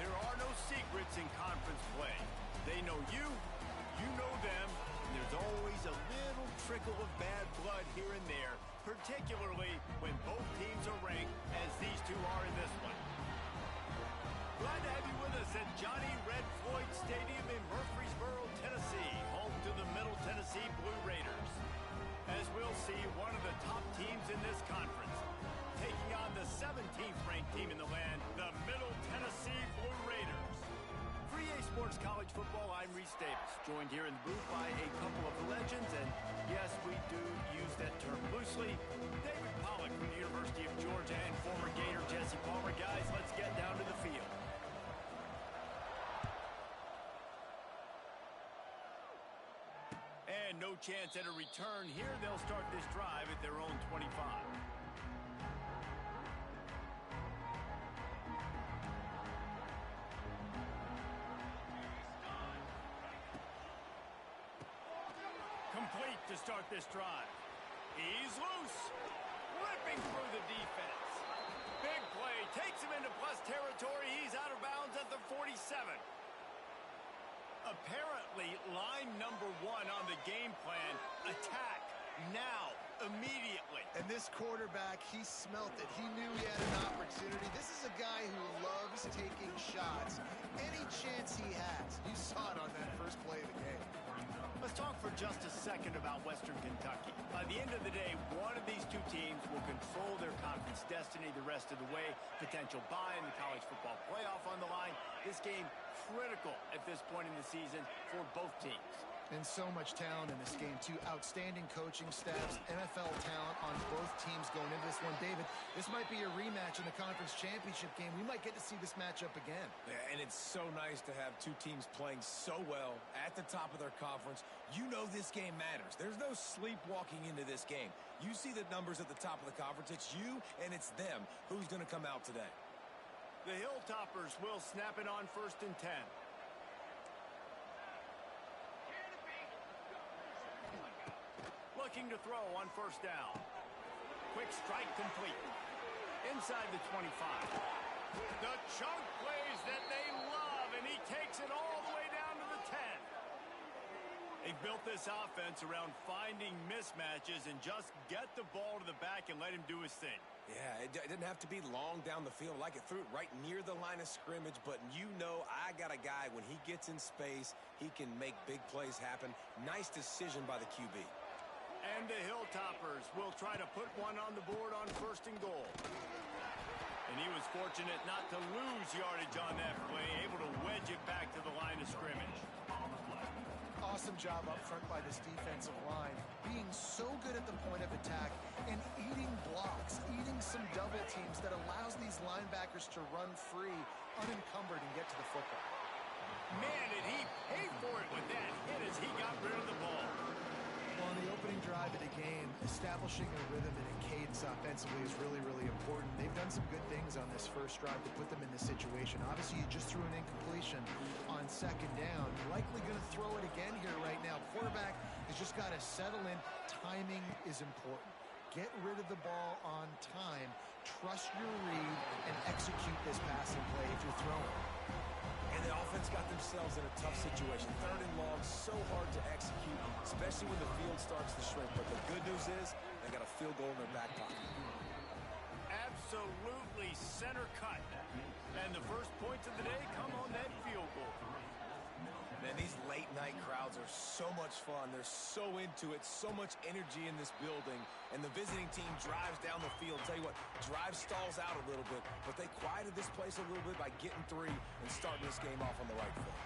There are no secrets in conference play. They know you, you know them, and there's always a little trickle of bad blood here and there, particularly when both teams are ranked as these two are in this one. Glad to have you with us at Johnny Red Floyd Stadium in Murfreesboro, Tennessee, home to the Middle Tennessee Blue Raiders. As we'll see, one of the top teams in this conference, taking on the 17th ranked team in the land, the Middle Tennessee Blue Raiders. For EA Sports College Football, I'm Reese Davis, joined here in the booth by a couple of legends, and yes, we do use that term loosely. David Pollack from the University of Georgia and former Gator Jesse Palmer. Guys, let's get down to the field. And no chance at a return here. They'll start this drive at their own 25. Complete to start this drive. He's loose. Ripping through the defense. Big play. Takes him into plus territory. He's out of bounds at the 47. Apparently, line number one on the game plan, attack now, immediately. And this quarterback, he smelt it. He knew he had an opportunity. This is a guy who loves taking shots any chance he has. You saw it on that first play of the game. Let's talk for just a second about Western Kentucky. By the end of the day, one of these two teams will control their conference destiny the rest of the way. Potential bye in the college football playoff on the line. This game critical at this point in the season for both teams. And so much talent in this game, too. Outstanding coaching staffs, NFL talent on both teams going into this one. David, this might be a rematch in the conference championship game. We might get to see this matchup again. Yeah, and it's so nice to have two teams playing so well at the top of their conference. You know this game matters. There's no sleepwalking into this game. You see the numbers at the top of the conference. It's you and it's them. Who's going to come out today? The Hilltoppers will snap it on 1st and 10. Looking to throw on 1st down. Quick strike complete. Inside the 25. The chunk plays that they love, and he takes it all the way down to the 10. They built this offense around finding mismatches and just get the ball to the back and let him do his thing. Yeah, it didn't have to be long down the field. Like it threw it right near the line of scrimmage, but you know I got a guy, when he gets in space, he can make big plays happen. Nice decision by the QB. And the Hilltoppers will try to put one on the board on 1st and goal. And he was fortunate not to lose yardage on that play, able to wedge it back to the line of scrimmage. Awesome job up front by this defensive line, being so good at the point of attack and eating blocks, eating some double teams that allows these linebackers to run free, unencumbered, and get to the football. Man, did he pay for it with that hit as he got rid of the ball. Well, on the opening drive of the game, establishing a rhythm and a cadence offensively is really, really important. They've done some good things on this first drive to put them in this situation. Obviously, you just threw an incompletion on 2nd down. You're likely going to throw it again here right now. Quarterback has just got to settle in. Timing is important. Get rid of the ball on time. Trust your read and execute this passing play if you're throwing. And the offense got themselves in a tough situation. 3rd and long, so hard to execute, especially when the field starts to shrink. But the good news is they got a field goal in their back pocket. Absolutely center cut. And the first points of the day come on that field goal. Man, these late-night crowds are so much fun. They're so into it, so much energy in this building. And the visiting team drives down the field. Tell you what, drive stalls out a little bit, but they quieted this place a little bit by getting 3 and starting this game off on the right foot.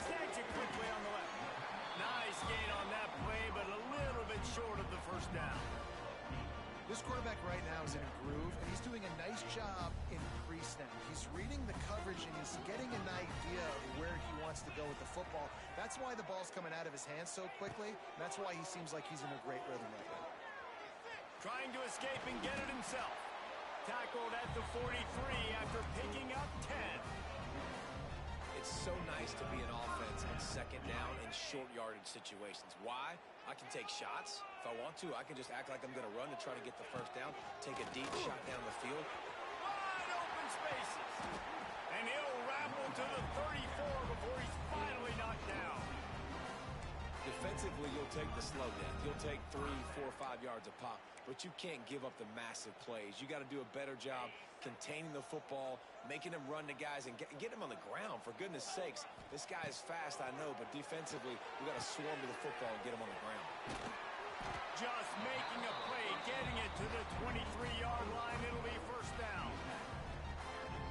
Snags it quickly on the left. Nice gain on that play, but a little bit short of the 1st down. This quarterback right now is in a groove, and he's doing a nice job in pre-snap. He's reading the coverage, and he's getting an idea of where he wants to go with the football. That's why the ball's coming out of his hands so quickly. That's why he seems like he's in a great rhythm right now. Trying to escape and get it himself. Tackled at the 43 after picking up 10. It's so nice to be an offense on second down in short yardage situations. Why? I can take shots. If I want to, I can just act like I'm going to run to try to get the first down, take a deep shot down the field. Wide open spaces. And he'll ramble to the 34 before he's finally knocked down. Defensively, you'll take the slow down. You'll take 3, 4, 5 yards a pop, but you can't give up the massive plays. You got to do a better job containing the football, making him run to guys, and get him on the ground. For goodness sakes, this guy is fast, I know, but defensively, we got to swarm to the football and get him on the ground. Just making a play, getting it to the 23-yard line. It'll be first down.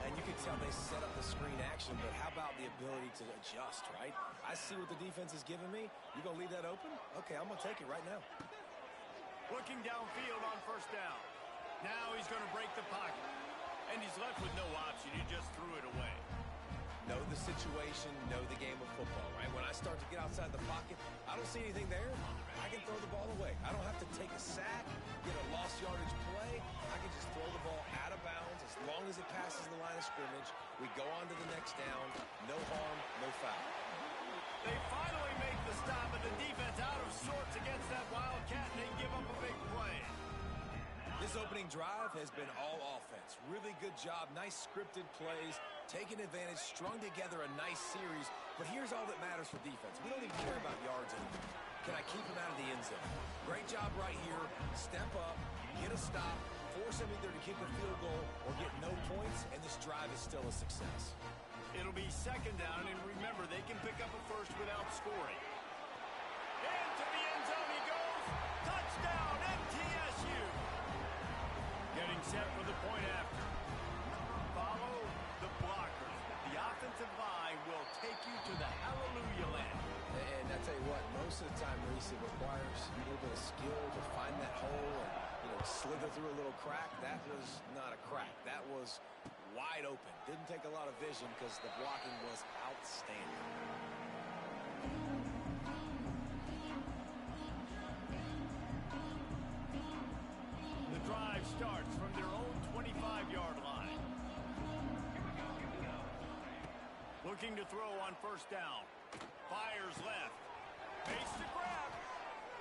And you can tell they set up the screen action, but how about the ability to adjust, right? I see what the defense is giving me. You going to leave that open? Okay, I'm going to take it right now. Looking downfield on first down. Now he's going to break the pocket. And he's left with no option. He just threw it away. Know the situation, know the game of football, right? When I start to get outside the pocket, I don't see anything there. I can throw the ball away. I don't have to take a sack, get a lost yardage play. I can just throw the ball out of bounds as long as it passes the line of scrimmage. We go on to the next down. No harm, no foul. They finally make the stop, and the defense out of sorts against that Wildcat, and they give up a big play. This opening drive has been all offense. Really good job, nice scripted plays, taking advantage, strung together a nice series. But here's all that matters for defense. We don't even care about yards anymore. Can I keep him out of the end zone? Great job right here. Step up, get a stop, force him either to kick a field goal or get no points, and this drive is still a success. It'll be second down, and remember, they can pick up a first without scoring. Into the end zone he goes. Touchdown, MTSU. Getting set for the point after. Follow the blockers. The offensive line will take you to the hallelujah land. And I tell you what, most of the time, Reese, it requires a little bit of skill to find that hole and, slither through a little crack. That was not a crack. That was wide open. Didn't take a lot of vision because the blocking was outstanding. The drive starts from their own 25-yard line. Looking to throw on first down. Fires left. Makes the grab.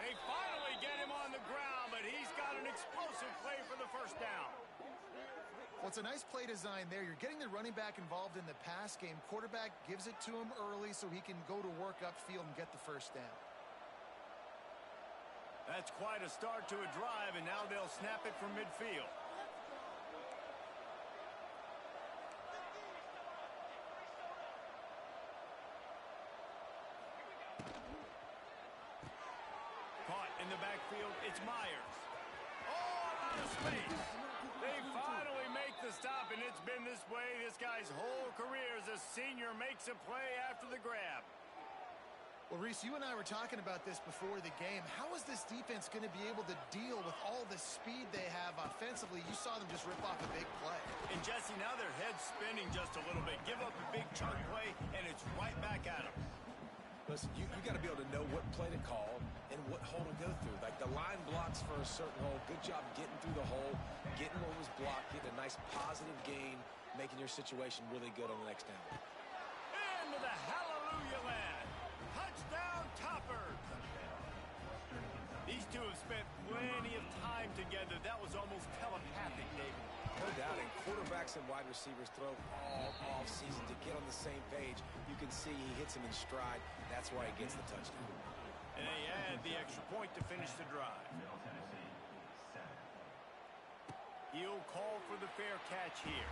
They finally get him on the ground, but he's got an explosive play for the first down. Well, it's a nice play design there. You're getting the running back involved in the pass game. Quarterback gives it to him early so he can go to work upfield and get the first down. That's quite a start to a drive, and now they'll snap it from midfield. Caught in the backfield, it's Myers. Oh, out of space. They finally make the stop, and it's been this way this guy's whole career as a senior makes a play after the grab. Well, Reese, you and I were talking about this before the game. How is this defense going to be able to deal with all the speed they have offensively? You saw them just rip off a big play. And, Jesse, now their head's spinning just a little bit. Give up a big chunk play, and it's right back at them. Listen, you got to be able to know what play to call and what hole to go through. Like the line blocks for a certain hole. Good job getting through the hole, getting what was blocked, getting a nice positive gain, making your situation really good on the next down. Into the hallelujah land. Touchdown Toppers. These two have spent plenty of time together. That was almost telepathic, David. No doubt, and quarterbacks and wide receivers throw all off-season to get on the same page. You can see he hits him in stride. That's why he gets the touchdown. And they add the extra point to finish the drive. He'll call for the fair catch here.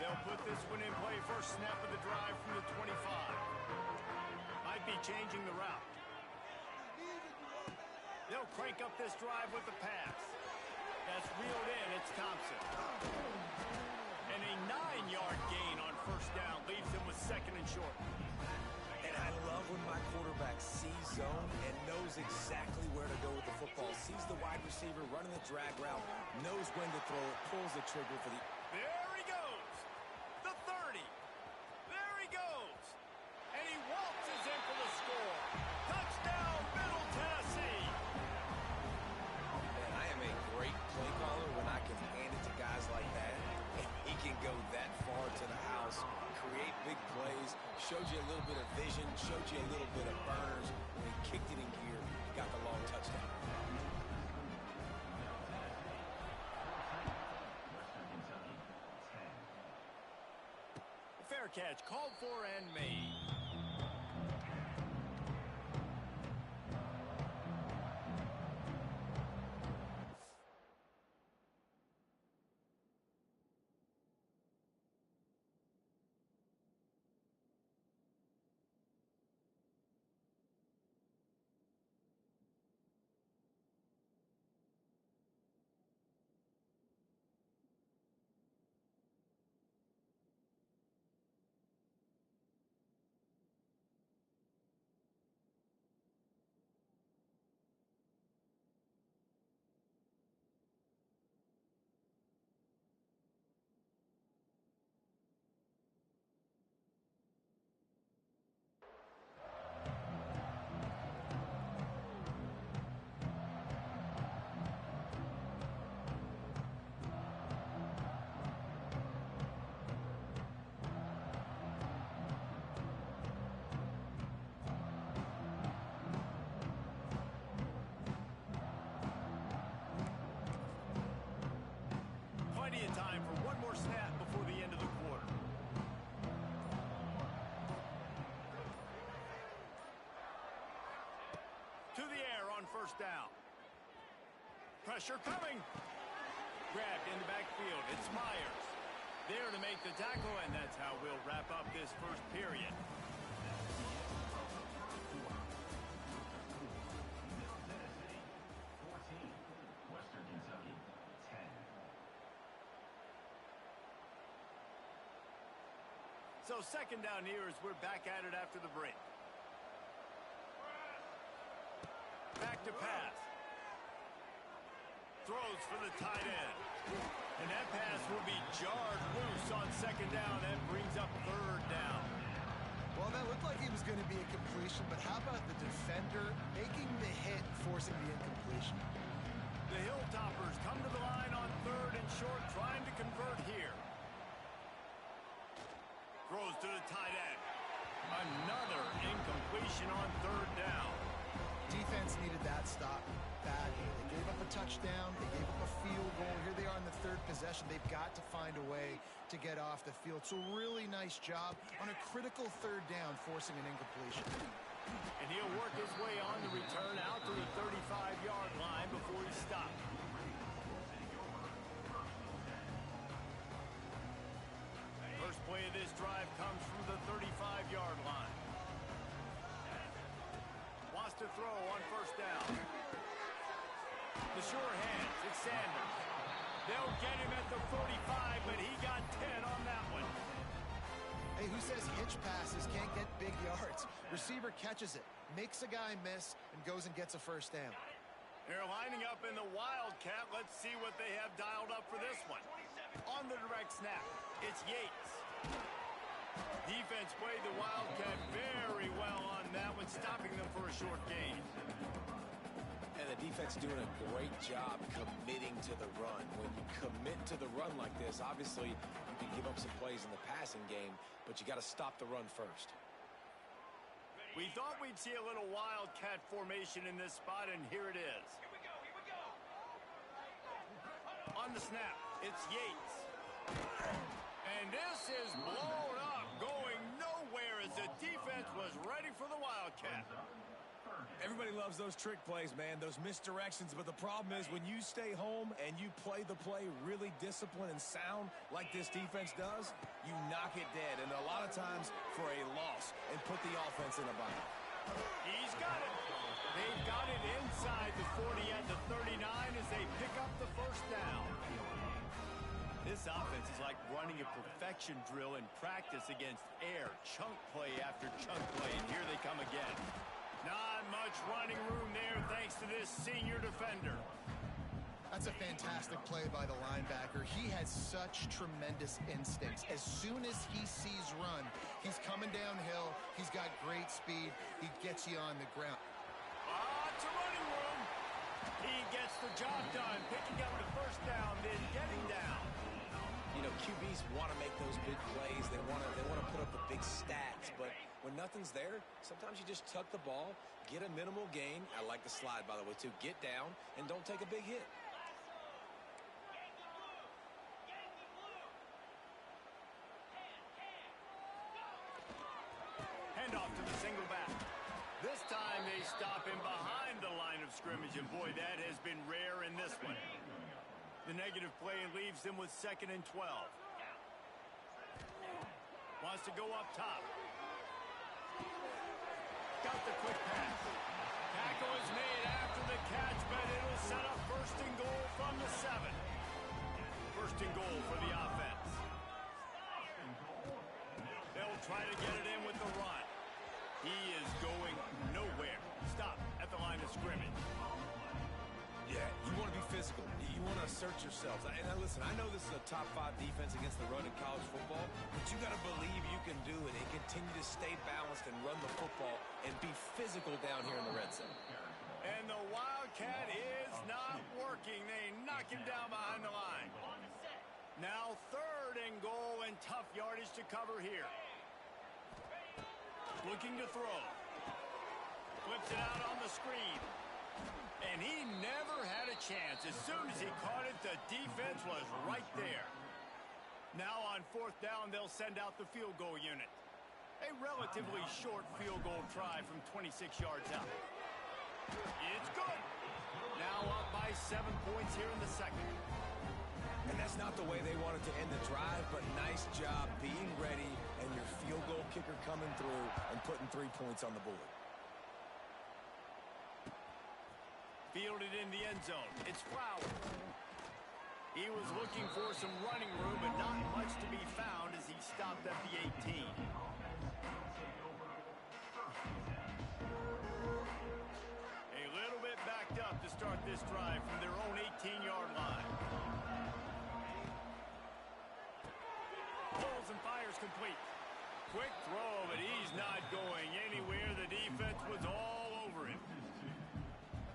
They'll put this one in play. First snap of the drive from the 25. Might be changing the route. They'll crank up this drive with the pass. That's reeled in. It's Thompson. And a 9-yard gain on first down leaves them with second and short. And I love when my quarterback sees zone and knows exactly where to go with the football. Sees the wide receiver running the drag route, knows when to throw it, pulls the trigger for the... There he goes. The 30. There he goes. And he waltzes in for the score. Touchdown, Middle Tennessee. Man, I am a great play caller when I can hand it to guys like showed you a little bit of burners when he kicked it in gear, got the long touchdown. Fair catch called for and made. Plenty of time for one more snap before the end of the quarter. To the air on first down. Pressure coming. Grabbed in the backfield. It's Myers. There to make the tackle, and that's how we'll wrap up this first period. So second down here as we're back at it after the break. Back to pass. Throws for the tight end. And that pass will be jarred loose on second down. That brings up third down. Well, that looked like it was going to be a completion, but how about the defender making the hit, forcing the incompletion? The Hilltoppers come to the line on third and short, trying to convert here. Throws to the tight end. Another incompletion on third down. Defense needed that stop badly. They gave up a touchdown. They gave up a field goal. Here they are in the third possession. They've got to find a way to get off the field. So really nice job on a critical third down, forcing an incompletion. And he'll work his way on the return out to the 35-yard line before he stopped. First play of this drive comes from the 35-yard line. Wants to throw on first down. The sure hands, it's Sanders. They'll get him at the 45, but he got 10 on that one. Hey, who says hitch passes can't get big yards? Receiver catches it, makes a guy miss, and goes and gets a first down. They're lining up in the Wildcat. Let's see what they have dialed up for this one. On the direct snap, it's Yates. Defense played the Wildcat very well on that one, stopping them for a short gain. And the defense doing a great job committing to the run. When you commit to the run like this, obviously you can give up some plays in the passing game, but you got to stop the run first. We thought we'd see a little Wildcat formation in this spot, and here it is. Here we go. On the snap, it's Yates. And this is blown up, going nowhere as the defense was ready for the Wildcat. Everybody loves those trick plays, man, those misdirections, but the problem is when you stay home and you play the play really disciplined and sound like this defense does, you knock it dead, and a lot of times for a loss, and put the offense in a bind. He's got it. They've got it inside the 40 at the 39 as they pick up the first down. This offense is like running a perfection drill in practice against air. Chunk play after chunk play, and here they come again. Not much running room there thanks to this senior defender. That's a fantastic play by the linebacker. He has such tremendous instincts. As soon as he sees run, he's coming downhill. He's got great speed. He gets you on the ground. It's a running room. He gets the job done, picking up the first down, then getting down. You know, QBs want to make those big plays. They want to put up the big stats, but When nothing's there, sometimes you just tuck the ball, get a minimal gain. I like the slide, by the way, too. Get down and don't take a big hit. Handoff to the single back. This time they stop him behind the line of scrimmage, and boy, that has been rare in this one. The negative play leaves him with 2nd and 12. Wants to go up top. Got the quick pass. Tackle is made after the catch, but it'll set up 1st and goal from the 7. 1st and goal for the offense. They'll try to get it in with the run. He is going nowhere. Stop at the line of scrimmage. Yeah, you want to be physical. You want to assert yourselves. And listen, I know this is a top 5 defense against the run in college football, but you got to believe you can do it and continue to stay balanced and run the football and be physical down here in the red zone. And the Wildcat is not working. They knock him down behind the line. Now 3rd and goal and tough yardage to cover here. Looking to throw. Flips it out on the screen. And he never had a chance. As soon as he caught it, the defense was right there. Now on 4th down, they'll send out the field goal unit. A relatively short field goal try from 26 yards out. It's good. Now up by 7 points here in the 2nd. And that's not the way they wanted to end the drive, but nice job being ready and your field goal kicker coming through and putting 3 points on the board. Fielded in the end zone. It's Flowers. He was looking for some running room, but not much to be found as he stopped at the 18. A little bit backed up to start this drive from their own 18-yard line. Pulls and fires complete. Quick throw, but he's not going anywhere. The defense was all over him.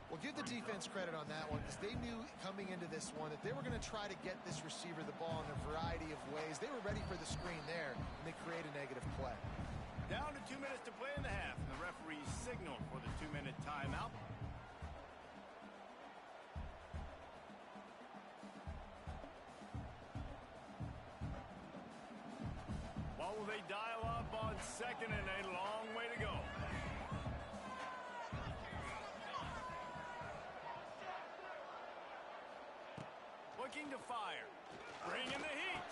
Well, give the defense credit on that one because they knew coming into this one that they were going to try to get this receiver the ball in a variety of ways. They were ready for the screen there, and they create a negative play. Down to 2 minutes to play in the half, and the referee signaled for the 2-minute timeout. What will they dial up on 2nd and a long way to go? Looking to fire. Bring in the heat.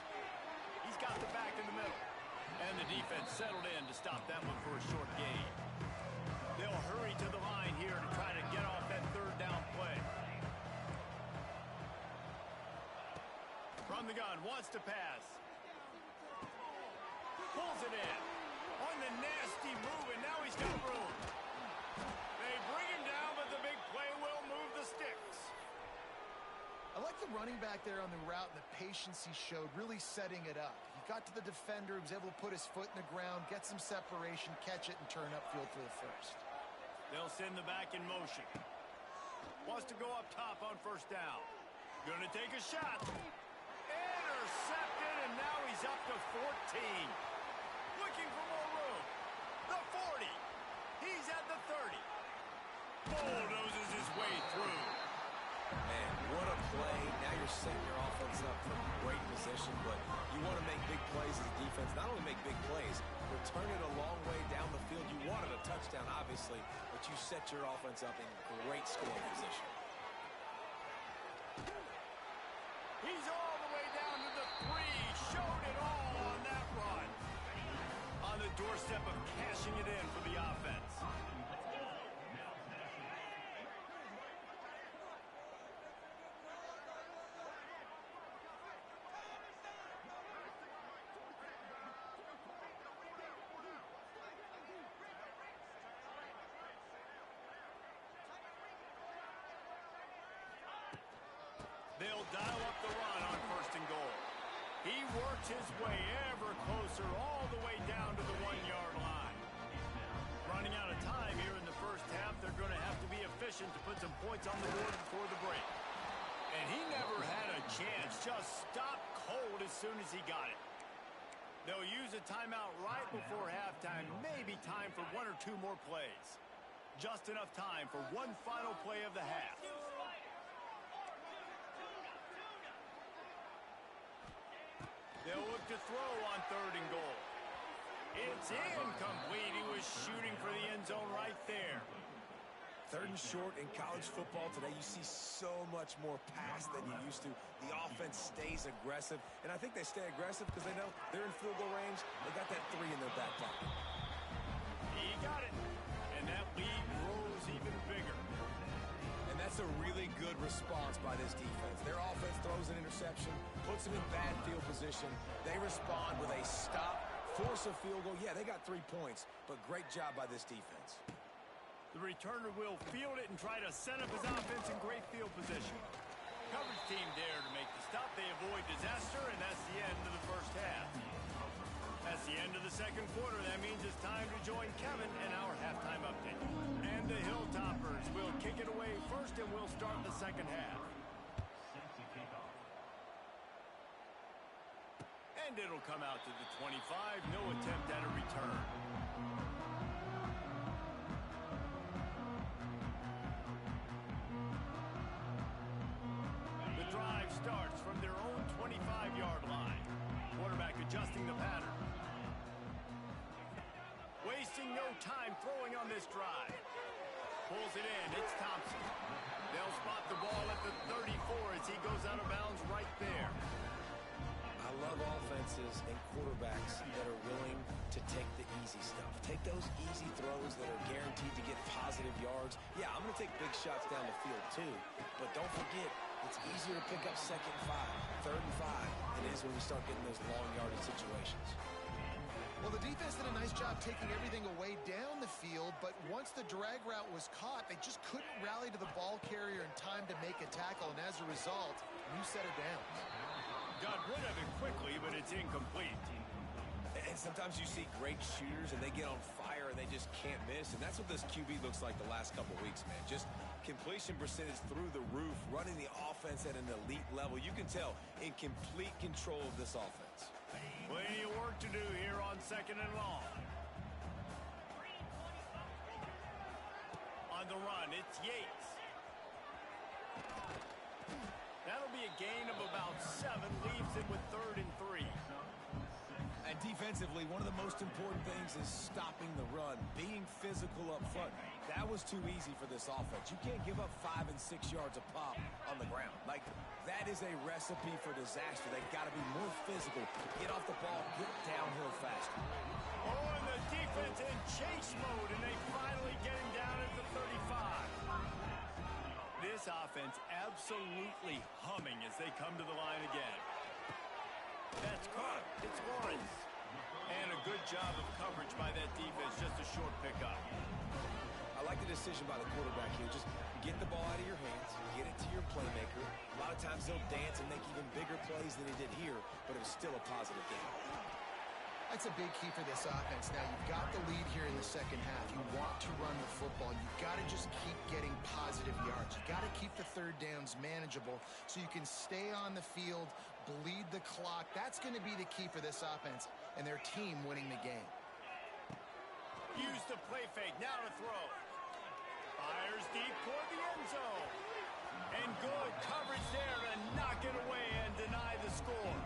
He's got the back in the middle. And the defense settled in to stop that one for a short gain. They'll hurry to the line here to try to get off that 3rd down play. From the gun, wants to pass. Pulls it in. On the nasty move, and now he's got room. They bring him down, but the big play will move the sticks. I like the running back there on the route and the patience he showed, really setting it up. He got to the defender, he was able to put his foot in the ground, get some separation, catch it, and turn upfield for the 1st. They'll send the back in motion. Wants to go up top on 1st down. Gonna take a shot. Intercepted, and now he's up to 14. Looking for more room. The 40. He's at the 30. Bulldozes his way through. Man, what a play. Now you're setting your offense up for great position, but you want to make big plays as a defense. Not only make big plays, return it a long way down the field. You wanted a touchdown, obviously, but you set your offense up in great scoring position. He's all the way down to the 3. Showed it all on that run. On the doorstep of cashing it in for the offense. They'll dial up the run on 1st and goal. He works his way ever closer all the way down to the 1-yard line. Running out of time here in the 1st half, they're going to have to be efficient to put some points on the board before the break. And he never had a chance, just stopped cold as soon as he got it. They'll use a timeout right before halftime. Maybe time for one or two more plays. Just enough time for one final play of the half. They'll look to throw on 3rd and goal. It's incomplete. He was shooting for the end zone right there. 3rd and short in college football today, you see so much more pass than you used to. The offense stays aggressive, and I think they stay aggressive because they know they're in field goal range. They got that 3 in their back pocket. He got it, and that lead grows even bigger. And that's a really good response by this defense. Their offense throws an interception, puts them in bad field position. They respond with a stop, force a field goal. Yeah, they got 3 points, but great job by this defense. The returner will field it and try to set up his offense in great field position. Coverage team there to make the stop. They avoid disaster, and that's the end of the first half. That's the end of the second quarter. That means it's time to join Kevin and our halftime update. And the Hilltoppers will kick it away first, and we'll start the second half. And it'll come out to the 25. No attempt at a return. Starts from their own 25-yard line. Quarterback adjusting the pattern. Wasting no time throwing on this drive. Pulls it in. It's Thompson. They'll spot the ball at the 34 as he goes out of bounds right there. I love offenses and quarterbacks that are willing to take the easy stuff. Take those easy throws that are guaranteed to get positive yards. Yeah, I'm going to take big shots down the field too, but don't forget, it's easier to pick up 2nd and 5, 3rd and 5 than it is when we start getting those long yardage situations. Well, the defense did a nice job taking everything away down the field, but once the drag route was caught, they just couldn't rally to the ball carrier in time to make a tackle, and as a result, new set of downs. Got rid of it quickly, but it's incomplete. And sometimes you see great shooters, and they get on fire, and they just can't miss, and that's what this QB looks like the last couple weeks, man. Just completion percentage through the roof, running the offense at an elite level. You can tell in complete control of this offense. Plenty of work to do here on 2nd and long. On the run, it's Yates. That'll be a gain of about 7, leaves it with 3rd and 3. And defensively, one of the most important things is stopping the run, being physical up front. That was too easy for this offense. You can't give up 5 and 6 yards a pop on the ground. Like, that is a recipe for disaster. They've got to be more physical, get off the ball, get downhill faster. Oh, and the defense in chase mode, and they finally get him down at the 35. This offense absolutely humming as they come to the line again. That's caught. It's Lawrence. And a good job of coverage by that defense. Just a short pickup. I like the decision by the quarterback here. Just get the ball out of your hands, get it to your playmaker. A lot of times they'll dance and make even bigger plays than he did here, but it was still a positive game. That's a big key for this offense. Now, you've got the lead here in the second half. You want to run the football. You've got to just keep getting positive yards. You've got to keep the 3rd downs manageable so you can stay on the field, bleed the clock. That's going to be the key for this offense and their team winning the game. Use the play fake. Now to throw. Fires deep toward the end zone. And good coverage there to knock it away and deny the score.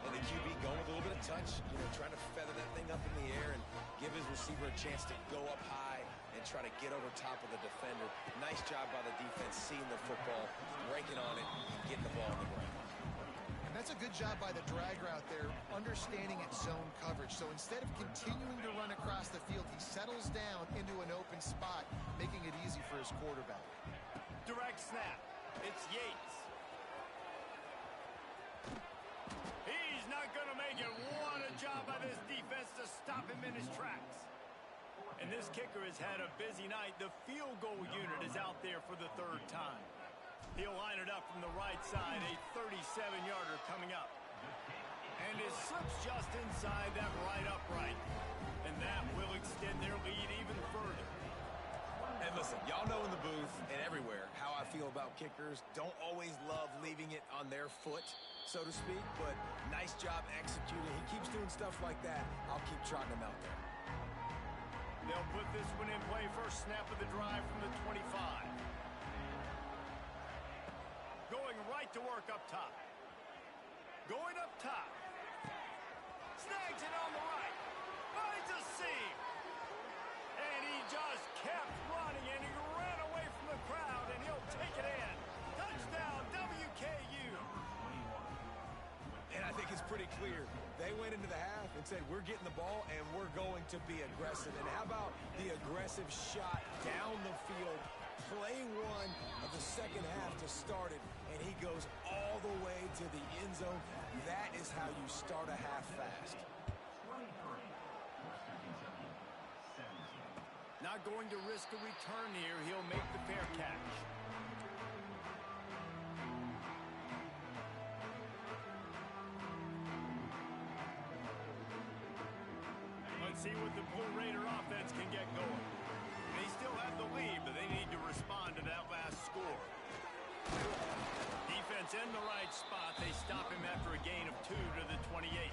And the QB going with a little bit of touch, trying to feather that thing up in the air and give his receiver a chance to go up high and try to get over top of the defender. Nice job by the defense, seeing the football, breaking on it, and getting the ball on the ground. And that's a good job by the drag route there, understanding its zone coverage. So instead of continuing to run across the field, he settles down into an open spot, making it easy for his quarterback. Direct snap. It's Yates. He's not going to make it. What a job by this defense to stop him in his tracks. And this kicker has had a busy night. The field goal unit is out there for the 3rd time. He'll line it up from the right side. A 37-yarder coming up. And it slips just inside that right upright. And that will extend their lead even further. And listen, y'all know in the booth and everywhere how I feel about kickers. Don't always love leaving it on their foot, so to speak, but nice job executing. He keeps doing stuff like that. I'll keep trotting him out there. They'll put this one in play first snap of the drive from the 25. Going right to work up top. Going up top. Snags it on the right. Finds a seam. And he just kept running, and he ran away from the crowd, and he'll take it in. Touchdown, WKU. And I think it's pretty clear. They went into the half and said, we're getting the ball, and we're going to be aggressive. And how about the aggressive shot down the field, playing one of the second half to start it, and he goes all the way to the end zone. That is how you start a half fast. Not going to risk a return here. He'll make the fair catch. Let's see what the Blue Raider offense can get going. They still have the lead, but they need to respond to that last score. Defense in the right spot. They stop him after a gain of 2 to the 28.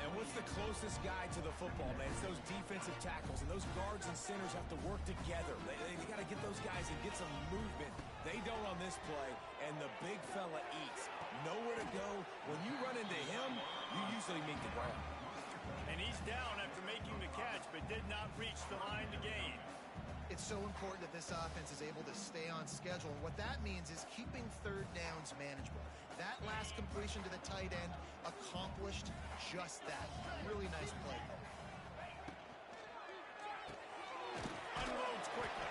And what's the closest guy to the football, man? It's those defensive tackles, and those guards and centers have to work together. They got to get those guys and get some movement. They don't on this play, and the big fella eats. Nowhere to go. When you run into him, you usually meet the ground. And he's down after making the catch, but did not reach the line to gain. It's so important that this offense is able to stay on schedule. And what that means is keeping third downs manageable. That last completion to the tight end accomplished just that. Really nice play. Unloads quickly.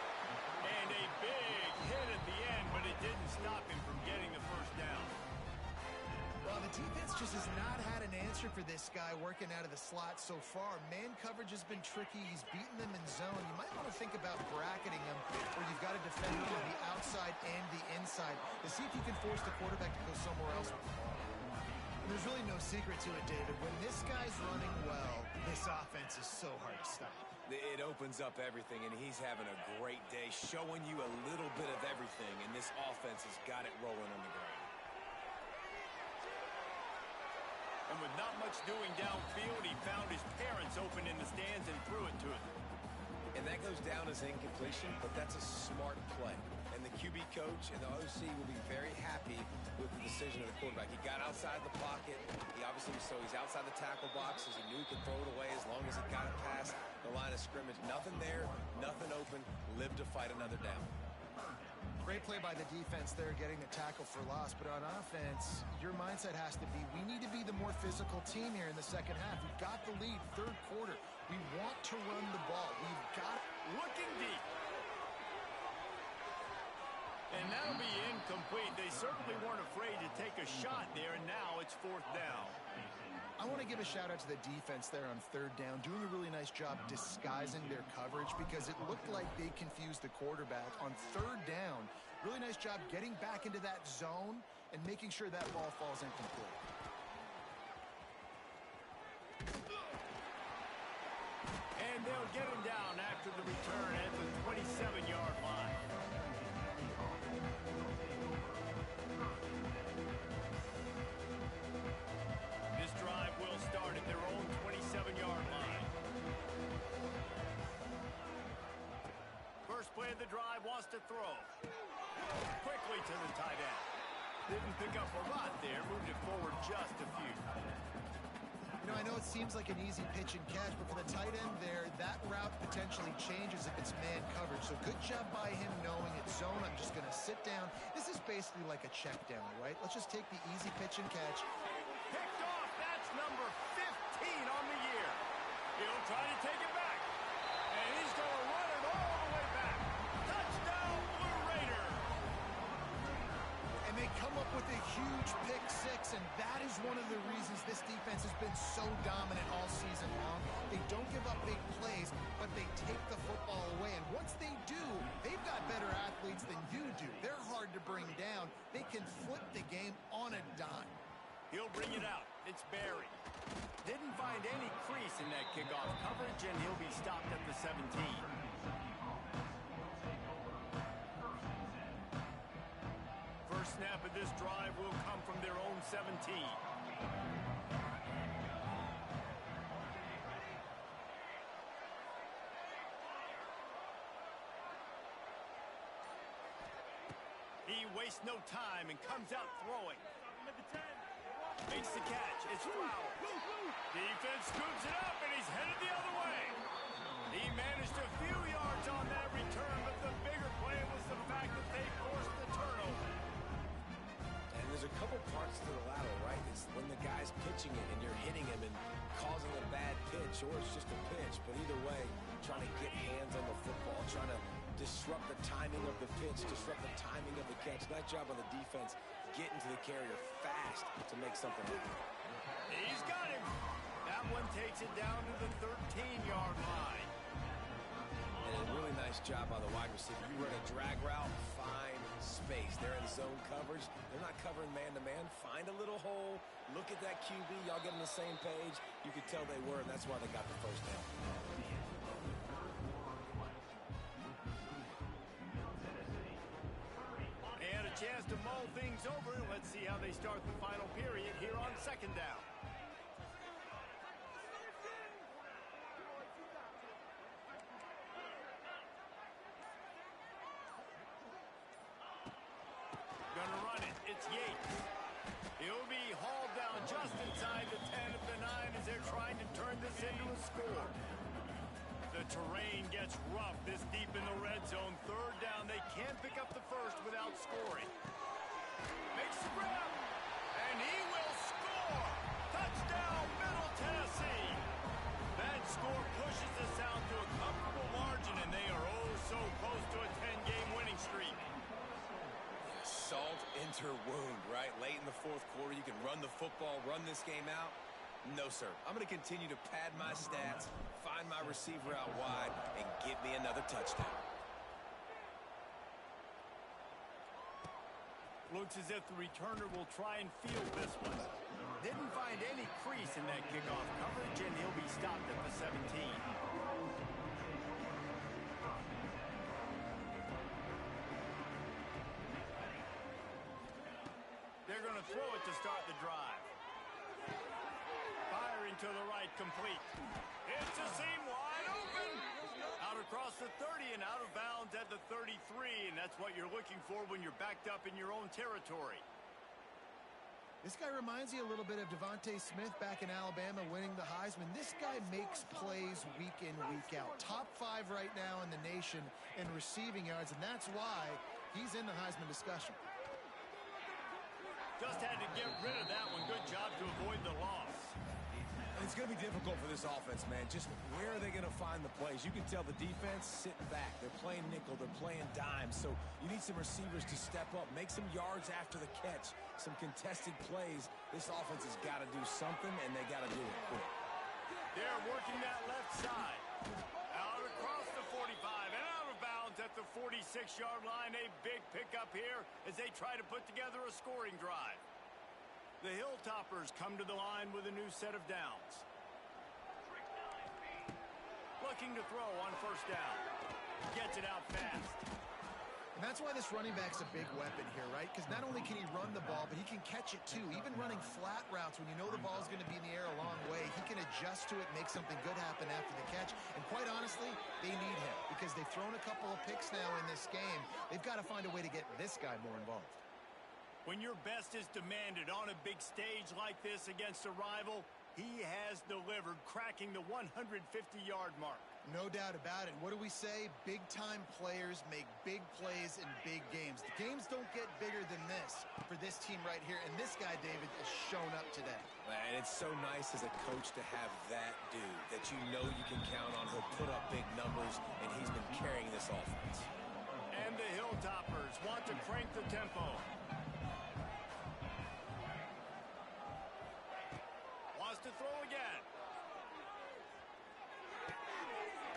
And a big hit at the end, but it didn't stop him from getting the first down. Well, the defense just has not had an answer for this guy working out of the slot so far. Man coverage has been tricky. He's beaten them in zone. You might want to think about bracketing him where you've got to defend him on the outside and the inside to see if you can force the quarterback to go somewhere else with the ball. And there's really no secret to it, David. When this guy's running well, this offense is so hard to stop. It opens up everything, and he's having a great day, showing you a little bit of everything, and this offense has got it rolling on the ground. And with not much doing downfield, he found his parents open in the stands and threw it to him. And that goes down as incompletion, but that's a smart play. And the QB coach and the OC will be very happy with the decision of the quarterback. He got outside the pocket. He's outside the tackle box as he knew he could throw it away as long as it got it past the line of scrimmage. Nothing there, nothing open. Live to fight another down. Great play by the defense there, getting the tackle for loss. But on offense, your mindset has to be, we need to be the more physical team here in the second half. We've got the lead, third quarter. We want to run the ball. We've got looking deep. And that'll be incomplete. They certainly weren't afraid to take a shot there, and now it's fourth down. I want to give a shout out to the defense there on third down, doing a really nice job disguising their coverage because it looked like they confused the quarterback on third down. Really nice job getting back into that zone and making sure that ball falls incomplete. And they'll get him down after the return at the 27-yard line. This drive will start at their own 27-yard line. First play of the drive, wants to throw. Quickly to the tight end. Didn't pick up a lot there, moved it forward just a few. You know, I know it seems like an easy pitch and catch, but for the tight end there, that route potentially changes if it's man coverage. So good job by him knowing it's zone. I'm just going to sit down. This is basically like a check down, right? Let's just take the easy pitch and catch. Picked off. That's number 15 on the year. He'll try to take it back. And he's going to run it all the way back. Touchdown, Blue Raider. And they come up with a huge pick six, and that is one of the reasons this defense has been so dominant all season long. They don't give up big plays, but they take the football away. And once they do, they've got better athletes than you do. They're hard to bring down. They can flip the game on a dime. He'll bring it out. It's Barry. Didn't find any crease in that kickoff coverage, and he'll be stopped at the 17. first snap of this drive will come from their own 17. He wastes no time and comes out throwing. Makes the catch. It's foul. Defense scoops it up, and he's headed the other way. He managed a few yards on that return, but the bigger play was the fact that they forced the turnover. And there's a couple parts to the lateral, right? It's when the guy's pitching it and you're hitting him and causing a bad pitch, or it's just a pitch. But either way, trying to get hands on the football, trying to disrupt the timing of the pitch, disrupt the timing of the catch. Nice job on the defense getting to the carrier fast to make something happen. He's got him. That one takes it down to the 13-yard line. And a really nice job by the wide receiver. You run a drag route, find space. They're in zone coverage. They're not covering man-to-man. Find a little hole. Look at that QB. Y'all get on the same page. You could tell they were, and that's why they got the first down. And a chance to mull things over. Let's see how they start the final period here on second down. Gonna run it. It's Yates. He'll be hauled down just inside the 10 of the 9 as they're trying to turn this into a score. The terrain gets rough this deep in the red zone. Third down, they can't pick up the first without scoring. Makes the grab, and he will score! Touchdown, Middle Tennessee! That score pushes us out to a comfortable margin, and they are oh so close to a 10-game winning streak. Salt into her wound, right? Late in the fourth quarter, you can run the football, run this game out. No, sir. I'm going to continue to pad my stats, find my receiver out wide, and get me another touchdown. Looks as if the returner will try and field this one. Didn't find any crease in that kickoff coverage, and he'll be stopped at the 17. They're going to throw it to start the drive. Firing to the right, complete. It's a seam wide open. Out across the 30 and out of bounds at the 33, and that's what you're looking for when you're backed up in your own territory. This guy reminds you a little bit of Devontae Smith back in Alabama winning the Heisman. This guy makes plays week in, week out. Top 5 right now in the nation in receiving yards, and that's why he's in the Heisman discussion. Just had to get rid of that one. Good job to avoid the loss. It's going to be difficult for this offense, man. Just where are they going to find the plays? You can tell the defense sitting back. They're playing nickel. They're playing dime. So you need some receivers to step up, make some yards after the catch, some contested plays. This offense has got to do something, and they got to do it quick. They're working that left side. Out across the 45 and out of bounds at the 46-yard line. A big pickup here as they try to put together a scoring drive. The Hilltoppers come to the line with a new set of downs. Looking to throw on first down. Gets it out fast. And that's why this running back's a big weapon here, right? Because not only can he run the ball, but he can catch it too. Even running flat routes when you know the ball's going to be in the air a long way, he can adjust to it, make something good happen after the catch. And quite honestly, they need him because they've thrown a couple of picks now in this game. They've got to find a way to get this guy more involved. When your best is demanded on a big stage like this against a rival, he has delivered, cracking the 150-yard mark. No doubt about it. What do we say? Big-time players make big plays in big games. The games don't get bigger than this for this team right here, and this guy, David, has shown up today. And it's so nice as a coach to have that dude that you know you can count on. He'll put up big numbers, and he's been carrying this offense. And the Hilltoppers want to crank the tempo. To throw again.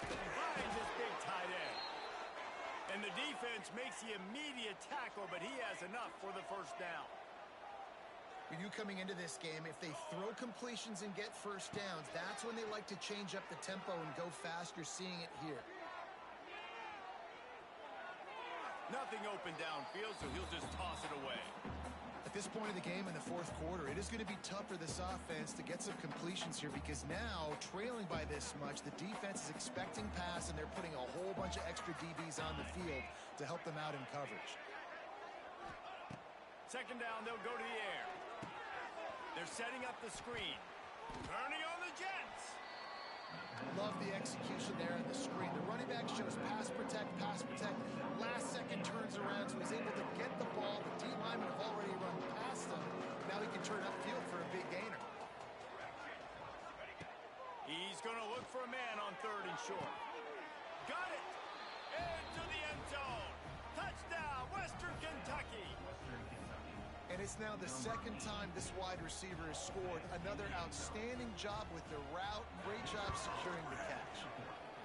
Finds his big tight end. And the defense makes the immediate tackle, but he has enough for the first down. We knew coming into this game, if they throw completions and get first downs, that's when they like to change up the tempo and go fast. You're seeing it here. Nothing open downfield, so he'll just toss it away. this point of the game in the fourth quarter, it is going to be tough for this offense to get some completions here because now, trailing by this much, the defense is expecting pass, and they're putting a whole bunch of extra DBs on the field to help them out in coverage. Second down, they'll go to the air. They're setting up the screen. Turning on the Jets. Love the execution there on the screen. The running back shows pass protect, pass protect. Last second turns around, so he's able to get the ball. The D linemen have already run past him. Now he can turn upfield for a big gainer. He's going to look for a man on third and short. Got it. Into the end zone. Touchdown, Western Kentucky. And it's now the second time this wide receiver has scored. Another outstanding job with the route. Great job securing the catch.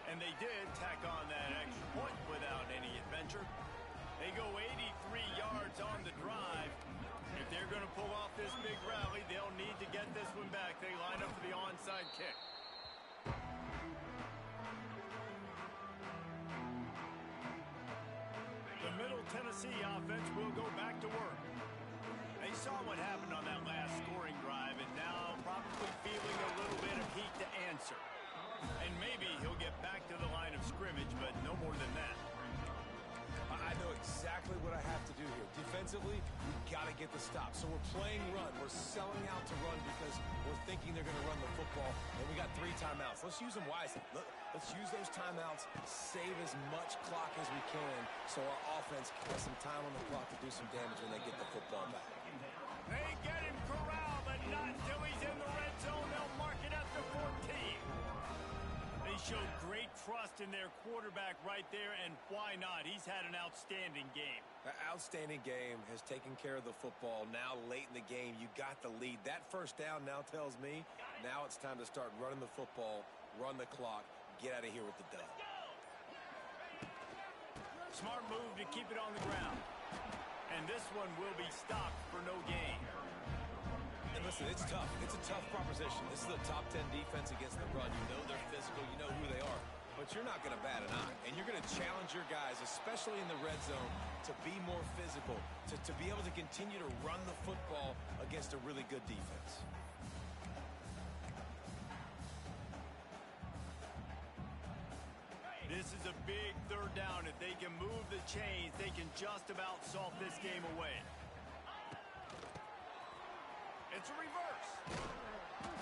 And they did tack on that extra point without any adventure. They go 83 yards on the drive. If they're going to pull off this big rally, they'll need to get this one back. They line up for the onside kick. The Middle Tennessee offense will go back to work. They saw what happened on that last scoring drive, and now probably feeling a little bit of heat to answer. And maybe he'll get back to the line of scrimmage, but no more than that. I know exactly what I have to do here. Defensively, we've got to get the stop. So we're playing run. We're selling out to run because we're thinking they're going to run the football, and we got 3 timeouts. Let's use them wisely. Let's use those timeouts, save as much clock as we can so our offense has some time on the clock to do some damage when they get the football back. They get him corralled, but not until he's in the red zone. They'll mark it after 14. They showed great trust in their quarterback right there, and why not? He's had an outstanding game. An outstanding game, has taken care of the football. Now late in the game, you got the lead. That first down now tells me now it's time to start running the football, run the clock, get out of here with the dub. Smart move to keep it on the ground. And this one will be stopped for no gain. And listen, it's tough. It's a tough proposition. This is a top 10 defense against the run. You know they're physical. You know who they are. But you're not going to bat an eye. And you're going to challenge your guys, especially in the red zone, to be more physical, to be able to continue to run the football against a really good defense. This is a big third down. If they can move the chains, they can just about salt this game away. It's a reverse.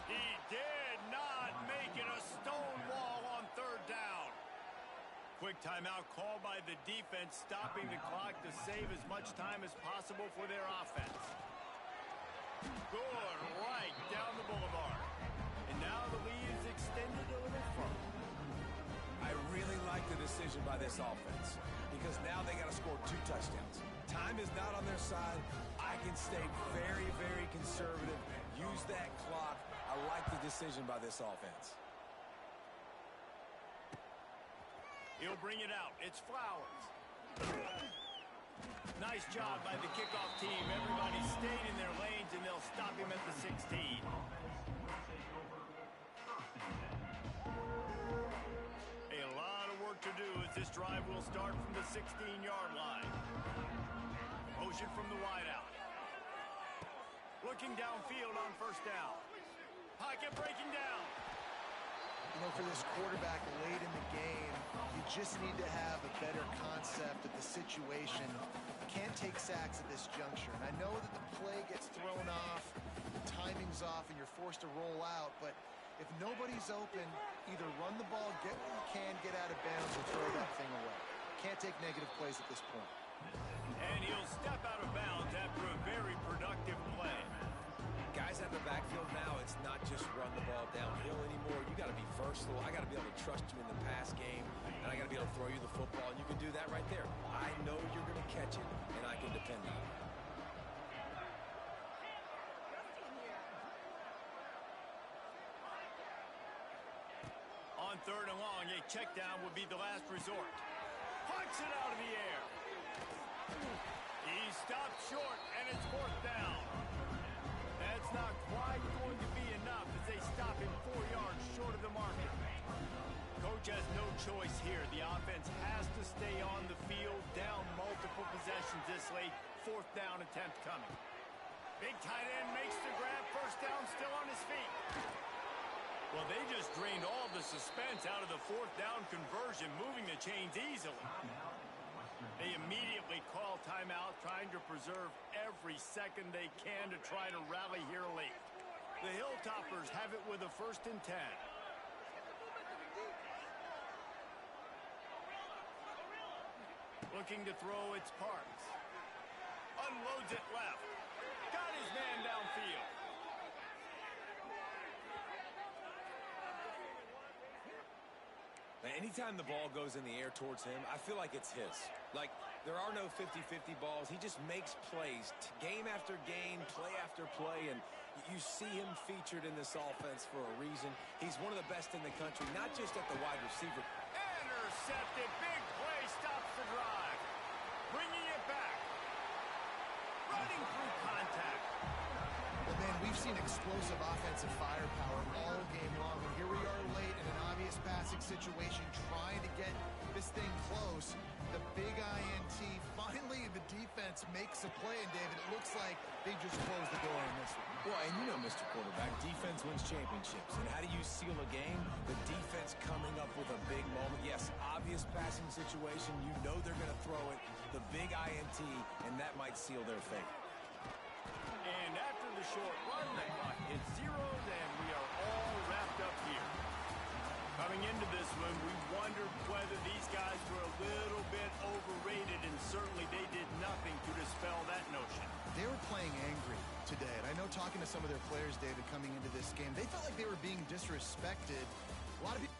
He did not make it a stone wall on third down. Quick timeout called by the defense, stopping the clock to save as much time as possible for their offense. Good right down the boulevard. And now the lead is extended a little further. I really like the decision by this offense because now they got to score 2 touchdowns. Time is not on their side. I can stay very, very conservative. Use that clock. I like the decision by this offense. He'll bring it out. It's Flowers. Nice job by the kickoff team. Everybody stayed in their lanes, and they'll stop him at the 16. To do as this drive will start from the 16-yard line. Motion from the wideout. Looking downfield on first down. Pocket breaking down. You know, for this quarterback late in the game, you just need to have a better concept of the situation. Can't take sacks at this juncture. And I know that the play gets thrown off, the timing's off, and you're forced to roll out, but if nobody's open, either run the ball, get what you can, get out of bounds, or throw that thing away. Can't take negative plays at this point. And he'll step out of bounds after a very productive play. Guys out of the backfield now, it's not just run the ball downhill anymore. You got to be versatile. I got to be able to trust you in the pass game, and I got to be able to throw you the football, and you can do that right there. I know you're going to catch it, and I can depend on it. On third and long, a check down would be the last resort. Punts it out of the air. He stopped short, and it's fourth down. That's not quite going to be enough as they stop him 4 yards short of the marker. Coach has no choice here. The offense has to stay on the field, down multiple possessions this late. Fourth down attempt coming. Big tight end makes the grab. First down, still on his feet. Well, they just drained all the suspense out of the fourth down conversion, moving the chains easily. They immediately call timeout, trying to preserve every second they can to try to rally here late. The Hilltoppers have it with a 1st and 10. Looking to throw, it's Parks. Unloads it left. Got his man downfield. Now, anytime the ball goes in the air towards him, I feel like it's his. Like, there are no 50-50 balls. He just makes plays, game after game, play after play, and you see him featured in this offense for a reason. He's one of the best in the country, not just at the wide receiver. Intercepted. Big play stops the drive. Bringing it back. Running through contact. Well, man, we've seen explosive offensive firepower all game long, and here we are late in an obvious passing situation, trying to get this thing close. The big INT, finally the defense makes a play, and David, it looks like they just closed the door on this one. Well, and you know, Mr. Quarterback, defense wins championships. And how do you seal a game? The defense coming up with a big moment. Yes, obvious passing situation. You know they're going to throw it. The big INT, and that might seal their fate. And after the short run, the clock hits zeros, and we are all wrapped up here. Coming into this one, we wondered whether these guys were a little bit overrated, and certainly they did nothing to dispel that notion. They were playing angry today, and I know talking to some of their players, David, coming into this game, they felt like they were being disrespected. A lot of people...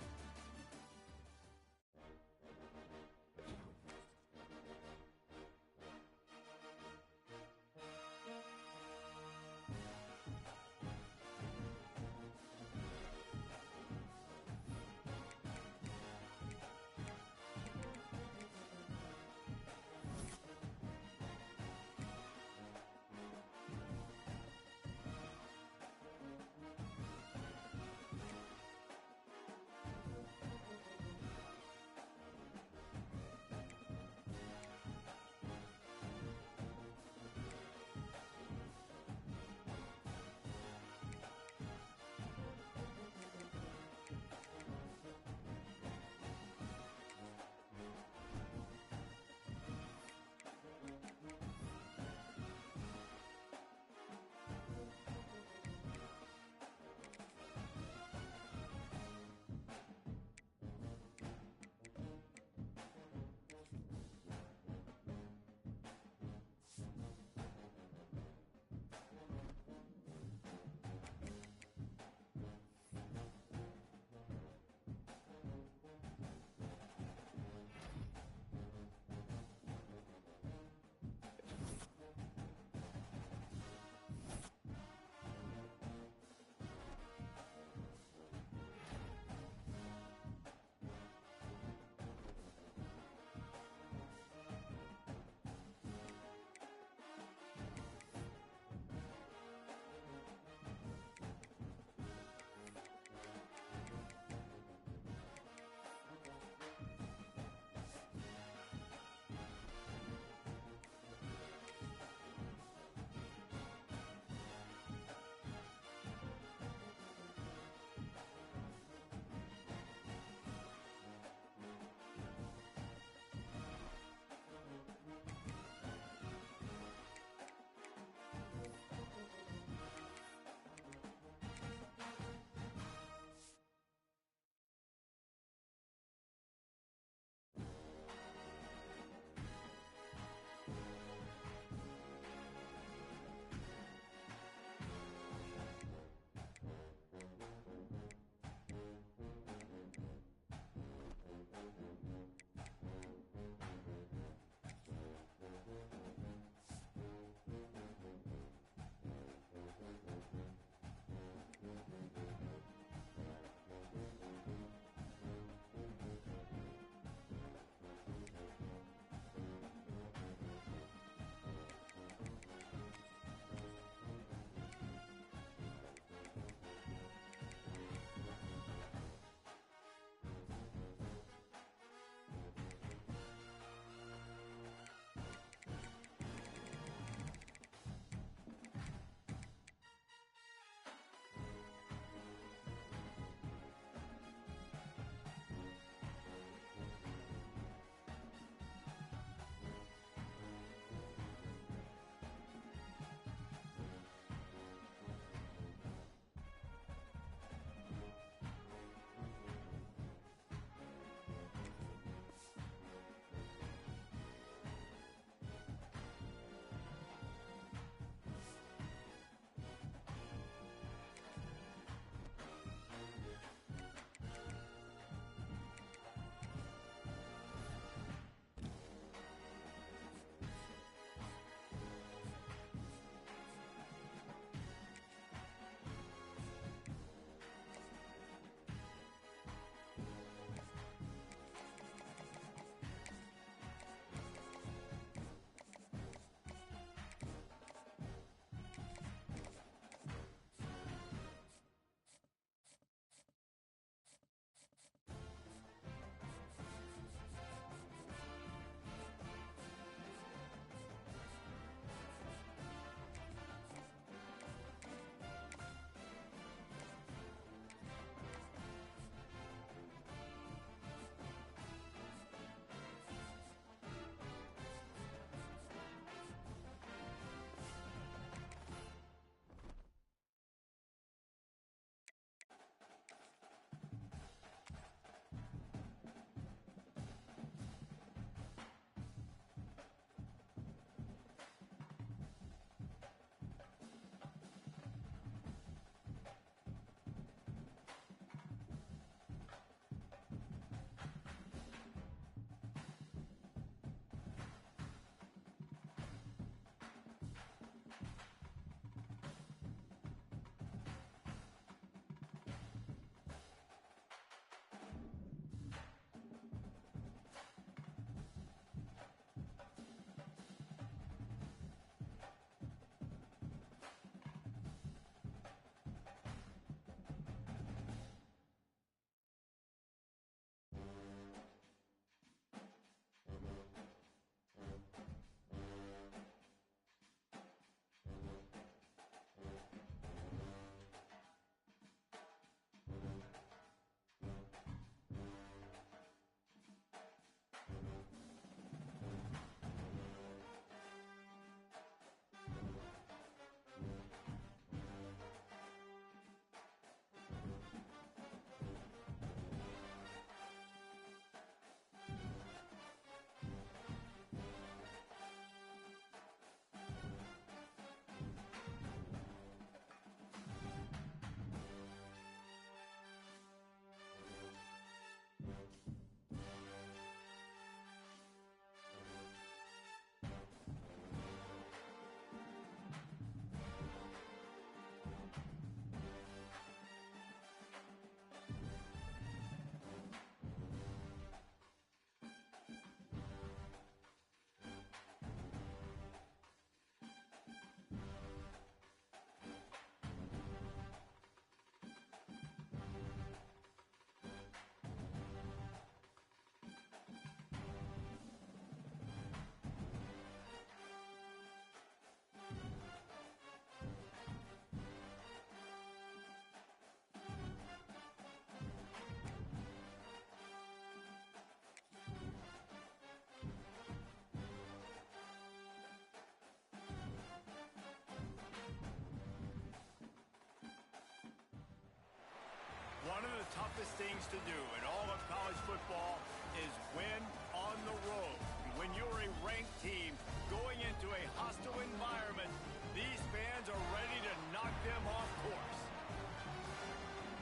toughest things to do in all of college football is win on the road. When you're a ranked team going into a hostile environment, these fans are ready to knock them off course.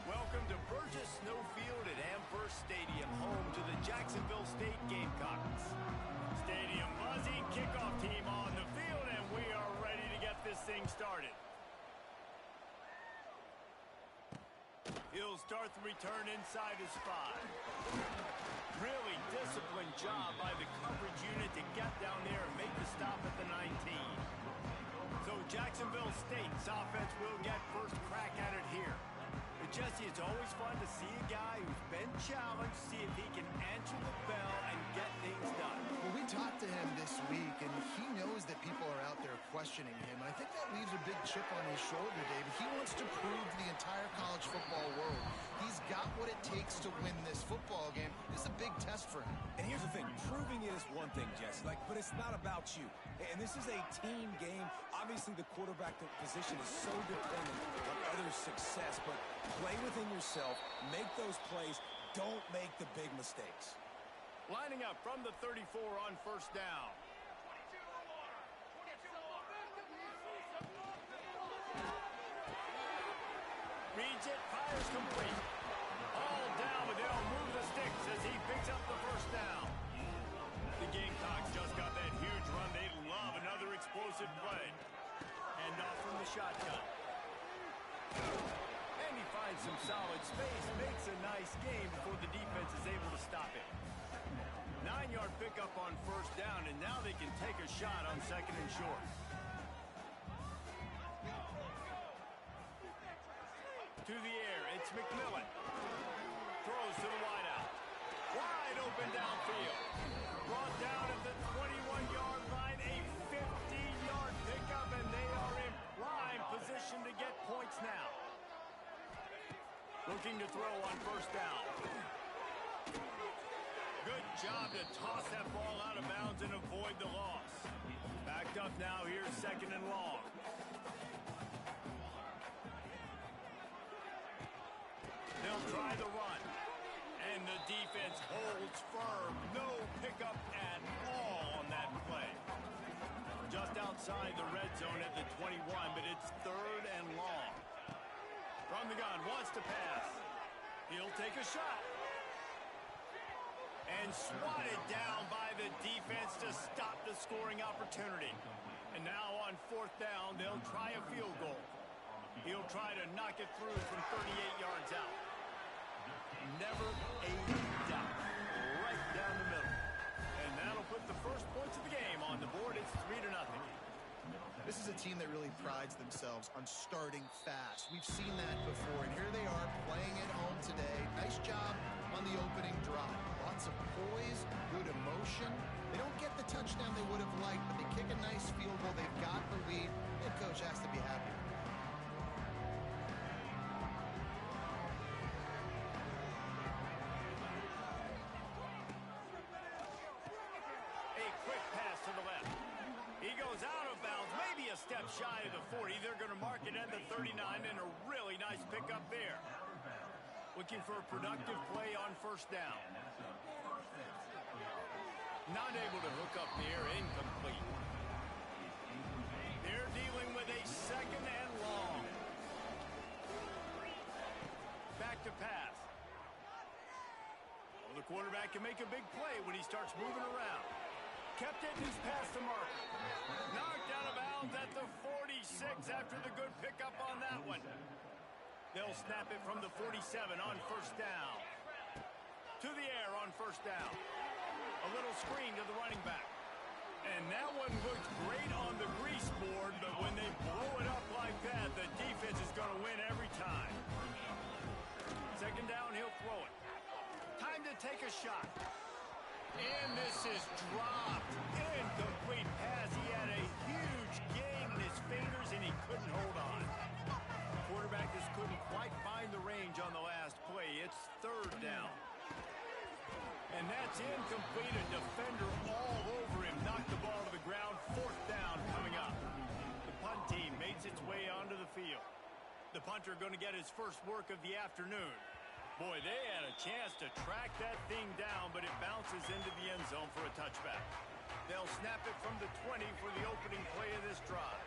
Welcome to Burgess Snowfield at Amherst Stadium, home to the Jacksonville State Gamecocks. Stadium buzzing, kickoff team on the field, and we are ready to get this thing started. He'll start the return inside his 5. Really disciplined job by the coverage unit to get down there and make the stop at the 19. So Jacksonville State's offense will get first crack at it here. But Jesse, it's always fun to see a guy who's been challenged, see if he can answer the bell and get things done. Well, we talked to him this week, and he knows that people are out there questioning him. I think that leaves a big chip on his shoulder, David. He wants to prove to the entire college football world he's got what it takes to win this football game. This is a big test for him. And here's the thing, proving it is one thing, Jesse, but it's not about you. And this is a team game. Obviously, the quarterback position is so dependent on others' success, but play within yourself, make those plays, don't make the big mistakes. Lining up from the 34 on first down. Reads it, fires complete. All down, but they'll move the sticks as he picks up the first down. The Gamecocks just got that huge run. They love another explosive play. And off from the shotgun. And he finds some solid space, makes a nice game before the defense is able to stop it. 9-yard pickup on first down, and now they can take a shot on second and short. To the air, it's McMillan. Throws to the wideout. Wide open downfield. Brought down at the 21-yard line, a 50-yard pickup, and they are in prime position to get points now. Looking to throw on first down. Good job to toss that ball out of bounds and avoid the loss. Backed up now, here's second and long. They'll try the run. And the defense holds firm. No pickup at all on that play. Just outside the red zone at the 21, but it's third and long. From the gun, wants to pass. He'll take a shot. And swatted down by the defense to stop the scoring opportunity. And now on fourth down, they'll try a field goal. He'll try to knock it through from 38 yards out. Never a doubt. Right down the middle. And that'll put the first points of the game on the board. It's 3-0. This is a team that really prides themselves on starting fast. We've seen that before, and here they are playing at home today. Nice job on the opening drive. Lots of poise, good emotion. They don't get the touchdown they would have liked, but they kick a nice field goal. They've got the lead. Head coach has to be happy. Step shy of the 40. They're going to mark it at the 39, and a really nice pickup there. Looking for a productive play on first down. Not able to hook up there, incomplete. They're dealing with a second and long. Back to pass. Well, the quarterback can make a big play when he starts moving around. Kept it, he's past the mark. Knocked out of bounds at the 46 after the good pickup on that one. They'll snap it from the 47 on first down. To the air on first down. A little screen to the running back. And that one looked great on the grease board, but when they blow it up like that, the defense is going to win every time. Second down, he'll throw it. Time to take a shot. And this is dropped. Incomplete pass. He had a huge gain in his fingers, and he couldn't hold on. Quarterback just couldn't quite find the range on the last play. It's third down. And that's incomplete. A defender all over him. Knocked the ball to the ground. Fourth down coming up. The punt team makes its way onto the field. The punter going to get his first work of the afternoon. Boy, they had a chance to track that thing down, but it bounces into the end zone for a touchback. They'll snap it from the 20 for the opening play of this drive.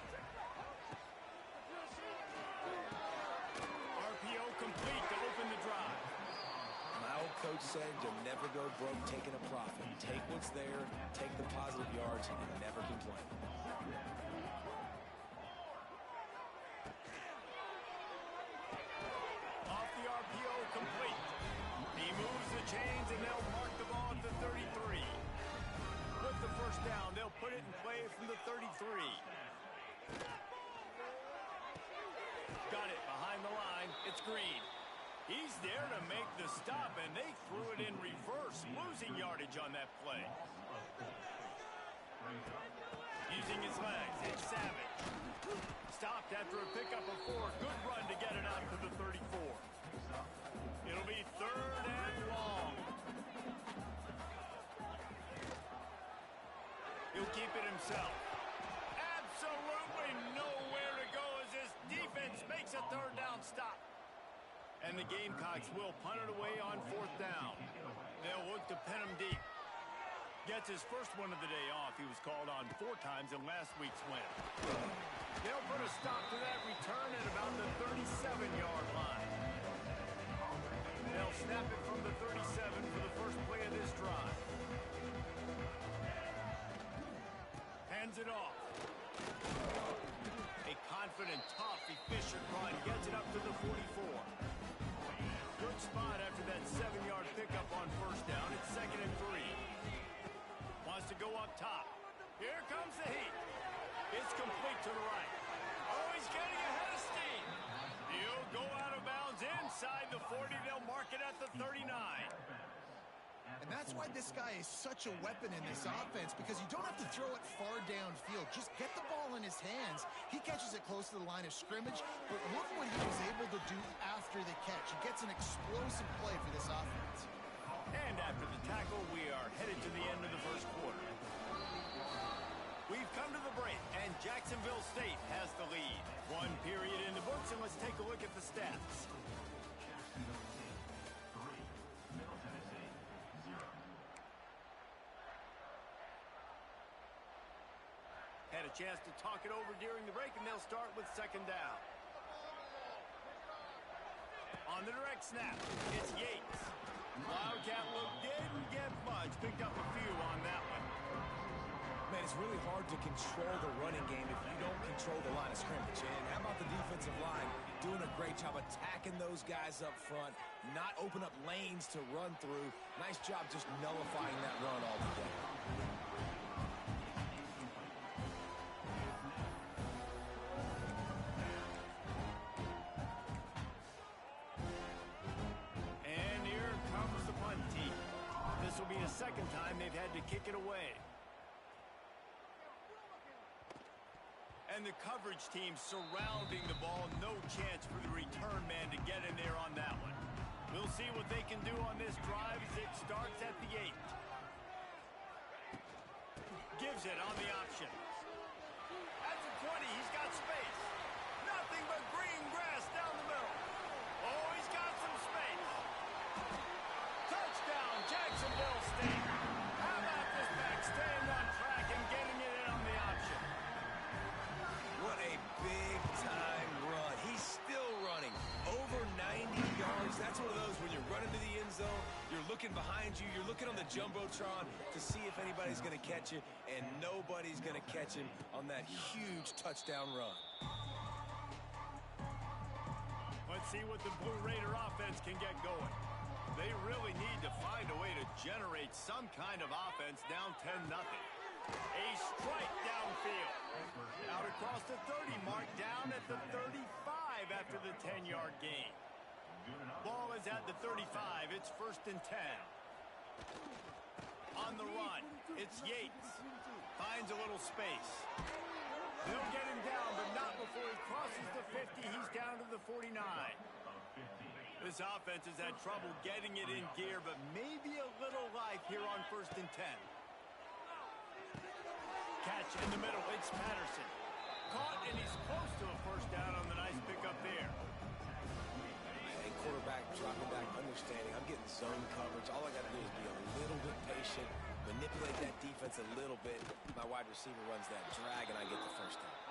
RPO complete to open the drive. My old coach said you'll never go broke taking a profit. Take what's there, take the positive yards, and never complain. Off the RPO complete. He moves the chains, and they'll mark the ball at the 33. With the first down, they'll put it in play from the 33. Got it behind the line. It's Green. He's there to make the stop, and they threw it in reverse, losing yardage on that play. Using his legs, it's Savage. Stopped after a pickup of 4. Good run to get it out to the 34. It'll be 3rd and long. He'll keep it himself. Absolutely nowhere to go as this defense makes a 3rd down stop. And the Gamecocks will punt it away on 4th down. They'll look to pin him deep. Gets his first one of the day off. He was called on 4 times in last week's win. They'll put a stop to that return at about the 37-yard line. They'll snap it from the 37 for the first play of this drive. Hands it off. A confident, tough, efficient run. Gets it up to the 44. Good spot after that 7-yard pickup on 1st down. It's 2nd and 3. Wants to go up top. Here comes the heat. It's complete to the right. Oh, he's getting ahead of steam. He'll go out of bounds inside the 40. They'll mark it at the 39. And that's why this guy is such a weapon in this offense, because you don't have to throw it far downfield. Just get the ball in his hands. He catches it close to the line of scrimmage, but look what he was able to do after the catch. He gets an explosive play for this offense. And after the tackle, we are headed to the end of the first quarter. We've come to the break, and Jacksonville State has the lead. 1 period in the books, and let's take a look at the stats. Had a chance to talk it over during the break, and they'll start with 2nd down. On the direct snap, it's Yates. Wildcat look didn't get much. Picked up a few on that one. Man, it's really hard to control the running game if you don't control the line of scrimmage. And how about the defensive line doing a great job attacking those guys up front, not open up lanes to run through. Nice job just nullifying that run altogether. And here comes the punt team. This will be the 2nd time they've had to kick it away. And the coverage team surrounding the ball. No chance for the return man to get in there on that one. We'll see what they can do on this drive as it starts at the 8. Gives it on the option. At the 20, he's got space. Nothing but green grass down the middle. Oh, he's got some space. Touchdown, Jacksonville State. How about this back staying on track and getting it in on the option? What a big-time run. He's still running. Over 90 yards. That's one of those when you're running to the end zone, you're looking behind you, you're looking on the Jumbotron to see if anybody's going to catch you, and nobody's going to catch him on that huge touchdown run. Let's see what the Blue Raider offense can get going. They really need to find a way to generate some kind of offense down 10-0. A strike downfield. Out across the 30, marked down at the 35 after the 10-yard gain. Ball is at the 35. It's 1st and 10. On the run, it's Yates. Finds a little space. They'll get him down, but not before he crosses the 50. He's down to the 49. This offense has had trouble getting it in gear, but maybe a little life here on 1st and 10. Catch in the middle, it's Patterson. Caught, and he's close to a 1st down on the nice pickup there. And quarterback dropping back, understanding I'm getting zone coverage. All I got to do is be a little bit patient, manipulate that defense a little bit. My wide receiver runs that drag, and I get the first down.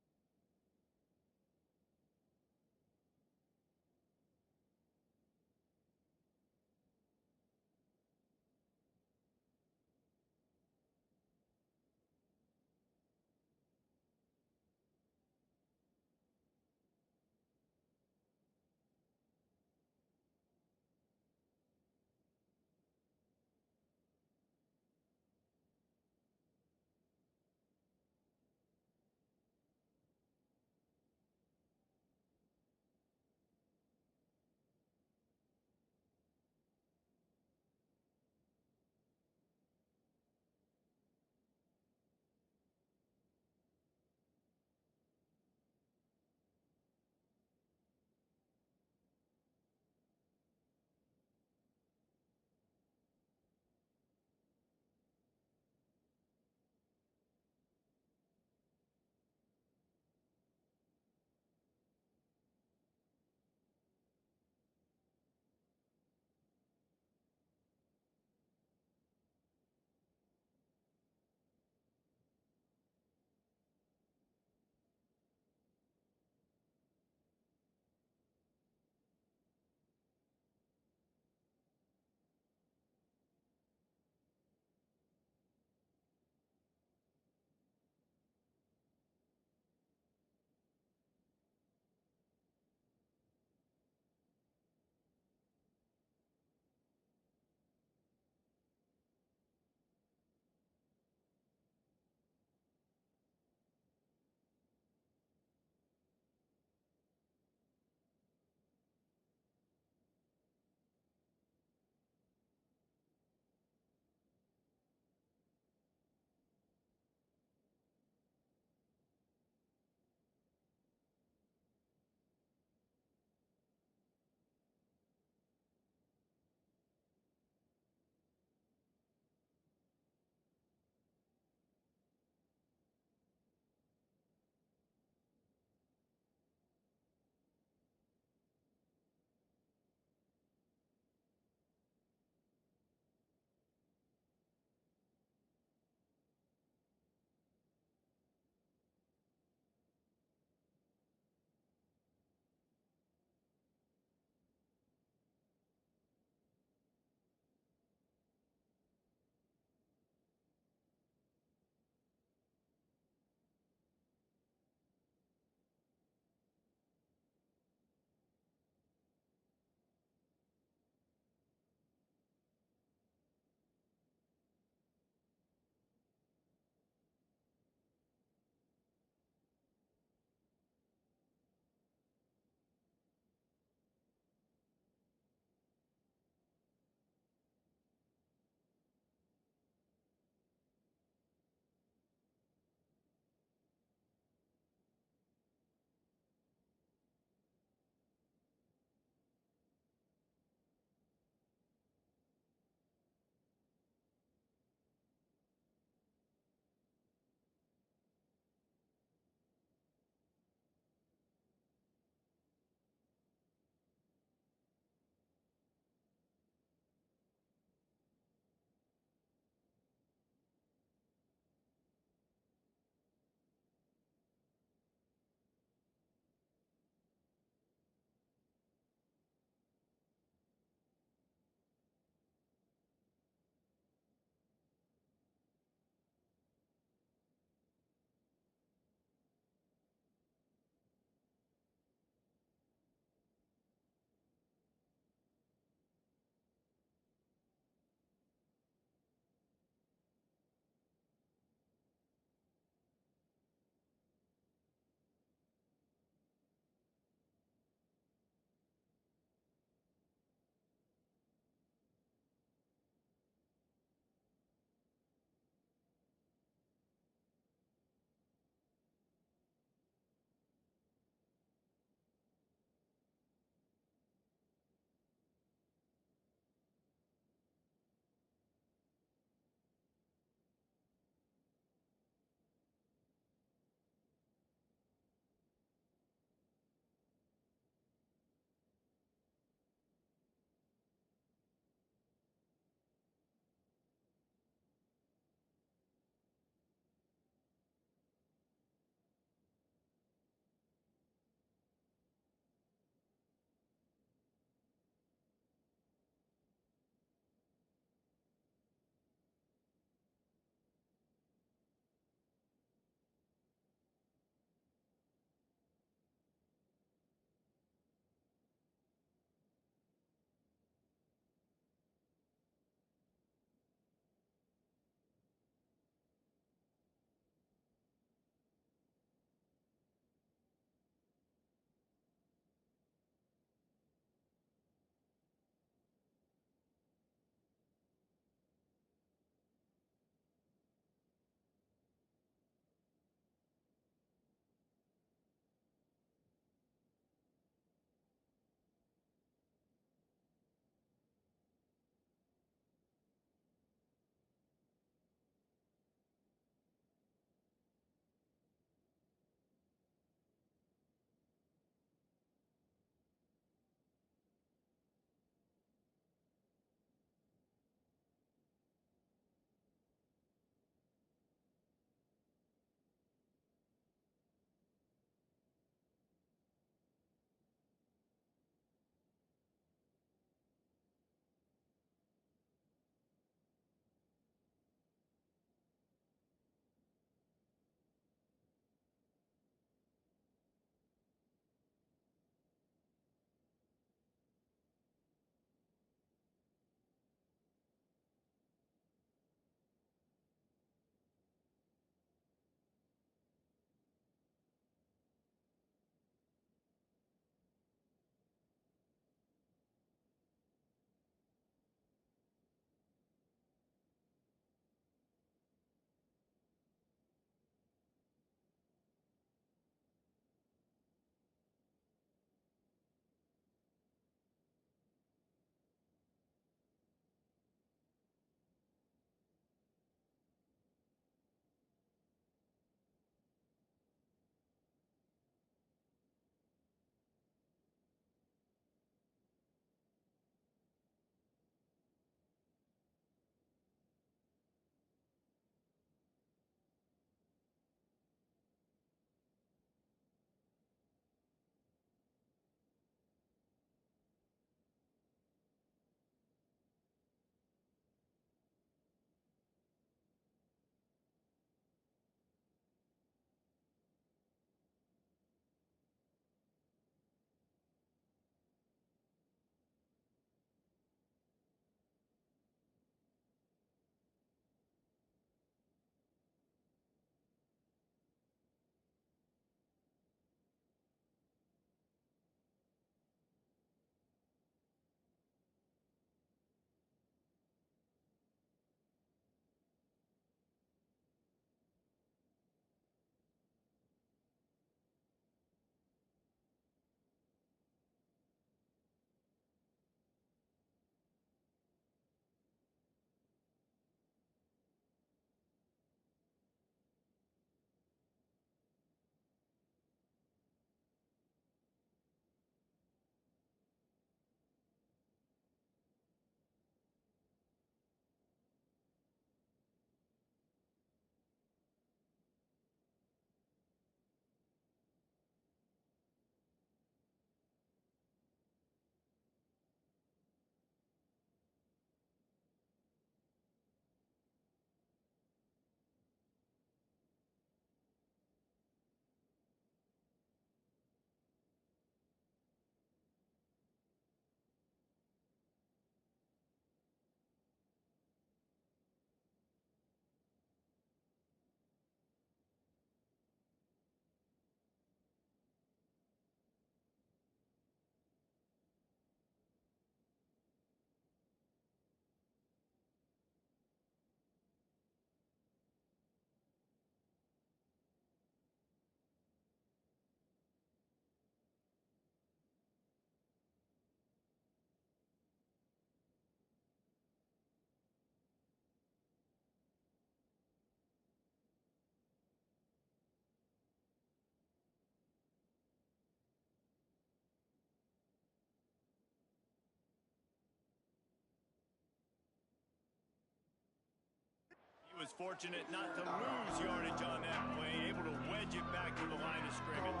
was fortunate not to lose yardage on that play, able to wedge it back to the line of scrimmage.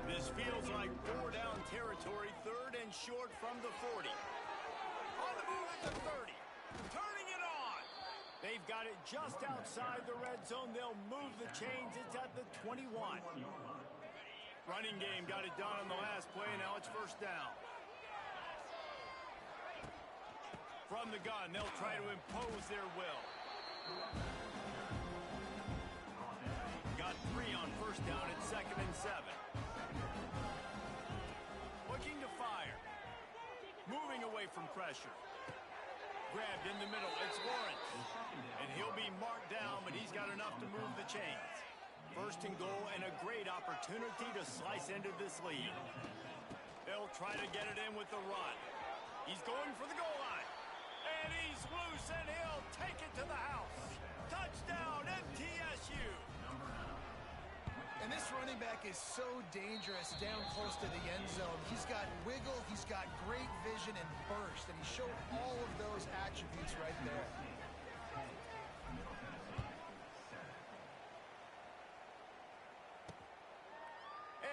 This feels like 4-down territory, 3rd and short from the 40. On the move at the 30. Turning it on. They've got it just outside the red zone. They'll move the chains. It's at the 21. Running game got it done on the last play. Now it's 1st down. From the gun, they'll try to impose their will. Got 3 on 1st down at 2nd and 7. Looking to fire. Moving away from pressure. Grabbed in the middle. It's Lawrence. And he'll be marked down, but he's got enough to move the chains. 1st and goal and a great opportunity to slice into this lead. They'll try to get it in with the run. He's going for the goal line. And he's loose, and he'll take it to the house. Touchdown, MTSU. And this running back is so dangerous down close to the end zone. He's got wiggle, he's got great vision and burst, and he showed all of those attributes right there.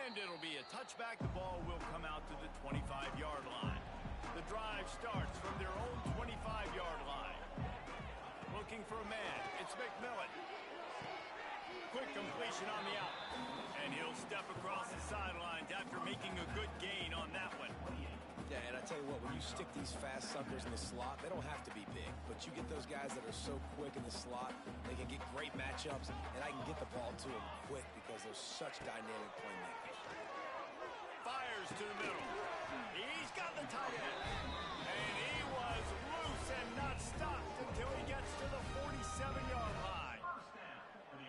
And it'll be a touchback. The ball will come out to the 25-yard line. The drive starts from their own 25-yard line. Looking for a man. It's McMillan. Quick completion on the out. And he'll step across the sidelines after making a good gain on that one. Yeah, and I tell you what, when you stick these fast suckers in the slot, they don't have to be big. But you get those guys that are so quick in the slot, they can get great matchups, and I can get the ball to them quick because they're such dynamic playmakers. Fires to the middle. He's got the tight end. And he was loose and not stopped until he gets to the 47-yard line.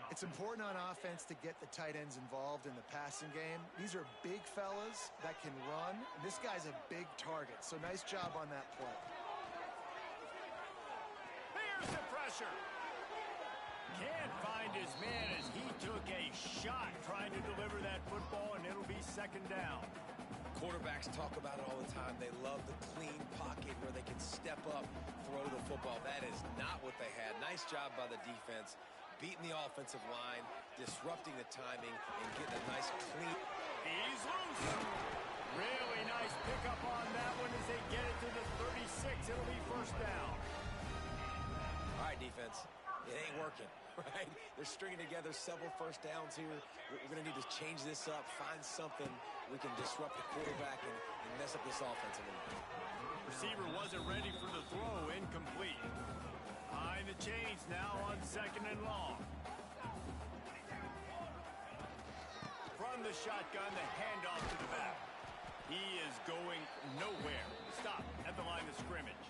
It's important on offense to get the tight ends involved in the passing game. These are big fellas that can run. This guy's a big target, so nice job on that play. Here's the pressure. Can't find his man as he took a shot trying to deliver that football, and it'll be 2nd down. Quarterbacks talk about it all the time. They love the clean pocket where they can step up, throw the football. That is not what they had. Nice job by the defense, beating the offensive line, disrupting the timing, and getting a nice clean. He's loose. Really nice pickup on that one as they get it to the 36. It'll be 1st down. All right, defense. It ain't working, right? They're stringing together several 1st downs here. We're going to need to change this up, find something we can disrupt the quarterback and mess up this offense a little bit. Receiver wasn't ready for the throw. Incomplete. Behind the chains now on 2nd and long. From the shotgun, the handoff to the back. He is going nowhere. Stop at the line of scrimmage.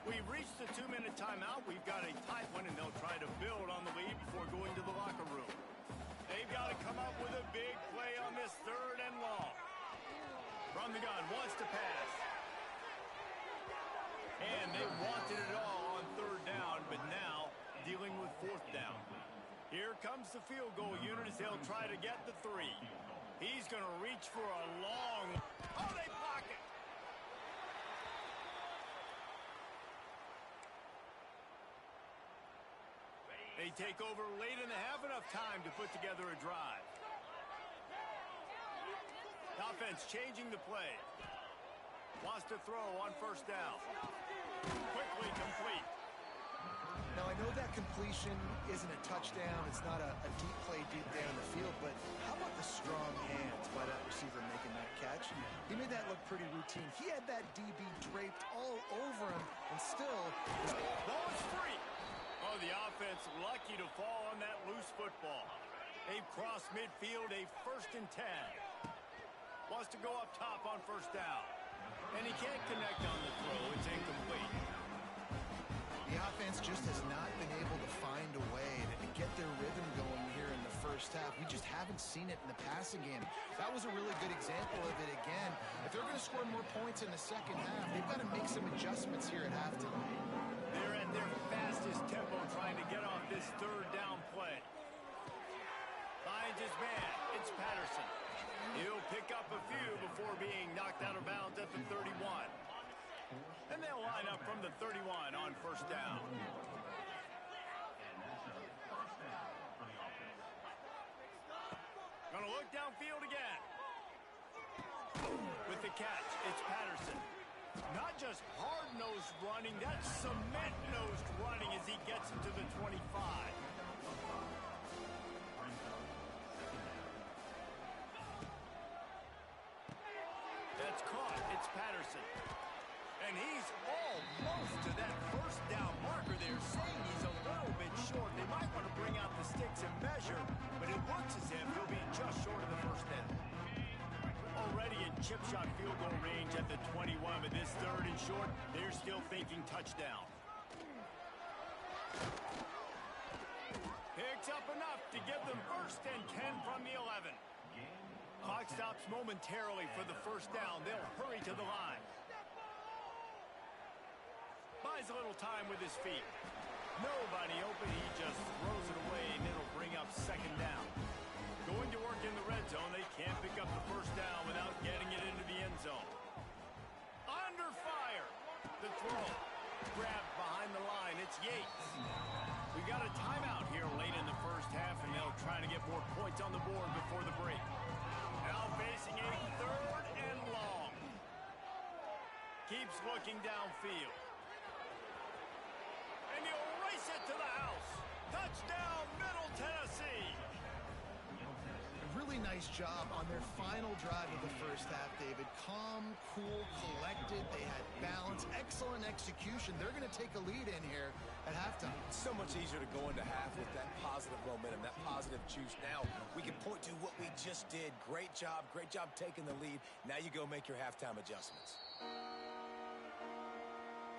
We've reached the 2-minute timeout. We've got a tight one, and they'll try to build on the lead before going to the locker room. They've got to come up with a big play on this 3rd and long. From the gun, wants to pass. And they wanted it all on 3rd down, but now dealing with 4th down. Here comes the field goal unit as they'll try to get the 3. He's going to reach for a long... Oh, they block it! They take over late in the half, enough time to put together a drive. Offense changing the play. Wants to throw on 1st down. Quickly complete. Now, I know that completion isn't a touchdown. It's not a deep play deep down the field, but how about the strong hands by that receiver making that catch? He made that look pretty routine. He had that DB draped all over him, and still... Ball is free. Oh, the offense lucky to fall on that loose football. They've crossed midfield, a 1st and 10. Wants to go up top on 1st down. And he can't connect on the throw. It's incomplete. The offense just has not been able to find a way to get their rhythm going here in the 1st half. We just haven't seen it in the passing game. That was a really good example of it again. If they're going to score more points in the 2nd half, they've got to make some adjustments here at halftime. They're at their fastest tempo trying to get off this 3rd down play. Finds his man. It's Patterson. He'll pick up a few before being knocked out of bounds at the 31. And they'll line up from the 31 on 1st down. Gonna look downfield again. With the catch, it's Patterson. Not just hard-nosed running, that's cement-nosed running as he gets into the 25. That's caught. It's Patterson. And he's almost to that first down marker there, saying he's a little bit short. They might want to bring out the sticks and measure, but it looks as if he'll be just short of the first down. Already in chip shot field goal range at the 21, but this third and short, they're still thinking touchdown. Picks up enough to give them first and 10 from the 11. Clock stops momentarily for the first down. They'll hurry to the line. Buys a little time with his feet. Nobody open. He just throws it away, and it'll bring up second down. Going to work in the red zone. They can't pick up the first down without getting it into the end zone. Under fire. The throw. Grabbed behind the line. It's Yates. We got a timeout here late in the first half, and they'll try to get more points on the board before the break. Now facing a third and long. Keeps looking downfield. And he'll race it to the house. Touchdown, Middle Tennessee. A really nice job on their final drive of the first half, David. Calm, cool, collected. They had balance. Excellent execution. They're going to take a lead in here at halftime. It's so much easier to go into half with that positive momentum, that positive juice. Now we can point to what we just did. Great job taking the lead. Now you go make your halftime adjustments.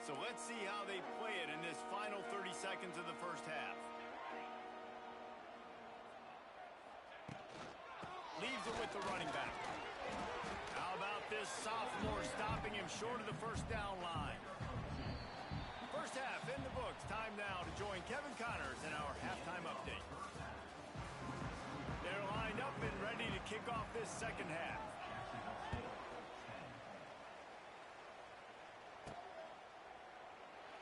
So let's see how they play it in this final 30 seconds of the first half. Leaves it with the running back. How about this sophomore stopping him short of the first down line? First half in the books. Time now to join Kevin Connors in our halftime update. They're lined up and ready to kick off this second half.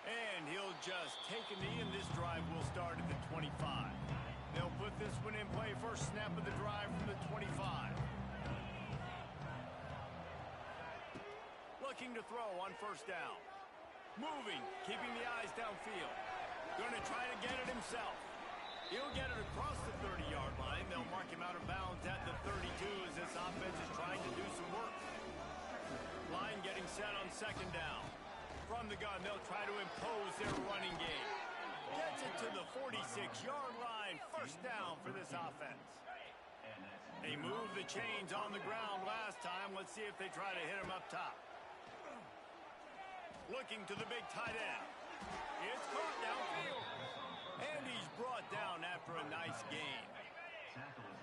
And he'll just take a knee, and this drive will start at the 25. They'll put this one in play first snap of the drive from the 25. Looking to throw on first down. Moving, keeping the eyes downfield. Going to try to get it himself. He'll get it across the 30-yard line. They'll mark him out of bounds at the 32 as this offense is trying to do some work. Line getting set on second down. From the gun, they'll try to impose their running game. Gets it to the 46-yard line. First down for this offense. They moved the chains on the ground last time. Let's see if they try to hit him up top. Looking to the big tight end. It's caught downfield. And he's brought down after a nice gain.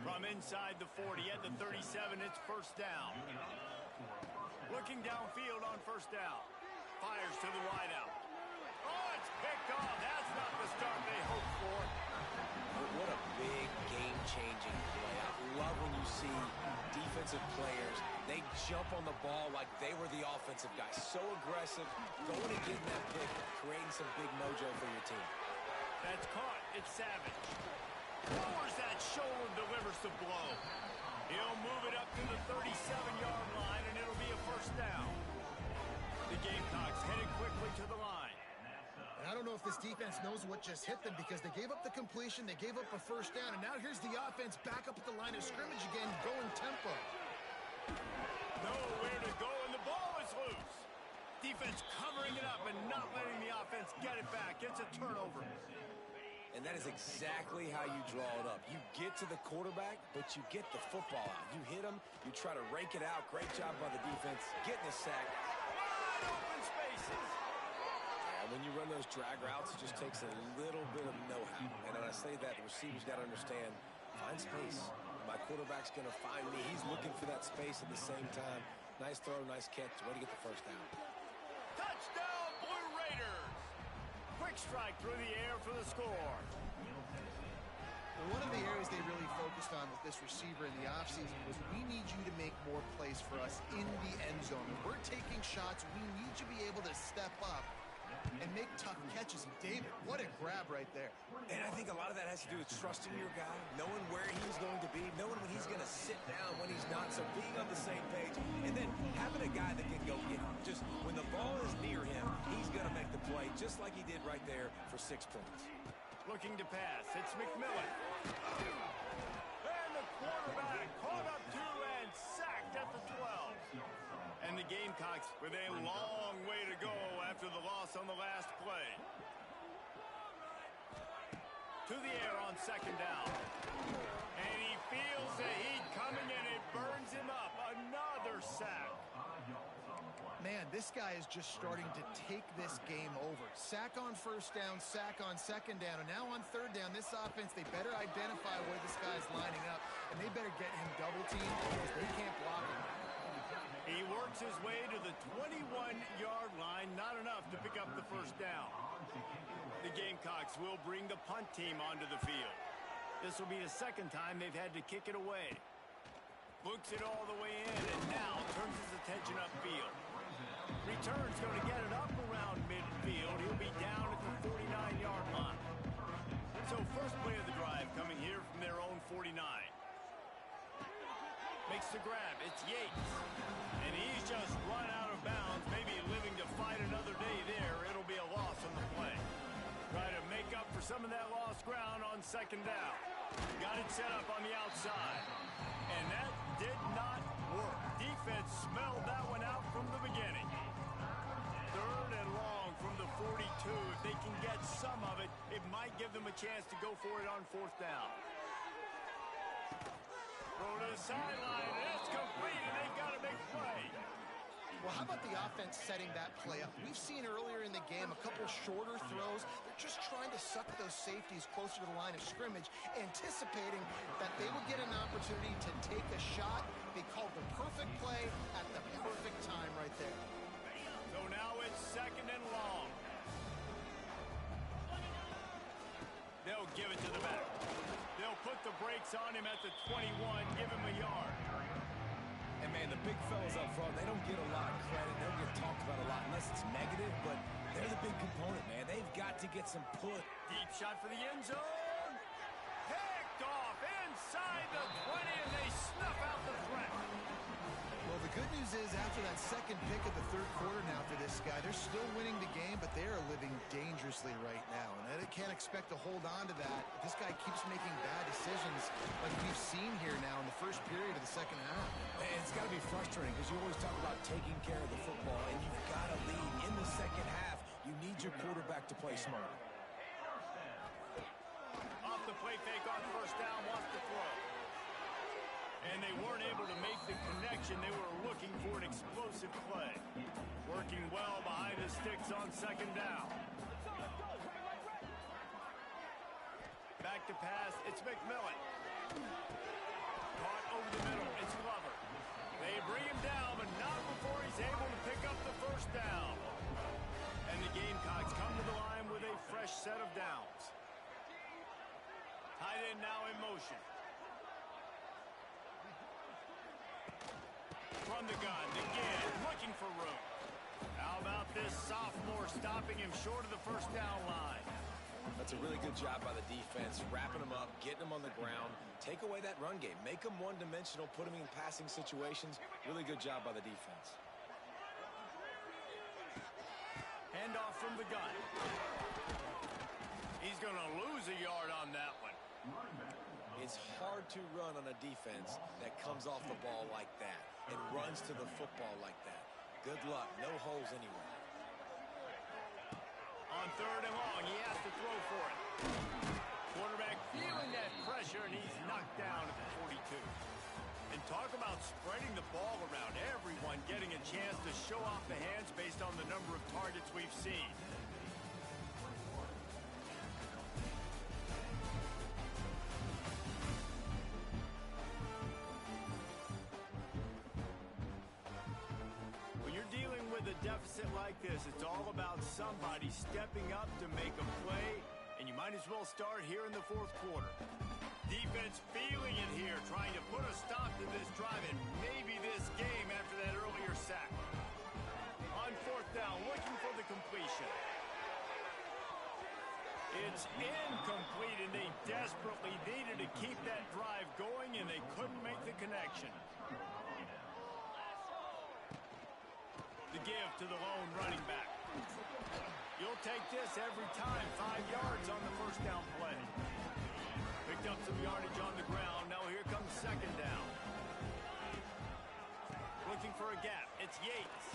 From inside the 40 at the 37, it's first down. Looking downfield on first down. Fires to the wideout. Oh, it's picked off. That's not the start they hoped for. What a big game-changing play. I love when you see defensive players, they jump on the ball like they were the offensive guys. So aggressive, going and getting that pick, creating some big mojo for your team. That's caught. It's Savage. Lowers that shoulder, delivers the blow. He'll move it up to the 37-yard line, and it'll be a first down. The Gamecocks headed quickly to the line. And I don't know if this defense knows what just hit them because they gave up the completion, they gave up a first down, and now here's the offense back up at the line of scrimmage again, going tempo. Nowhere to go, and the ball is loose. Defense covering it up and not letting the offense get it back. It's a turnover. And that is exactly how you draw it up. You get to the quarterback, but you get the football out. You hit him, you try to rake it out. Great job by the defense, getting a sack. Wide open spaces. When you run those drag routes, it just takes a little bit of know-how. And when I say that, the receiver's got to understand, find space. My quarterback's going to find me. He's looking for that space at the same time. Nice throw, nice catch. Way to get the first down. Touchdown, Blue Raiders. Quick strike through the air for the score. Well, one of the areas they really focused on with this receiver in the offseason was we need you to make more plays for us in the end zone. When we're taking shots, we need you to be able to step up and make tough catches. And David, what a grab right there. And I think a lot of that has to do with trusting your guy, knowing where he's going to be, knowing when he's going to sit down, when he's not, so being on the same page, and then having a guy that can go get him. Just when the ball is near him, he's going to make the play, just like he did right there for 6 points. Looking to pass, it's McMillan. And the quarterback caught up to and sacked at the 12. And the Gamecocks with a long way to go after the loss on the last play. To the air on second down. And he feels the heat coming and it burns him up. Another sack. Man, this guy is just starting to take this game over. Sack on first down, sack on second down, and now on third down, this offense, they better identify where this guy's lining up, and they better get him double teamed because they can't block him. He works his way to the 21-yard line, not enough to pick up the first down. The Gamecocks will bring the punt team onto the field. This will be the second time they've had to kick it away. Looks it all the way in, and now turns his attention upfield. Return's going to get it up around midfield. He'll be down at the 49-yard line. So first play of the drive coming here from their own 49. Makes the grab. It's Yates. And he's just run out of bounds, maybe living to fight another day there. It'll be a loss on the play. Try to make up for some of that lost ground on second down. Got it set up on the outside. And that did not work. Defense smelled that one out from the beginning. Third and long from the 42. If they can get some of it, it might give them a chance to go for it on fourth down. Throw to the sideline, and it's complete, and they've got a big play. Well, how about the offense setting that play up? We've seen earlier in the game a couple shorter throws. They're just trying to suck those safeties closer to the line of scrimmage, anticipating that they would get an opportunity to take a shot. They called the perfect play at the perfect time right there. So now it's second and long. They'll give it to the back. They'll put the brakes on him at the 21, give him a yard. And, man, the big fellas up front, they don't get a lot of credit. They don't get talked about a lot unless it's negative, but they're the big component, man. They've got to get some put. Deep shot for the end zone. Picked off inside the 20, and they snuff out the threat. Well, the good news is after that second pick of the third quarter now for this guy, they're still winning the game, but they are living dangerously right now. And they can't expect to hold on to that if this guy keeps making bad decisions like we've seen here now in the first period of the second half. And it's got to be frustrating because you always talk about taking care of the football, and you've got to lead in the second half. You need your quarterback to play smart. Off the play fake on first down, wants to throw. And they weren't able to make the connection. They were looking for an explosive play. Working well behind the sticks on second down. Back to pass, it's McMillan. Caught over the middle, it's Glover. They bring him down, but not before he's able to pick up the first down. And the Gamecocks come to the line with a fresh set of downs. Tight end now in motion. From the gun, again, looking for room. How about this sophomore stopping him short of the first down line? That's a really good job by the defense, wrapping them up, getting them on the ground. Take away that run game. Make them one-dimensional, put them in passing situations. Really good job by the defense. Handoff from the gun. He's going to lose a yard on that one. It's hard to run on a defense that comes off the ball like that and runs to the football like that. Good luck. No holes anywhere. On third and long, he has to throw for it. Quarterback feeling that pressure, and he's knocked down at the 42. And talk about spreading the ball around. Everyone getting a chance to show off the hands based on the number of targets we've seen. Deficit like this, it's all about somebody stepping up to make a play, and you might as well start here in the fourth quarter. Defense feeling it here, trying to put a stop to this drive and maybe this game after that earlier sack. On fourth down, looking for the completion. to give to the lone running back. You'll take this every time. 5 yards on the first down play. Picked up some yardage on the ground. Now here comes second down. Looking for a gap. It's Yates.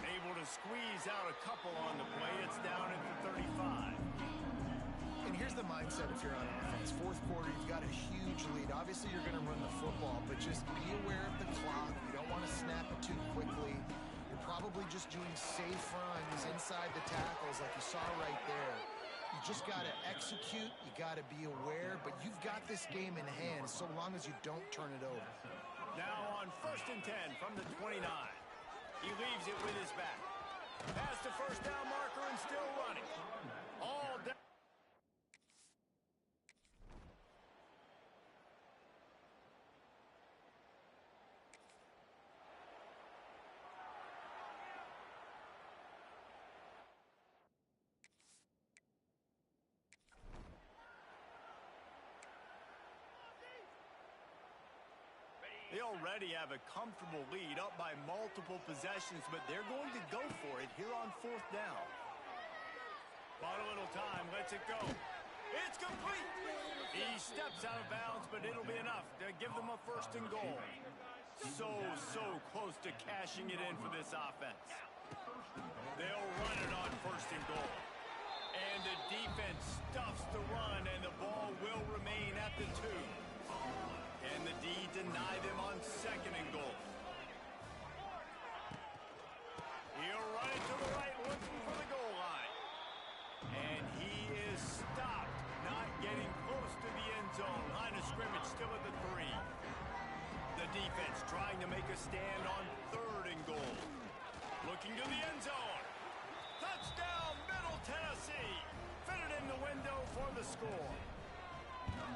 Able to squeeze out a couple on the play. It's down at the 35. And here's the mindset if you're on offense. Fourth quarter, you've got a huge lead. Obviously, you're going to run the football, but just be aware of the clock. You don't want to snap it too quickly. You're probably just doing safe runs inside the tackles like you saw right there. You just got to execute. You got to be aware, but you've got this game in hand so long as you don't turn it over. Now on 1st and 10 from the 29. He leaves it with his back. Past the first down marker and still running. All down. They already have a comfortable lead up by multiple possessions, but they're going to go for it here on 4th down. Bought a little time, lets it go. It's complete. He steps out of bounds, but it'll be enough to give them a 1st and goal. So close to cashing it in for this offense. They'll run it on 1st and goal. And the defense stuffs the run, and the ball will remain at the 2. And the D deny them on 2nd and goal. He'll run it to the right, looking for the goal line. And he is stopped, not getting close to the end zone. Line of scrimmage still at the 3. The defense trying to make a stand on 3rd and goal. Looking to the end zone. Touchdown, Middle Tennessee. Fitted in the window for the score.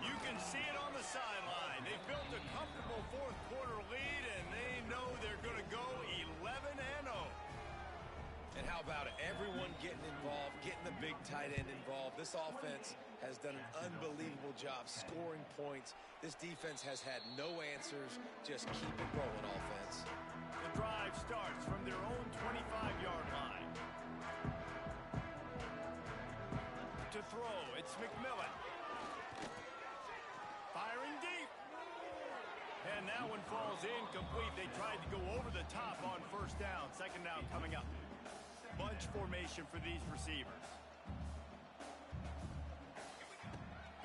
You can see it on the sideline. They've built a comfortable 4th quarter lead, and they know they're going to go 11-0. And how about it? Everyone getting involved, getting the big tight end involved. This offense has done an unbelievable job scoring points. This defense has had no answers. Just keep it rolling, offense. The drive starts from their own 25-yard line. To throw, it's McMillan. Firing deep. And that one falls incomplete. They tried to go over the top on 1st down. 2nd down coming up. Bunch formation for these receivers.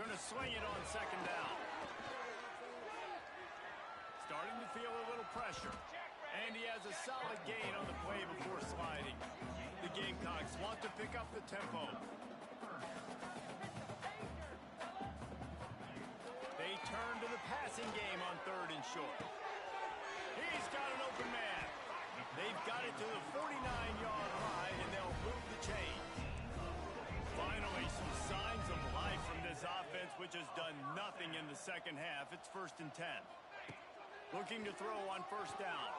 Gonna sling it on 2nd down. Starting to feel a little pressure. And he has a solid gain on the play before sliding. The Gamecocks want to pick up the tempo. They turn to the passing game on 3rd and short. He's got an open man. They've got it to the 49-yard line, and they'll move the chains. Finally, some signs of life from this offense, which has done nothing in the 2nd half. It's 1st and 10. Looking to throw on 1st down.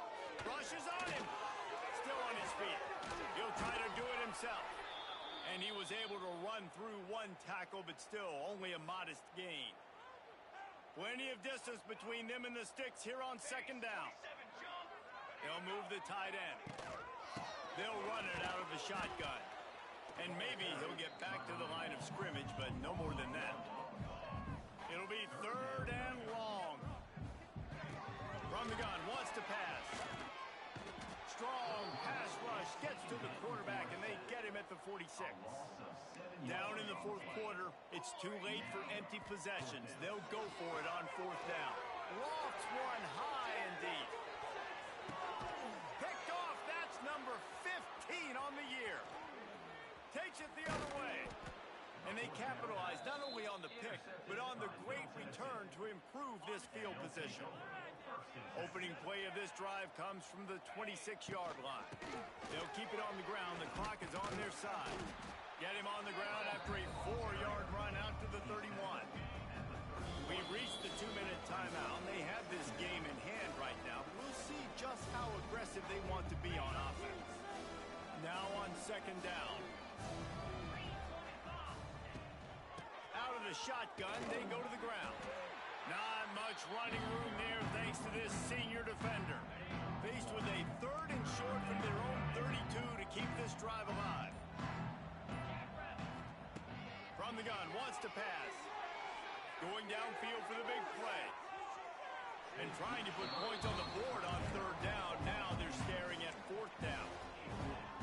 Rushes on him. Still on his feet. He'll try to do it himself. And he was able to run through one tackle, but still only a modest gain. Plenty of distance between them and the sticks here on 2nd down. They'll move the tight end. They'll run it out of the shotgun. And maybe he'll get back to the line of scrimmage, but no more than that. It'll be 3rd and long. From the gun, wants to pass. Strong pass rush, gets to the quarterback, and they get him at the 46. Down in the 4th quarter, it's too late for empty possessions. They'll go for it on 4th down. Lofts one high and deep. Picked off, that's number 15 on the year. Takes it the other way. And they capitalize not only on the pick, but on the great return to improve this field position. Opening play of this drive comes from the 26-yard line. They'll keep it on the ground. The clock is on their side. Get him on the ground after a 4-yard run out to the 31. We've reached the 2-minute timeout. They have this game in hand right now. We'll see just how aggressive they want to be on offense. Now on 2nd down. Out of the shotgun, they go to the ground. Not much running room there thanks to this senior defender. Faced with a 3rd and short from their own to pass. Going downfield for the big play. And trying to put points on the board on third down. Now they're staring at fourth down.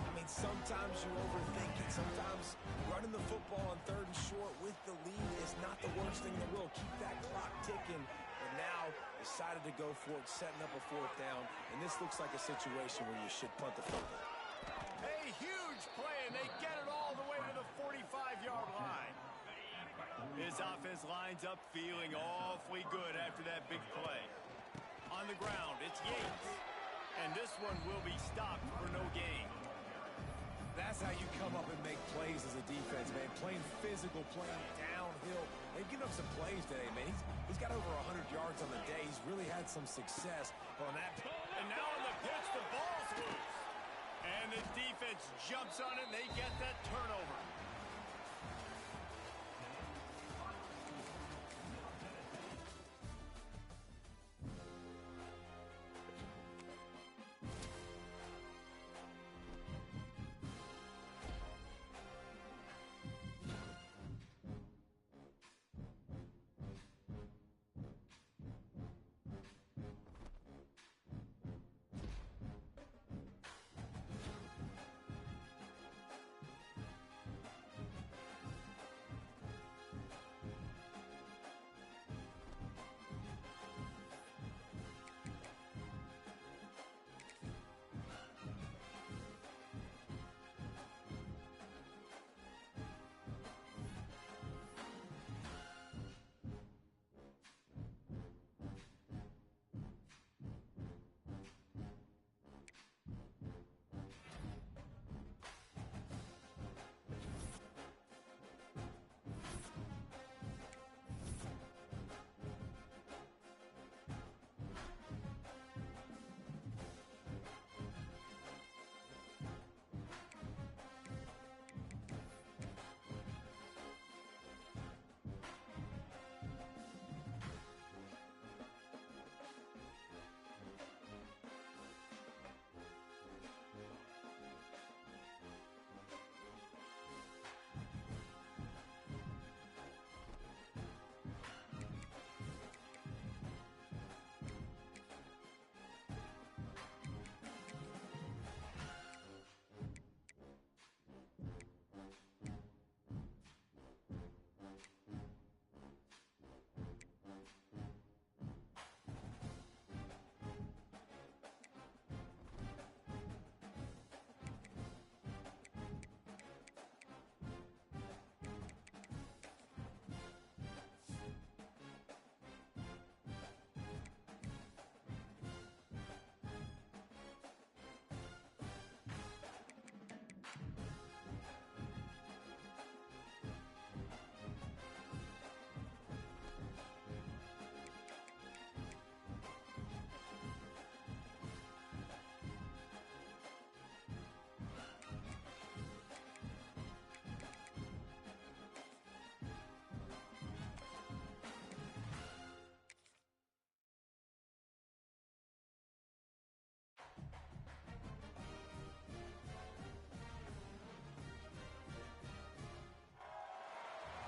I mean, sometimes you overthink it. Sometimes running the football on third and short with the lead is not the worst thing in the world. Keep that clock ticking. But now decided to go for it, setting up a fourth down. And this looks like a situation where you should punt the football. A huge play, and they get it all the way to the 45-yard line. His offense lines up feeling awfully good after that big play. On the ground, it's Yates. And this one will be stopped for no gain. That's how you come up and make plays as a defense, man. Playing physical, playing downhill. They've given up some plays today, man. He's got over 100 yards on the day. He's really had some success on that. And now on the pitch, the ball's loose. And the defense jumps on it, and they get that turnover.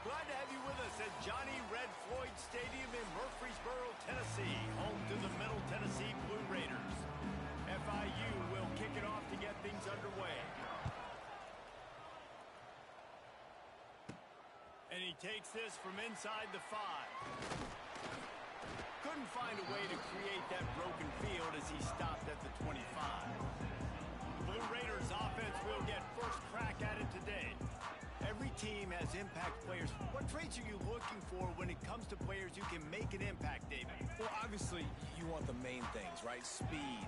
Glad to have you with us at Johnny Red Floyd Stadium in Murfreesboro, Tennessee, home to the Middle Tennessee Blue Raiders. FIU will kick it off to get things underway. And he takes this from inside the 5. Couldn't find a way to create that broken field as he stopped at the 25. The Blue Raiders offense will get first crack at it today. Every team has impact players. What traits are you looking for when it comes to players who can make an impact, David? Well, obviously, you want the main things, right? Speed,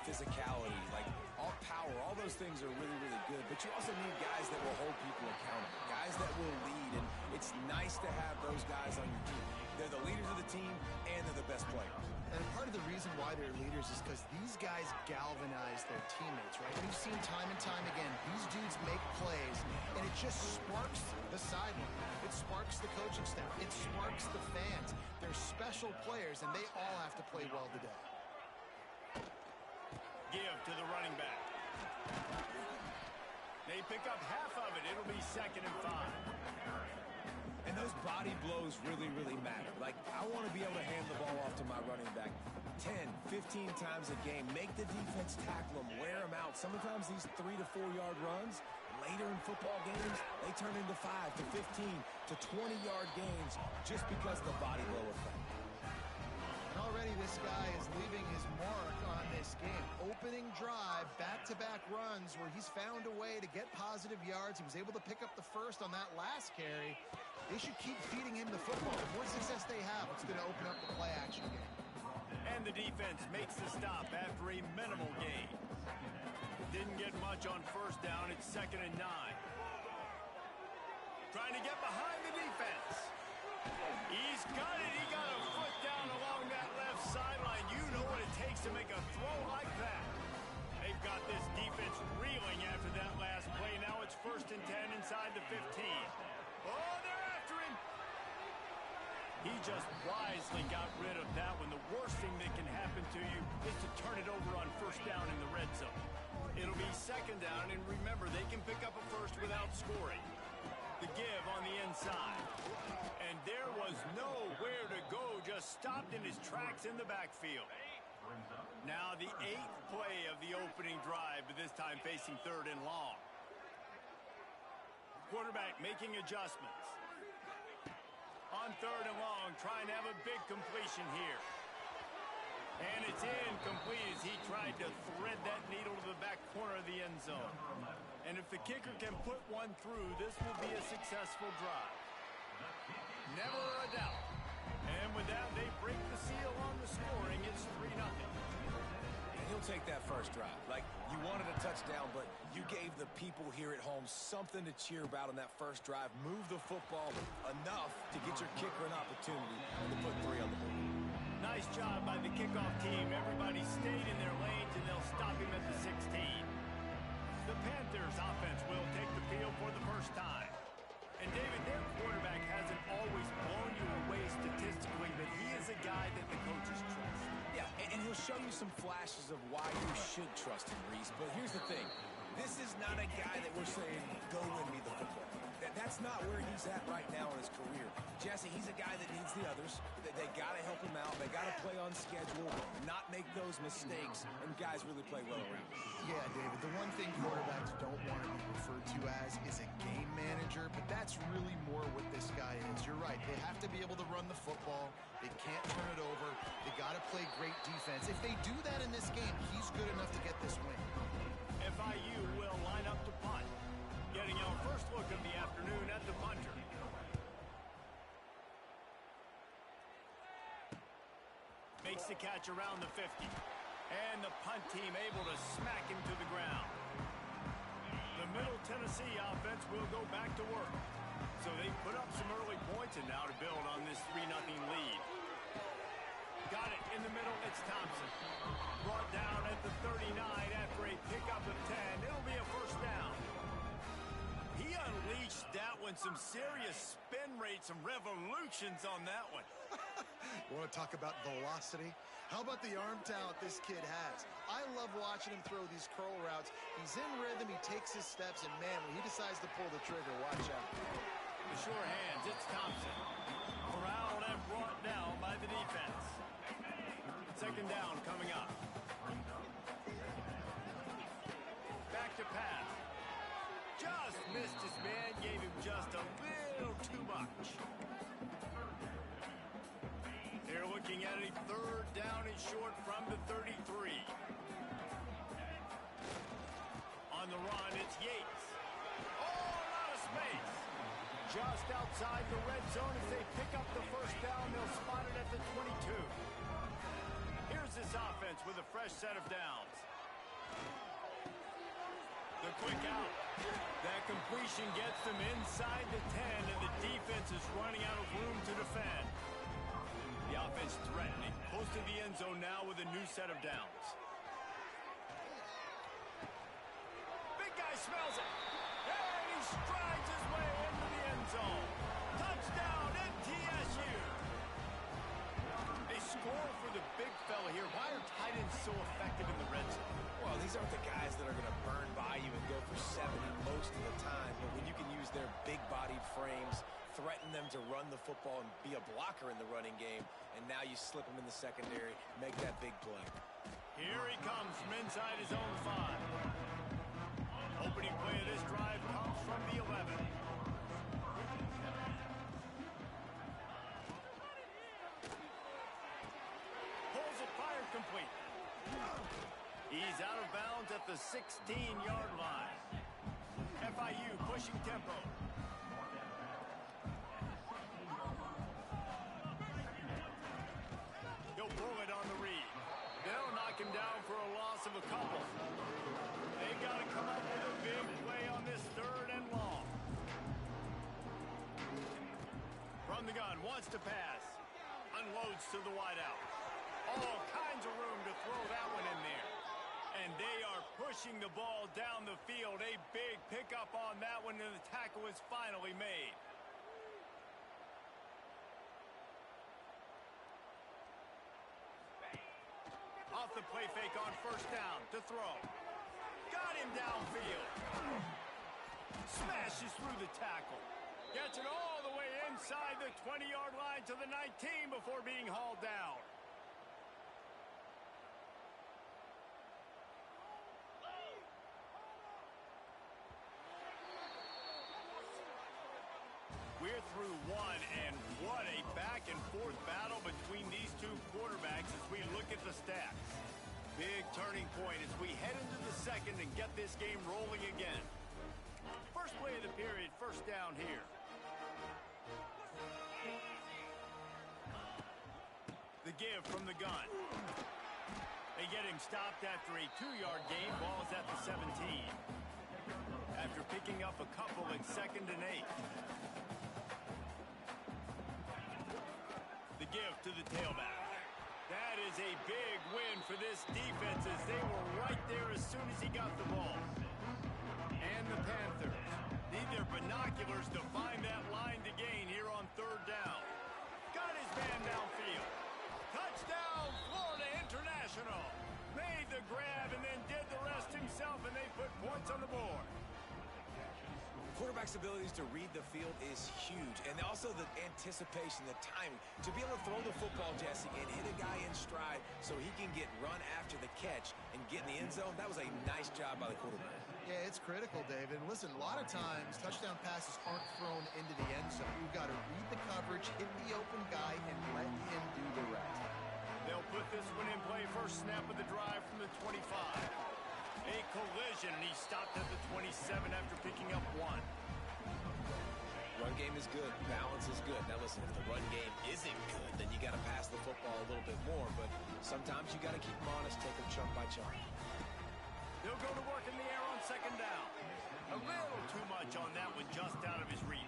physicality, like all power, all those things are really, really good. But you also need guys that will hold people accountable, guys that will lead. And it's nice to have those guys on your team. They're the leaders of the team, and they're the best players. And part of the reason why they're leaders is because these guys galvanize their teammates, right? We've seen time and time again, these dudes make plays, and it just sparks the sideline. It sparks the coaching staff. It sparks the fans. They're special players, and they all have to play well today. Give to the running back. They pick up half of it. It'll be 2nd and 5. And those body blows really, really matter. Like, I want to be able to hand the ball off to my running back 10, 15 times a game. Make the defense tackle them, wear them out. Sometimes these 3 to 4 yard runs, later in football games, they turn into 5 to 15 to 20-yard gains just because of the body blow effect. And already this guy is leaving his mark on this game. Opening drive, back-to-back runs where he's found a way to get positive yards. He was able to pick up the first on that last carry. They should keep feeding him the football. The more success they have, it's going to open up the play-action game. And the defense makes the stop after a minimal gain. Didn't get much on first down. It's 2nd and 9. Trying to get behind the defense. He's got it. He got a foot down along that left sideline. You know what it takes to make a throw like that. They've got this defense reeling after that last play. Now it's 1st and 10 inside the 15. Oh, they're after him. He just wisely got rid of that one. The worst thing that can happen to you is to turn it over on first down in the red zone. It'll be 2nd down, and remember, they can pick up a first without scoring. The give on the inside. And there was nowhere to go, just stopped in his tracks in the backfield. Now the 8th play of the opening drive, but this time facing 3rd and long. Quarterback making adjustments. On 3rd and long, trying to have a big completion here. And it's incomplete as he tried to thread that needle to the back corner of the end zone. And if the kicker can put one through, this will be a successful drive. Never a doubt. And with that, they break the seal on the scoring. It's 3-0. And he'll take that first drive. Like, you wanted a touchdown, but you gave the people here at home something to cheer about on that first drive. Move the football enough to get your kicker an opportunity to put 3 on the board. Nice job by the kickoff team. Everybody stayed in their lanes, and they'll stop him at the 16. The Panthers offense will take the field for the first time. And David, their quarterback hasn't always blown you away statistically, but he is a guy that the coaches trust. Yeah, and he'll show you some flashes of why you should trust him, Reese. But here's the thing. This is not a guy that we're saying, go win me the football. That's not where he's at right now in his career. Jesse, he's a guy that needs the others. They got to help him out. They got to play on schedule, not make those mistakes, and guys really play well around him. Yeah, David, the one thing quarterbacks don't want to be referred to as is a game manager, but that's really more what this guy is. You're right. They have to be able to run the football. They can't turn it over. They got to play great defense. If they do that in this game, he's good enough to get this win. FIU will line up to punt. Getting our first look of the afternoon at the punter. Makes the catch around the 50. And the punt team able to smack him to the ground. The Middle Tennessee offense will go back to work. So they put up some early points and now to build on this 3-0 lead. Got it in the middle, it's Thompson. Brought down at the 39 after a pickup of 10. It'll be a first down. He unleashed that one, some serious spin rate, some revolutions on that one. You want to talk about velocity? How about the arm talent this kid has? I love watching him throw these curl routes. He's in rhythm, he takes his steps, and man, when he decides to pull the trigger, watch out. The sure hands, it's Thompson. Corralled and brought down by the defense. 2nd down coming up. Back to pass. Just missed his man, gave him just a little too much. They're looking at a 3rd down and short from the 33. On the run, it's Yates. Oh, a lot of space. Just outside the red zone as they pick up the first down. They'll spot it at the 22. Here's this offense with a fresh set of downs. The quick out. That completion gets them inside the 10, and the defense is running out of room to defend. The offense threatening. Close to the end zone now with a new set of downs. Big guy smells it. And he strides his way into the end zone. Touchdown, NTSU. They score for the big fella here. Why are tight ends so effective in the red zone? Well, these aren't the guys that are going to burn by you and go for 70 most of the time, but when you can use their big-bodied frames, threaten them to run the football and be a blocker in the running game, and now you slip them in the secondary, make that big play. Here he comes from inside his own 5. Opening play of this drive comes from the 11. Pulls it, fired complete. He's out of bounds at the 16-yard line. FIU pushing tempo. He'll pull it on the read. They'll knock him down for a loss of a couple. They've got to come up with a big play on this 3rd and long. From the gun, wants to pass. Unloads to the wideout. All kinds of room to throw that one in there. And they are pushing the ball down the field. A big pickup on that one, and the tackle is finally made. Off the play fake on 1st down to throw. Got him downfield. Smashes through the tackle. Gets it all the way inside the 20-yard line to the 19 before being hauled down. We're through one, and what a back-and-forth battle between these two quarterbacks as we look at the stats. Big turning point as we head into the 2nd and get this game rolling again. First play of the period, 1st down here. The give from the gun. They get him stopped after a 2-yard gain. Ball's at the 17. After picking up a couple at 2nd and 8. The give to the tailback. That is a big win for this defense as they were right there as soon as he got the ball. And the Panthers need their binoculars to find that line to gain here on 3rd down. Got his man downfield. Touchdown, Florida International. Made the grab and then did the rest himself, and they put points on the board. Quarterback's abilities to read the field is huge, and also the anticipation, the timing. To be able to throw the football, Jesse, and hit a guy in stride so he can get run after the catch and get in the end zone, that was a nice job by the quarterback. Yeah, it's critical, David. And listen, a lot of times touchdown passes aren't thrown into the end zone. You've got to read the coverage, hit the open guy, and let him do the rest. They'll put this one in play. First snap of the drive from the 25. A collision, and he stopped at the 27 after picking up 1. Run game is good. Balance is good. Now listen, if the run game isn't good, then you got to pass the football a little bit more. But sometimes you got to keep them honest, take them chunk by chunk. He'll go to work in the air on 2nd down. A little too much on that one, just out of his reach.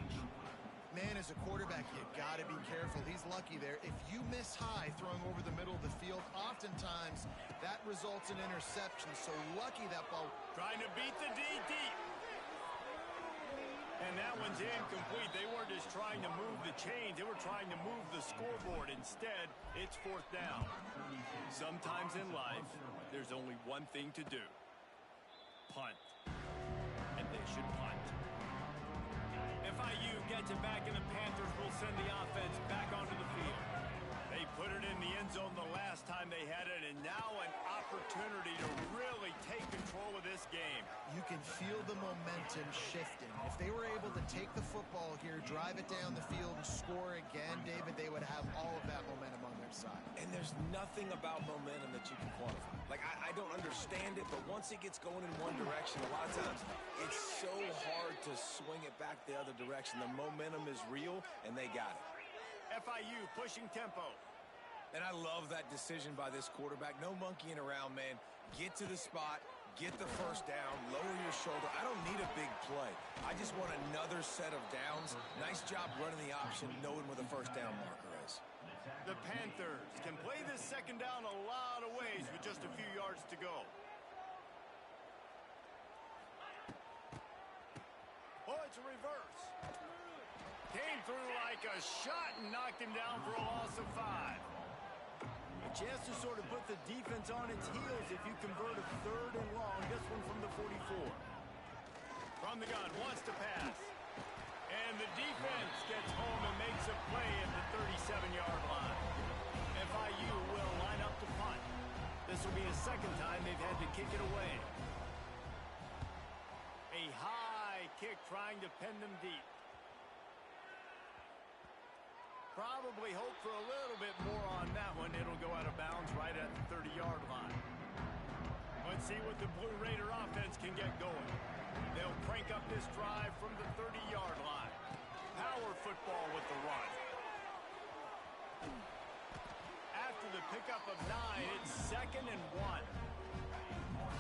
Man, as a quarterback, you got to be careful. He's lucky there. If you miss high throwing over the middle of the field, oftentimes that results in interception. So lucky that ball. Trying to beat the D deep. And that one's incomplete. They weren't just trying to move the chains. They were trying to move the scoreboard. Instead, it's 4th down. Sometimes in life, there's only one thing to do. Punt. And they should punt. FIU gets it back, and the Panthers will send the offense back onto the field. They put it in the end zone the last time they had it, and now an opportunity to really take control of this game. You can feel the momentum shifting. If they were able to take the football here, drive it down the field, and score again, David, they would have all of that momentum on their side. And there's nothing about momentum that you can quantify. Like, I don't understand it, but once it gets going in one direction, a lot of times it's so hard to swing it back the other direction. The momentum is real, and they got it. FIU pushing tempo. And I love that decision by this quarterback. No monkeying around, man. Get to the spot, get the first down, lower your shoulder. I don't need a big play. I just want another set of downs. Nice job running the option, knowing where the first down marker is. The Panthers can play this 2nd down a lot of ways with just a few yards to go. Oh, it's a reverse. Came through like a shot and knocked him down for a loss of 5. A chance to sort of put the defense on its heels if you convert a 3rd and long. This one from the 44. From the gun, wants to pass. And And the defense gets home and makes a play at the 37-yard line. FIU will line up to punt. This will be the second time they've had to kick it away. A high kick trying to pin them deep. Probably hope for a little bit more on that one. It'll go out of bounds right at the 30-yard line. Let's see what the Blue Raider offense can get going. They'll crank up this drive from the 30-yard line. Power football with the run. After the pickup of 9, it's 2nd and 1.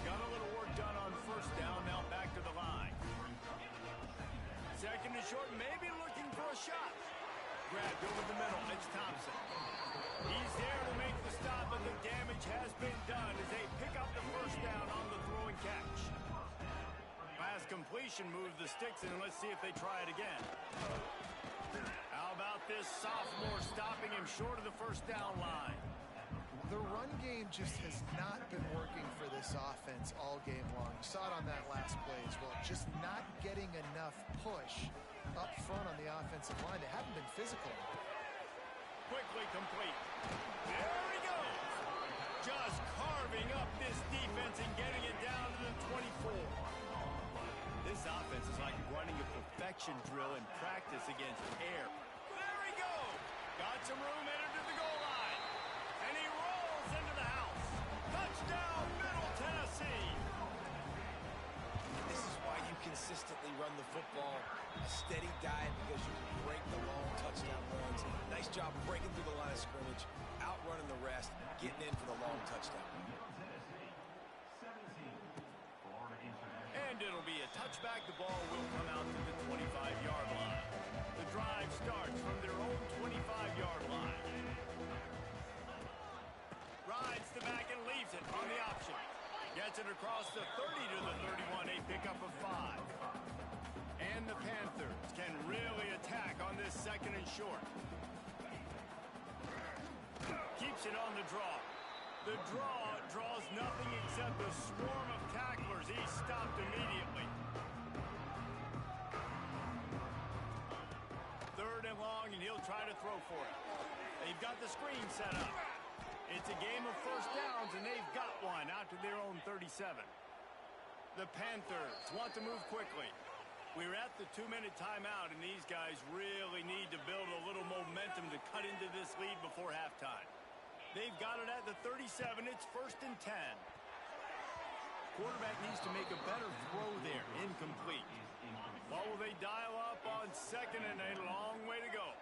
Got a little work done on first down, now back to the line. 2nd and short, maybe looking for a shot. Grabbed over the middle, it's Thompson. He's there to make the stop, but the damage has been done as they pick up the first down on the throw and catch. Pass completion moves the sticks, and let's see if they try it again. How about this sophomore stopping him short of the first down line? The run game just has not been working for this offense all game long. You saw it on that last play as well. Just not getting enough push up front on the offensive line. They haven't been physical. Quickly complete. There he goes. Just carving up this defense and getting it down to the 24. This offense is like running a perfection drill in practice against air. There he goes. Got some room, entered to the goal line. And he rolls into the house. Touchdown, Middle Tennessee. This is why you consistently run the football. A steady diet because you can break the long touchdown runs. Nice job breaking through the line of scrimmage, outrunning the rest, getting in for the long touchdown. And it'll be a touchback. The ball will come out to the 25-yard line. The drive starts from their own 25-yard line. Rides the back and leaves it on the option. Gets it across the 30 to the 31, a pickup of 5. And the Panthers can really attack on this 2nd and short. Keeps it on the draw. The draw draws nothing except a swarm of tacklers. He's stopped immediately. 3rd and long, and he'll try to throw for it. They've got the screen set up. It's a game of first downs, and they've got one out to their own 37. The Panthers want to move quickly. We're at the 2-minute timeout, and these guys really need to build a little momentum to cut into this lead before halftime. They've got it at the 37. It's 1st and 10. Quarterback needs to make a better throw there. Incomplete. What will they dial up on 2nd and a long way to go?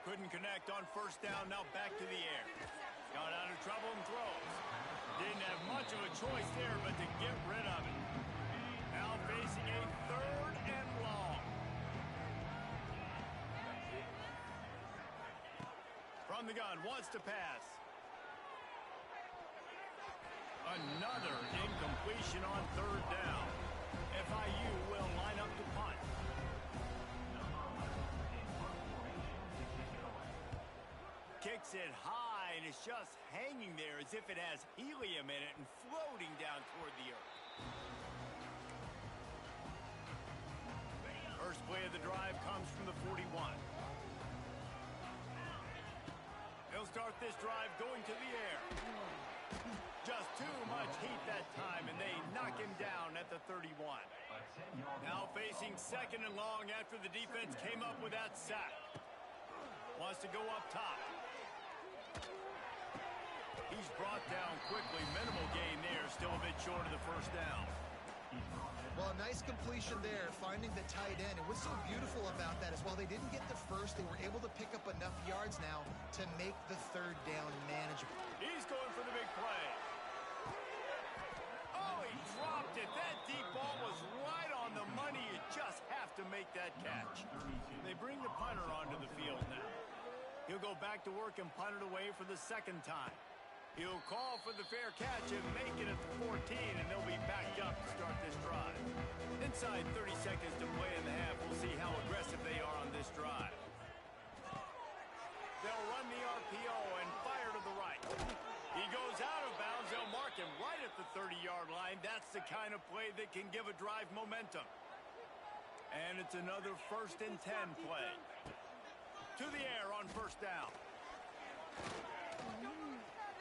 Couldn't connect on first down. Now back to the air. Got out of trouble and throws. Didn't have much of a choice there but to get rid of it. Now facing a 3rd and long. From the gun, wants to pass. Another incompletion on 3rd down. FIU will line up to punt. Kicks it high, and it's just hanging there as if it has helium in it and floating down toward the earth. First play of the drive comes from the 41. He'll start this drive going to the air. Just too much heat that time, and they knock him down at the 31. Now facing 2nd and long after the defense came up with that sack. Wants to go up top. He's brought down quickly. Minimal gain there. Still a bit short of the first down. Well, a nice completion there, finding the tight end. And what's so beautiful about that is while they didn't get the first, they were able to pick up enough yards now to make the 3rd down manageable. He's going for the big play. Oh, he dropped it. That deep ball was right on the money. You just have to make that catch. They bring the punter onto the field now. He'll go back to work and punt it away for the 2nd time. He'll call for the fair catch and make it at the 14, and they'll be backed up to start this drive. Inside 30 seconds to play in the half. We'll see how aggressive they are on this drive. They'll run the RPO and fire to the right. He goes out of bounds. They'll mark him right at the 30-yard line. That's the kind of play that can give a drive momentum. And it's another 1st and 10 play. To the air on 1st down.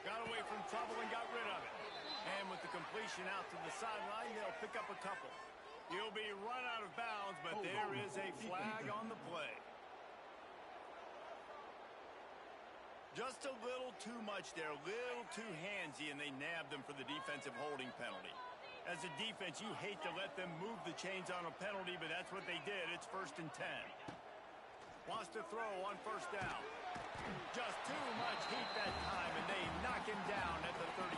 Got away from trouble and got rid of it. And with the completion out to the sideline, they'll pick up a couple. He'll be run out of bounds, but there is a flag on the play. Just a little too much there, a little too handsy, and they nabbed them for the defensive holding penalty. As a defense, you hate to let them move the chains on a penalty, but that's what they did. It's 1st and 10. Wants to throw on 1st down. Just too much heat that time, and they knock him down at the 31.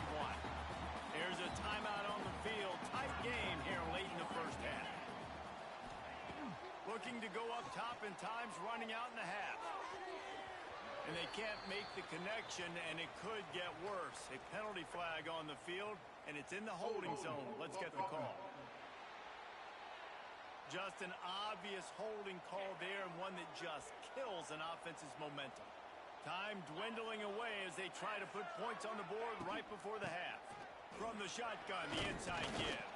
Here's a timeout on the field. Tight game here late in the 1st half. Looking to go up top, and time's running out in the half. And they can't make the connection, and it could get worse. A penalty flag on the field, and it's in the holding zone. Let's get the call. Just an obvious holding call there, and one that just kills an offense's momentum. Time dwindling away as they try to put points on the board right before the half. From the shotgun, the inside give.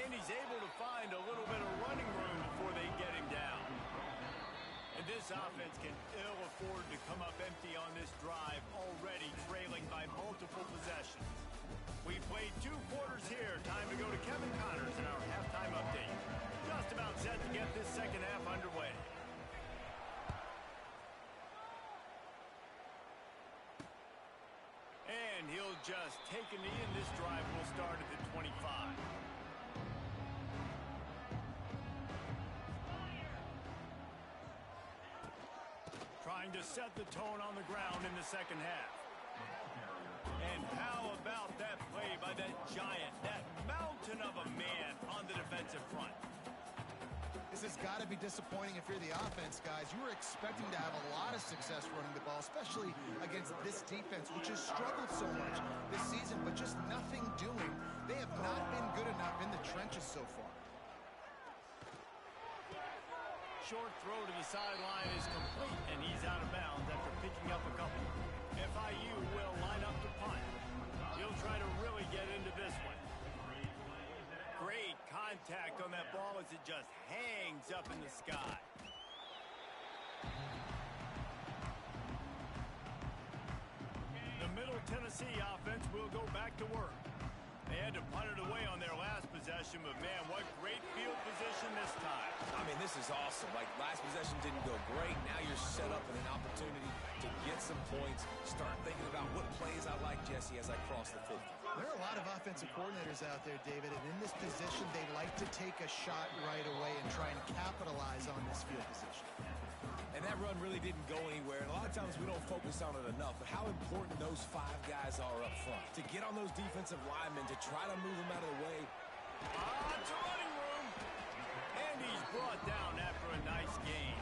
And he's able to find a little bit of running room before they get him down. And this offense can ill afford to come up empty on this drive, already trailing by multiple possessions. We've played 2 quarters here. Time to go to Kevin Connors in our halftime update. Just about set to get this 2nd half underway. And he'll just take a knee, and this drive will start at the 25. Trying to set the tone on the ground in the 2nd half. And how about that play by that giant, that mountain of a man on the defensive front? This has got to be disappointing if you're the offense, guys. You were expecting to have a lot of success running the ball, especially against this defense, which has struggled so much this season, but just nothing doing. They have not been good enough in the trenches so far. Short throw to the sideline is complete, and he's out of bounds after picking up a couple. FIU will line up to punt. He'll try to really get into this one. Great contact on that ball as it just hangs up in the sky. The Middle Tennessee offense will go back to work. They had to punt it away on their last possession, but man, what great field position this time. I mean, this is awesome. Like, last possession didn't go great. Now you're set up in an opportunity to get some points. Start thinking about what plays I like, Jesse, as I cross the 50. There are a lot of offensive coordinators out there, David, and in this position, they like to take a shot right away and try and capitalize on this field position. And that run really didn't go anywhere. And a lot of times we don't focus on it enough, but how important those 5 guys are up front. To get on those defensive linemen, to try to move them out of the way. It's a running room. And he's brought down after a nice game.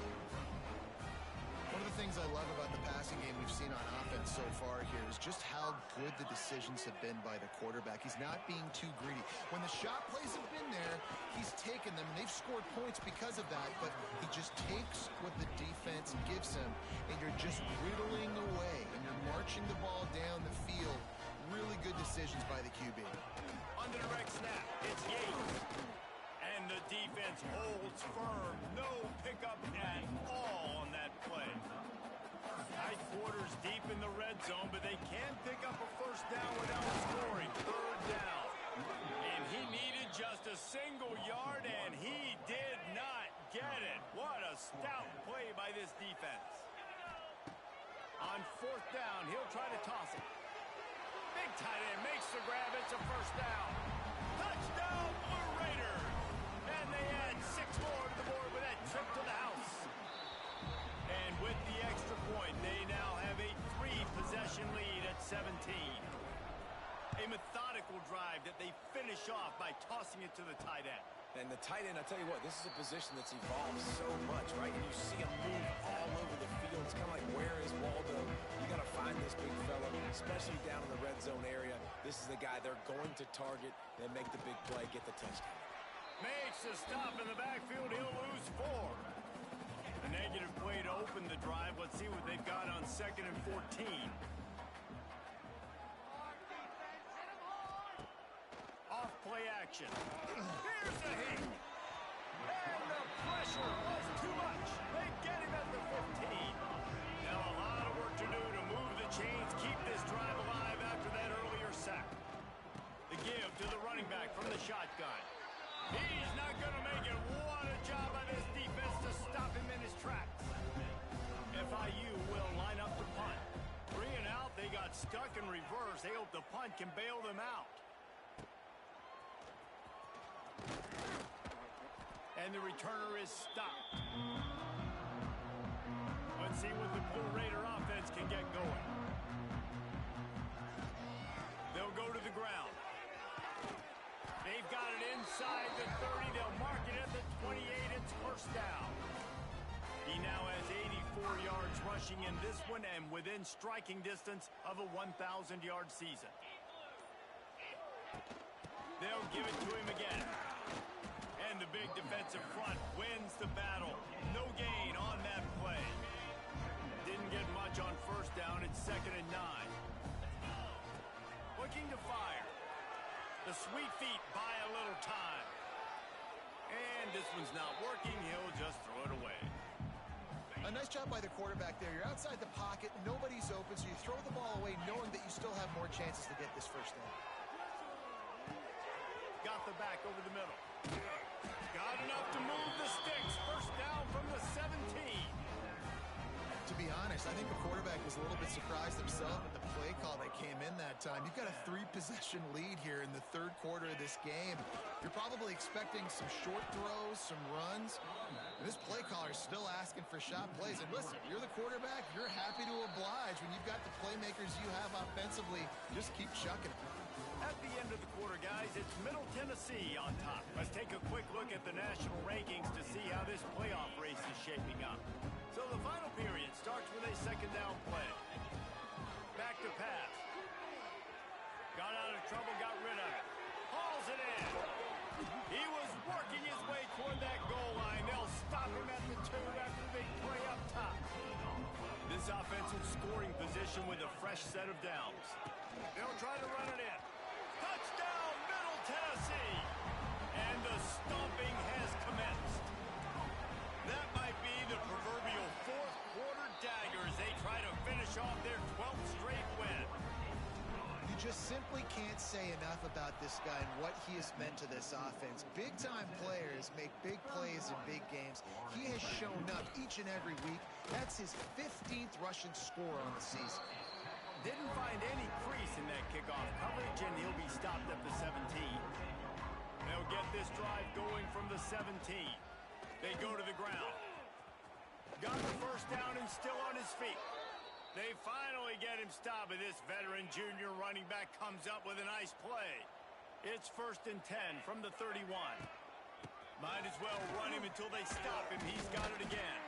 One of the things I love about the passing game we've seen on offense so far here is just how good the decisions have been by the quarterback. He's not being too greedy. When the shot plays have been there, he's taken them, and they've scored points because of that, but he just takes what the defense gives him, and you're just whittling away, and you're marching the ball down the field. Really good decisions by the QB. Under direct snap, it's Yates. And the defense holds firm. No pickup at all on that play. Tight quarters deep in the red zone, but they can pick up a 1st down without scoring. 3rd down. And he needed just a single yard, and he did not get it. What a stout play by this defense. On 4th down, he'll try to toss it. Big tight end makes the grab. It's a 1st down. Touchdown, Blue Raiders. And they add 6 more to the board with that trip to the house. And with the extra point, they now have a 3-possession lead at 17. A methodical drive that they finish off by tossing it to the tight end. And the tight end, I tell you what, this is a position that's evolved so much, right? And you see him move all over the field. It's kind of like, where is Waldo? You got to find this big fella, especially down in the red zone area. This is the guy they're going to target and make the big play, get the touchdown. Makes a stop in the backfield. He'll lose 4. A negative play to open the drive. Let's see what they've got on 2nd and 14. Off play action. action. Here's the hit. And the pressure was too much. They get him at the 15. Now a lot of work to do to move the chains, keep this drive alive after that earlier sack. The give to the running back from the shotgun. He's not going to make it. What a job by this defense to stop him in his tracks. FIU will line up to punt. 3 and out, they got stuck in reverse. They hope the punt can bail them out. And the returner is stopped. Let's see what the Blue Raider offense can get going. They'll go to the ground. They've got it inside the 30. They'll mark it at the 28. It's first down. He now has 84 yards rushing in this one and within striking distance of a 1,000-yard season. They'll give it to him again. And the big defensive front wins the battle. No gain on that play. Didn't get much on first down. It's 2nd and 9. Looking to fire. The sweet feet buy a little time. And this one's not working. He'll just throw it away. A nice job by the quarterback there. You're outside the pocket. Nobody's open, so you throw the ball away knowing that you still have more chances to get this first down. Got the back over the middle. Got enough to move the sticks. First down from the 17. To be honest, I think the quarterback was a little bit surprised himself with the play call that came in that time. You've got a 3-possession lead here in the 3rd quarter of this game. You're probably expecting some short throws, some runs. And this play caller is still asking for shot plays. And listen, you're the quarterback. You're happy to oblige. When you've got the playmakers you have offensively, just keep chucking it. At the end of the quarter, guys, it's Middle Tennessee on top. Let's take a quick look at the national rankings to see how this playoff race is shaping up. So the final period starts with a 2nd down play. Back to pass. Got out of trouble, got rid of it. Hauls it in. He was working his way toward that goal line. They'll stop him at the 2 after the big play up top. This offensive scoring position with a fresh set of downs. They'll try to run it in. Touchdown, Middle Tennessee! And the stomping has commenced. That might be the proverbial 4th quarter dagger as they try to finish off their 12th straight win. You just simply can't say enough about this guy and what he has meant to this offense. Big-time players make big plays in big games. He has shown up each and every week. That's his 15th rushing score on the season. Didn't find any crease in that kickoff coverage, and he'll be stopped at the 17. They'll get this drive going from the 17. They go to the ground. Got the first down and still on his feet. They finally get him stopped, but this veteran junior running back comes up with a nice play. It's 1st and 10 from the 31. Might as well run him until they stop him. He's got it again.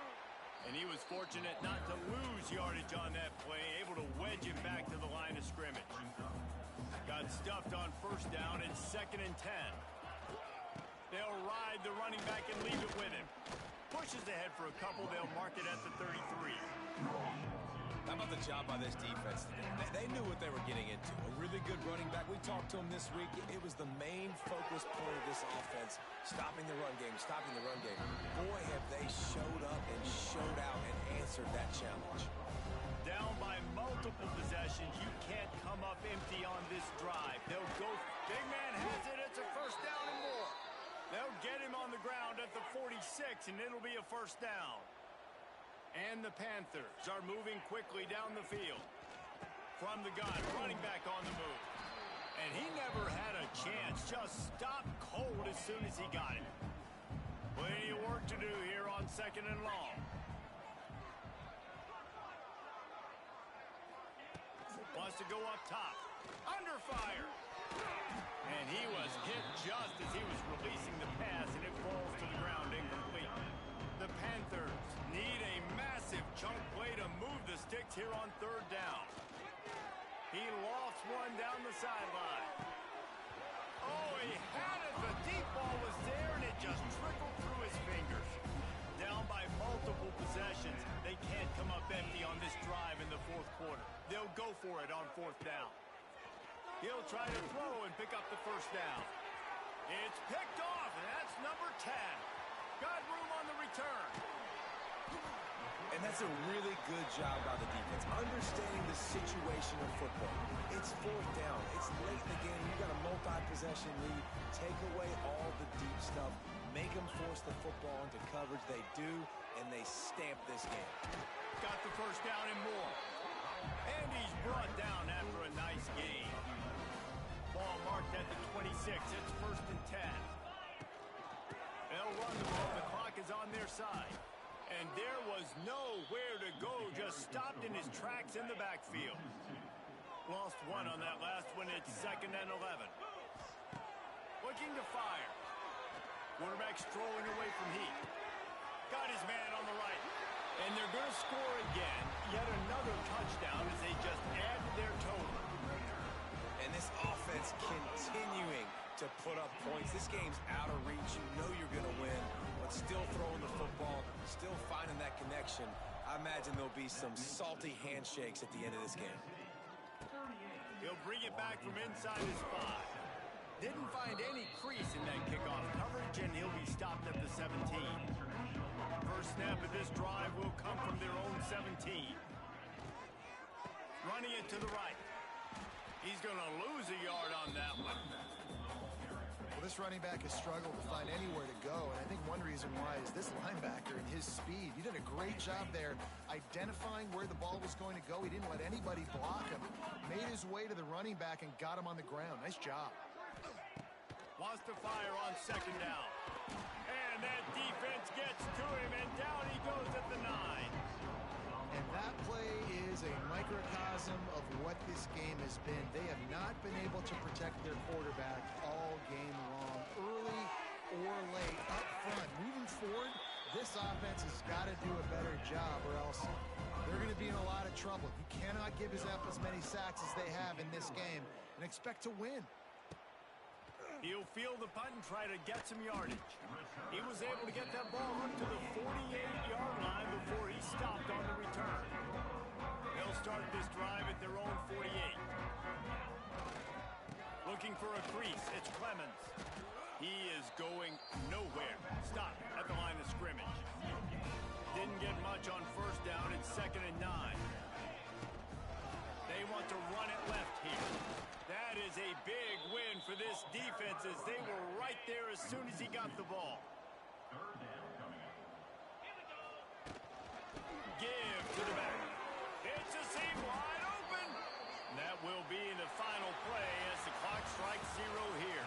And he was fortunate not to lose yardage on that play, able to wedge it back to the line of scrimmage. Got stuffed on first down. It's 2nd and 10. They'll ride the running back and leave it with him. Pushes ahead for a couple. They'll mark it at the 33. How about the job by this defense today? They knew what they were getting into. A really good running back. We talked to him this week. It was the main focus point of this offense. Stopping the run game, stopping the run game. Boy, have they showed up and showed out and answered that challenge. Down by multiple possessions. You can't come up empty on this drive. They'll go. Big man has it. It's a first down and more. They'll get him on the ground at the 46, and it'll be a first down. And the Panthers are moving quickly down the field. From the gun, running back on the move. And he never had a chance. Just stopped cold as soon as he got it. Plenty of work to do here on 2nd and long. Wants to go up top. Under fire. And he was hit just as he was releasing the pass, and it falls to the ground incomplete. The Panthers need a massive chunk play to move the sticks here on 3rd down. He lost one down the sideline. Oh, he had it. The deep ball was there, and it just trickled through his fingers. Down by multiple possessions. They can't come up empty on this drive in the 4th quarter. They'll go for it on 4th down. He'll try to throw and pick up the first down. It's picked off, and that's number 10. Got room on the return. And that's a really good job by the defense, understanding the situation of football. It's fourth down. It's late in the game. You got a multi-possession lead. Take away all the deep stuff. Make them force the football into coverage. They do, and they stamp this game. Got the first down and more. And he's brought down after a nice game. Ball marked at the 26. It's first and 10. They'll run the ball. The clock is on their side. And there was nowhere to go. Just stopped in his tracks in the backfield. Lost one on that last one. It's second and 11. Looking to fire. Quarterback strolling away from Heath. Got his man on the right. And they're going to score again. Yet another touchdown as they just add to their total. And this offense continuing to put up points. This game's out of reach. You know you're going to win, but still throwing the football, still finding that connection. I imagine there'll be some salty handshakes at the end of this game. He'll bring it back from inside his 5. Didn't find any crease in that kickoff coverage, and he'll be stopped at the 17. First snap of this drive will come from their own 17. Running it to the right. He's going to lose a yard on that one. Well, this running back has struggled to find anywhere to go, and I think one reason why is this linebacker and his speed. He did a great job there identifying where the ball was going to go. He didn't let anybody block him. Made his way to the running back and got him on the ground. Nice job. Wants to fire on second down. And that defense gets to him, and down he goes at the 9. And that play is a microcosm of what this game has been. They have not been able to protect their quarterback all game long, early or late, up front. Moving forward, this offense has got to do a better job, or else they're going to be in a lot of trouble. You cannot give up as many sacks as they have in this game and expect to win. He'll field the punt and try to get some yardage. He was able to get that ball up to the 48-yard line before he stopped on the return. They'll start this drive at their own 48. Looking for a crease. It's Clemens. He is going nowhere. Stop at the line of scrimmage. Didn't get much on first down. It's second and 9. They want to run it left here. That is a big win for this defense as they were right there as soon as he got the ball. Give to the back. It's a seam wide open. That will be the final play as the clock strikes 0 here.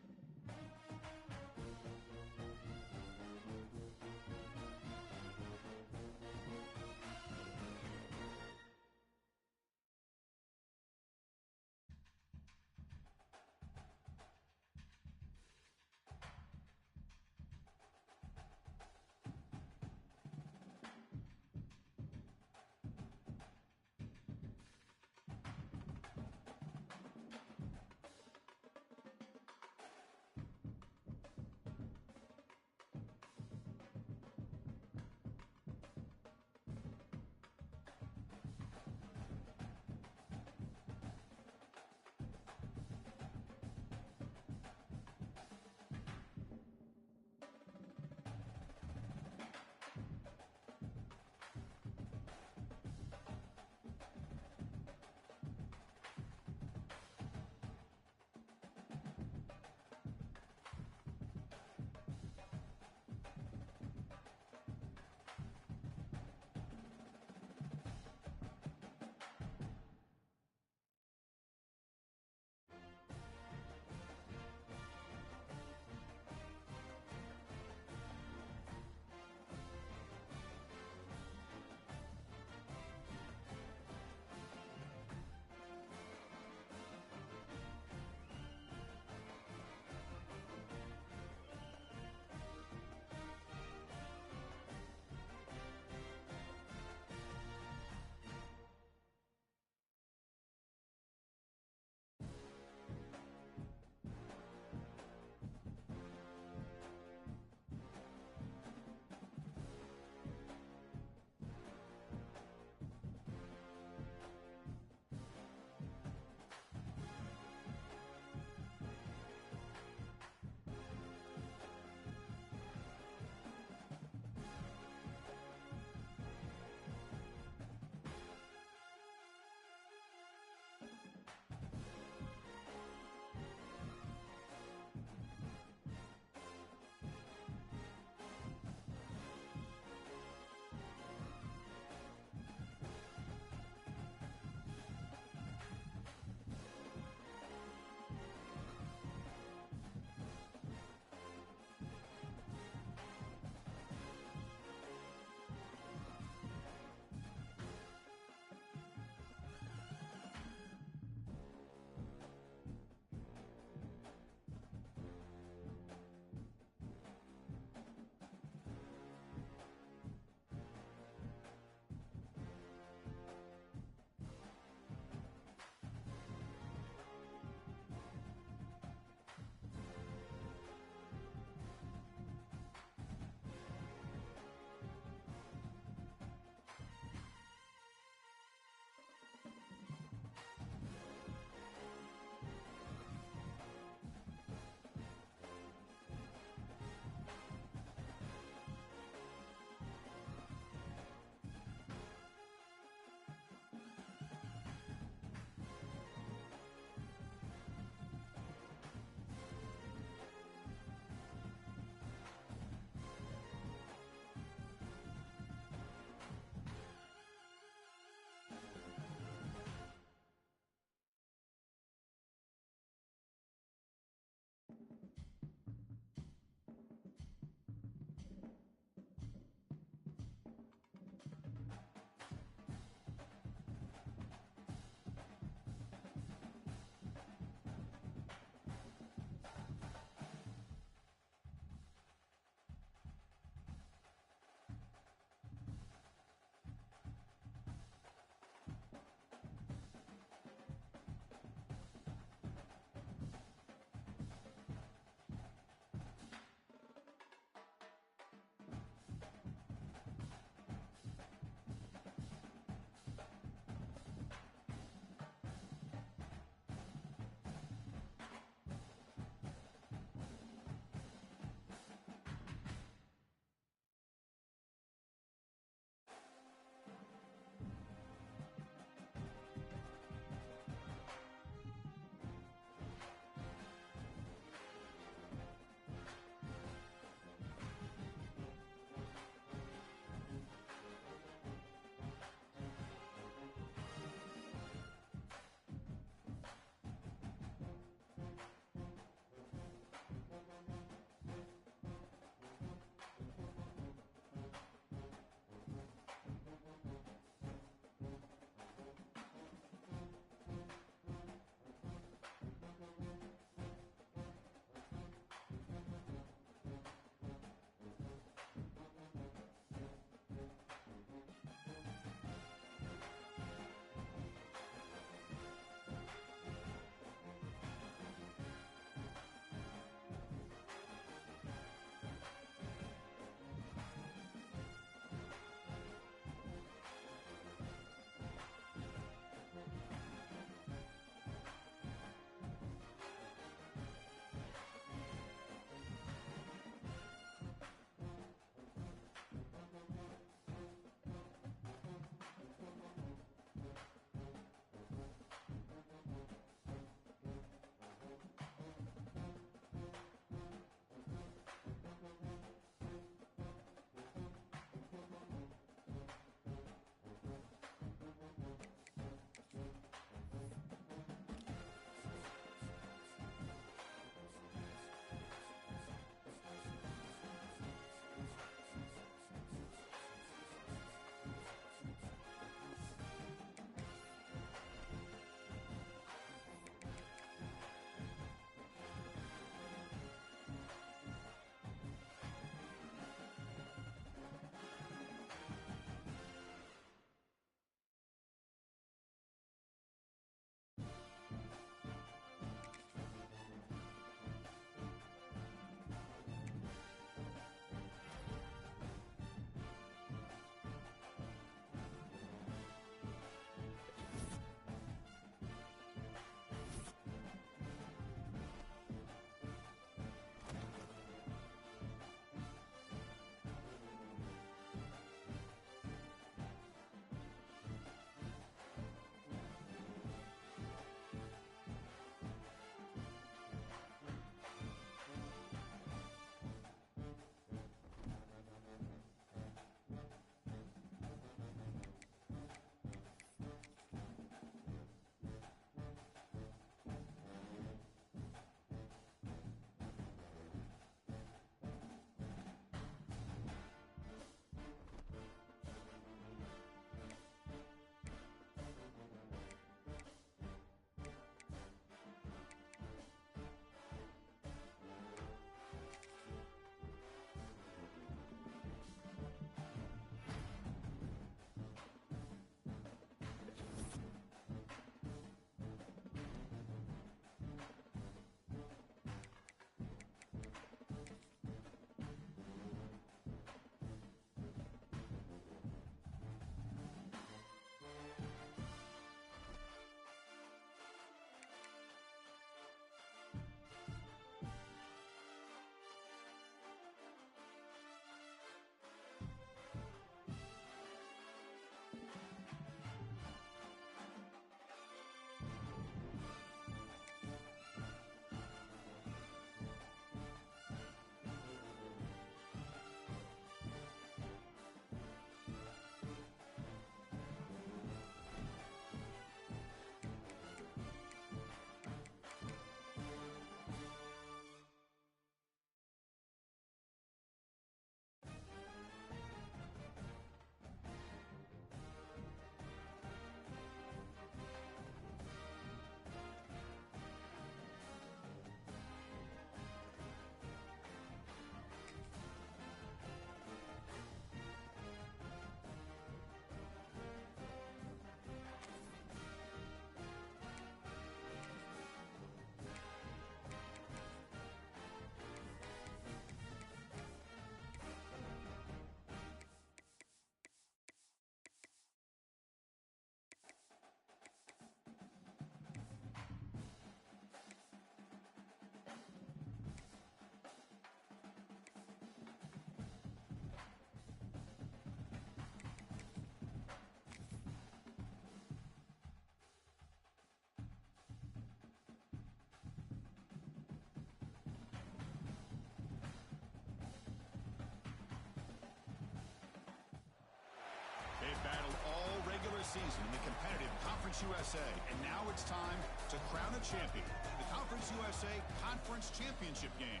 regular season in the competitive Conference USA, and now it's time to crown a champion. The Conference USA Conference Championship game.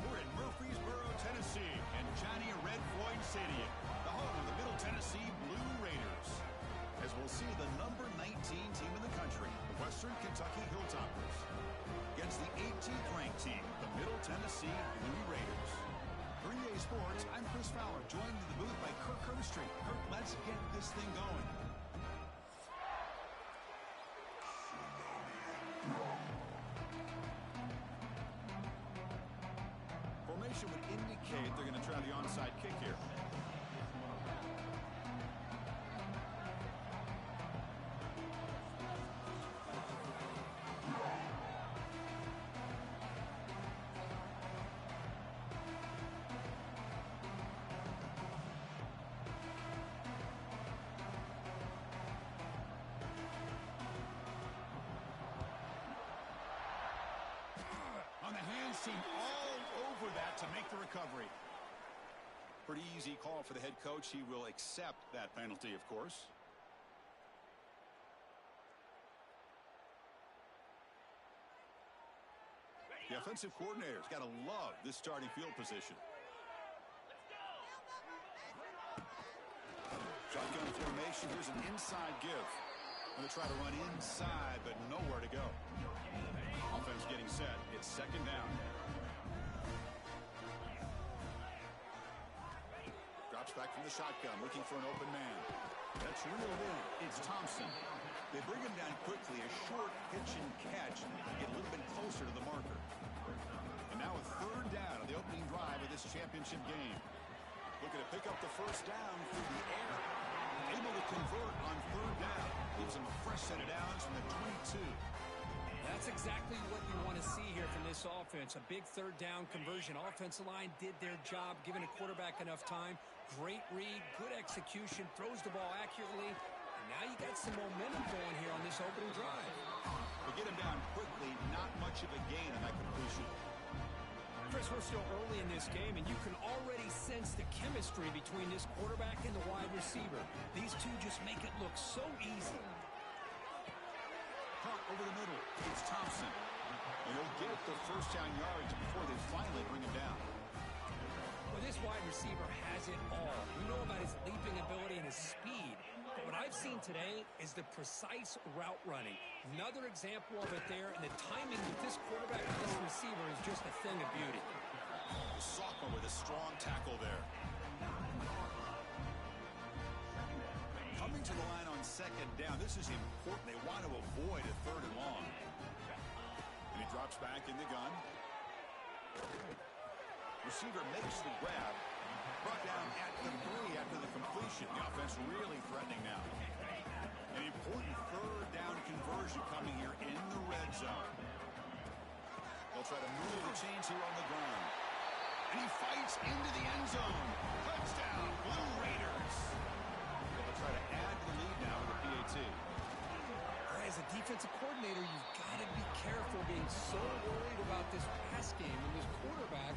We're in Murfreesboro, Tennessee, and Johnny Red Floyd Stadium, the home of the Middle Tennessee Blue Raiders. As we'll see the number 19 team in the country, the Western Kentucky Hilltoppers, against the 18th ranked team, the Middle Tennessee Blue Raiders. For EA Sports, I'm Chris Fowler, joined in the booth by Kirk Herbstreit. Kirk, let's get this thing going. Formation would indicate they're going to try the onside kick here. On the hands team all over that to make the recovery. Pretty easy call for the head coach. He will accept that penalty, of course. The offensive coordinator's got to love this starting field position. Shotgun formation. Here's an inside give. Going to try to run inside, but nowhere to go. Offense getting set. It's second down. Drops back from the shotgun, looking for an open man. That's reeled in. It's Thompson. They bring him down quickly. A short pitch and catch. Get a little bit closer to the marker. And now a third down on the opening drive of this championship game. Looking to pick up the first down through the air. Able to convert on third down. Gives him a fresh set of downs from the 22. That's exactly what you want to see here from this offense. A big third down conversion. Offensive line did their job, giving a quarterback enough time. Great read, good execution, throws the ball accurately. And now you got some momentum going here on this opening drive. They get him down quickly. Not much of a gain on that completion. Chris, we're still early in this game, and you can already sense the chemistry between this quarterback and the wide receiver. These two just make it look so easy. Caught over the middle. It's Thompson. And he'll get the first down yards before they finally bring him down. Well, this wide receiver has it all. We know about his leaping ability and his speed. But what I've seen today is the precise route running. Another example of it there, and the timing with this quarterback and this receiver is just a thing of beauty. The sophomore with a strong tackle there. Coming to the line on second down. This is important. They want to avoid a third and long. And he drops back in the gun. Receiver makes the grab. Brought down at the 3 after the completion. The offense really threatening now. An important third down conversion coming here in the red zone. They'll try to move the chains here on the ground. And he fights into the end zone. Touchdown, Blue Raiders. They'll try to add to the lead now with the PAT. As a defensive coordinator, you've got to be careful being so worried about this pass game and this quarterback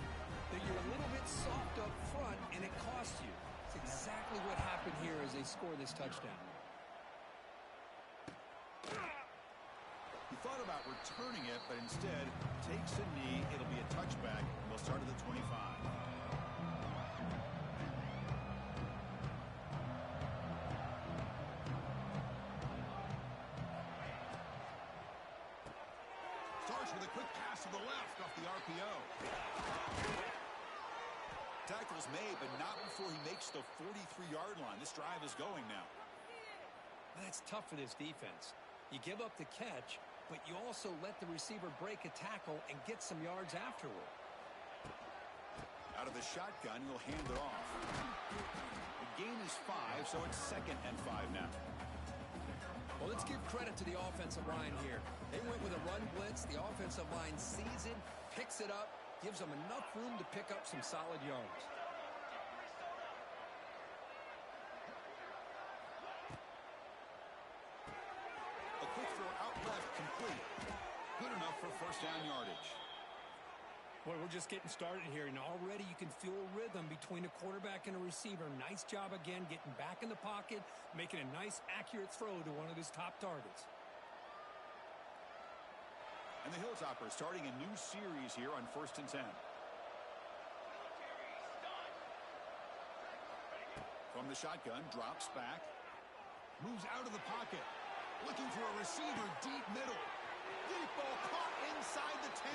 that you're a little bit soft up front, and it costs you. It's exactly what happened here as they score this touchdown. He thought about returning it, but instead takes a knee. It'll be a touchback. They'll start at the 25. Starts with a quick pass to the left off the RPO. Tackles made, but not before he makes the 43-yard line. This drive is going now. Well, that's tough for this defense. You give up the catch, but you also let the receiver break a tackle and get some yards afterward. Out of the shotgun, he'll hand it off. The gain is 5, so it's 2nd and 5 now. Well, let's give credit to the offensive line here. They went with a run blitz. The offensive line sees it, picks it up, gives them enough room to pick up some solid yards. A quick throw out left, complete. Good enough for first down yardage. Well, we're just getting started here, and already you can feel a rhythm between a quarterback and a receiver. Nice job again getting back in the pocket, making a nice, accurate throw to one of his top targets. And the Hilltoppers starting a new series here on 1st and 10. From the shotgun, drops back. Moves out of the pocket. Looking for a receiver deep middle. Deep ball caught inside the 10.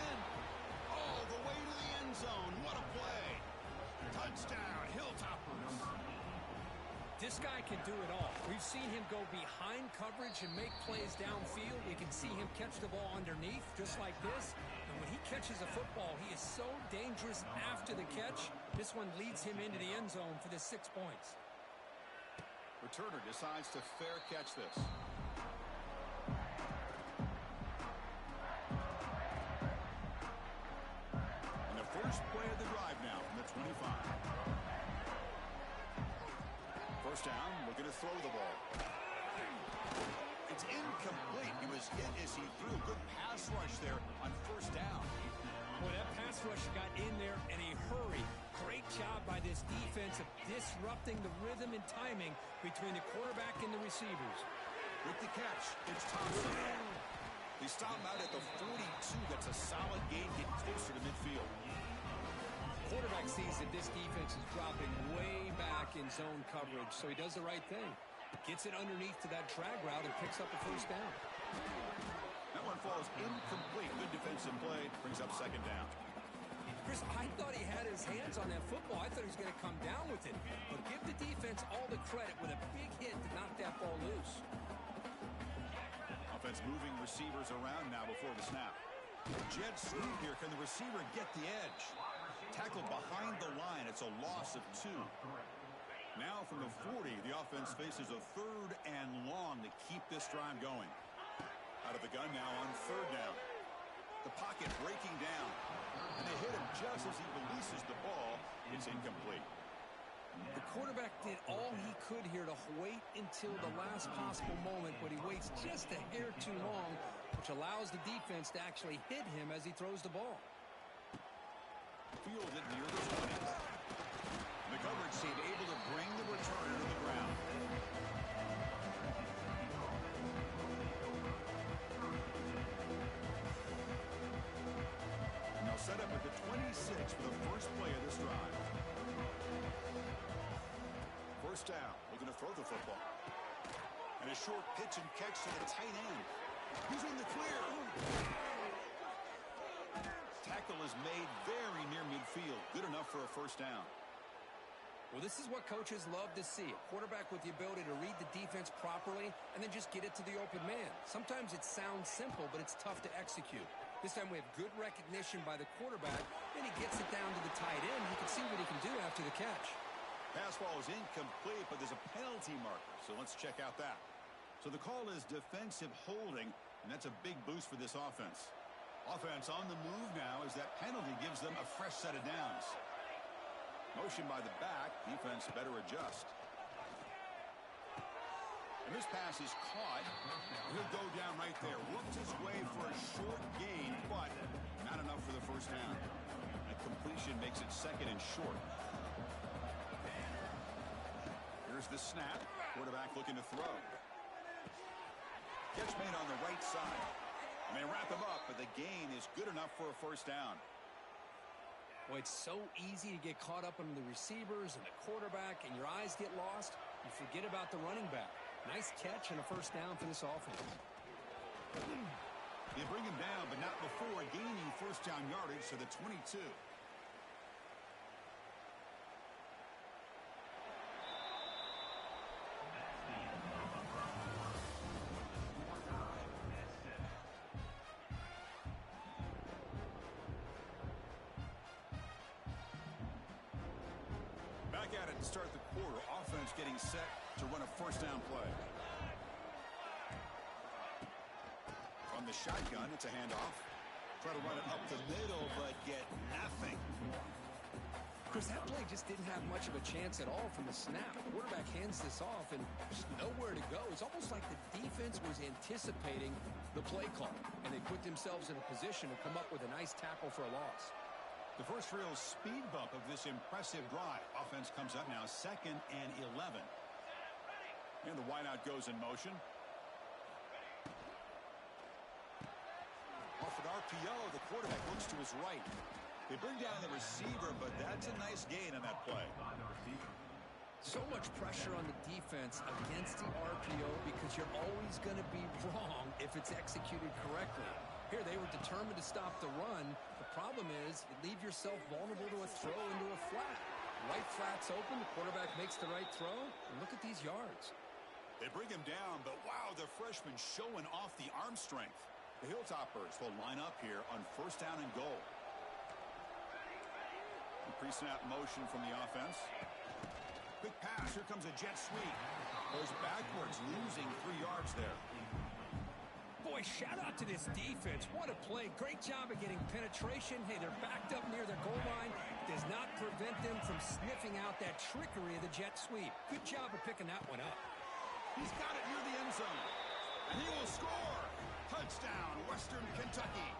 All the way to the end zone. What a play. Touchdown, Hilltoppers. This guy can do it all. We've seen him go behind coverage and make plays downfield. We can see him catch the ball underneath, just like this. And when he catches a football, he is so dangerous after the catch. This one leads him into the end zone for the 6 points. Returner decides to fair catch this. And the first play of the drive now from the 25. First down, looking to throw the ball. It's incomplete. He was hit as he threw. Good pass rush there on first down. Boy, that pass rush got in there in a hurry. Great job by this defense of disrupting the rhythm and timing between the quarterback and the receivers. With the catch, it's Thompson. They stop him out at the 42. That's a solid gain, get closer to midfield. Quarterback sees that this defense is dropping way back in zone coverage, so he does the right thing. Gets it underneath to that drag route and picks up the first down. That one falls incomplete. Good defensive play. Brings up second down. Chris, I thought he had his hands on that football. I thought he was going to come down with it. But give the defense all the credit with a big hit to knock that ball loose. Offense moving receivers around now before the snap. Jet sweep here. Can the receiver get the edge? Tackled behind the line. It's a loss of 2. Now from the 40, the offense faces a 3rd and long to keep this drive going. Out of the gun now on 3rd down. The pocket breaking down. And they hit him just as he releases the ball. It's incomplete. The quarterback did all he could here to wait until the last possible moment, but he waits just a hair too long, which allows the defense to actually hit him as he throws the ball. Fielded near the 20. The coverage team able to bring the returner to the ground. And they'll set up at the 26 for the first play of this drive. First down, looking to throw the football. And a short pitch and catch to the tight end. He's in the clear. Tackle is made very near midfield. Good enough for a first down. Well, this is what coaches love to see. A quarterback with the ability to read the defense properly and then just get it to the open man. Sometimes it sounds simple, but it's tough to execute. This time we have good recognition by the quarterback, and he gets it down to the tight end. You can see what he can do after the catch. Pass ball is incomplete, but there's a penalty marker, so let's check out that. So the call is defensive holding, and that's a big boost for this offense. Offense on the move now as that penalty gives them a fresh set of downs. Motion by the back. Defense better adjust. And this pass is caught. He'll go down right there. Worked his way for a short gain, but not enough for the first down. That completion makes it second and short. Here's the snap. Quarterback looking to throw. Catch made on the right side. And they wrap him up, but the gain is good enough for a first down. Well, it's so easy to get caught up on the receivers and the quarterback, and your eyes get lost. You forget about the running back. Nice catch and a first down for this offense. They bring him down, but not before gaining first down yardage to the 22. Back at it to start the quarter. Offense getting set to run a first down play. From the shotgun, it's a handoff. Try to run it up the middle, but get nothing. Chris, that play just didn't have much of a chance at all from the snap. The quarterback hands this off, and there's nowhere to go. It's almost like the defense was anticipating the play call, and they put themselves in a position to come up with a nice tackle for a loss. The first real speed bump of this impressive drive. Offense comes up now 2nd and 11. And the wideout goes in motion. Off an RPO, the quarterback looks to his right. They bring down the receiver, but that's a nice gain on that play. So much pressure on the defense against the RPO because you're always going to be wrong if it's executed correctly. Here, they were determined to stop the run. The problem is you leave yourself vulnerable to a throw into a flat. Right flat's open. The quarterback makes the right throw. And look at these yards. They bring him down, but wow, the freshman showing off the arm strength. The Hilltoppers will line up here on 1st down and goal. Pre-snap motion from the offense. Quick pass. Here comes a jet sweep. Goes backwards, losing 3 yards there. Boy, shout out to this defense. What a play. Great job of getting penetration. Hey, they're backed up near their goal line. Does not prevent them from sniffing out that trickery of the jet sweep. Good job of picking that one up. He's got it near the end zone. And he will score. Touchdown, Western Kentucky.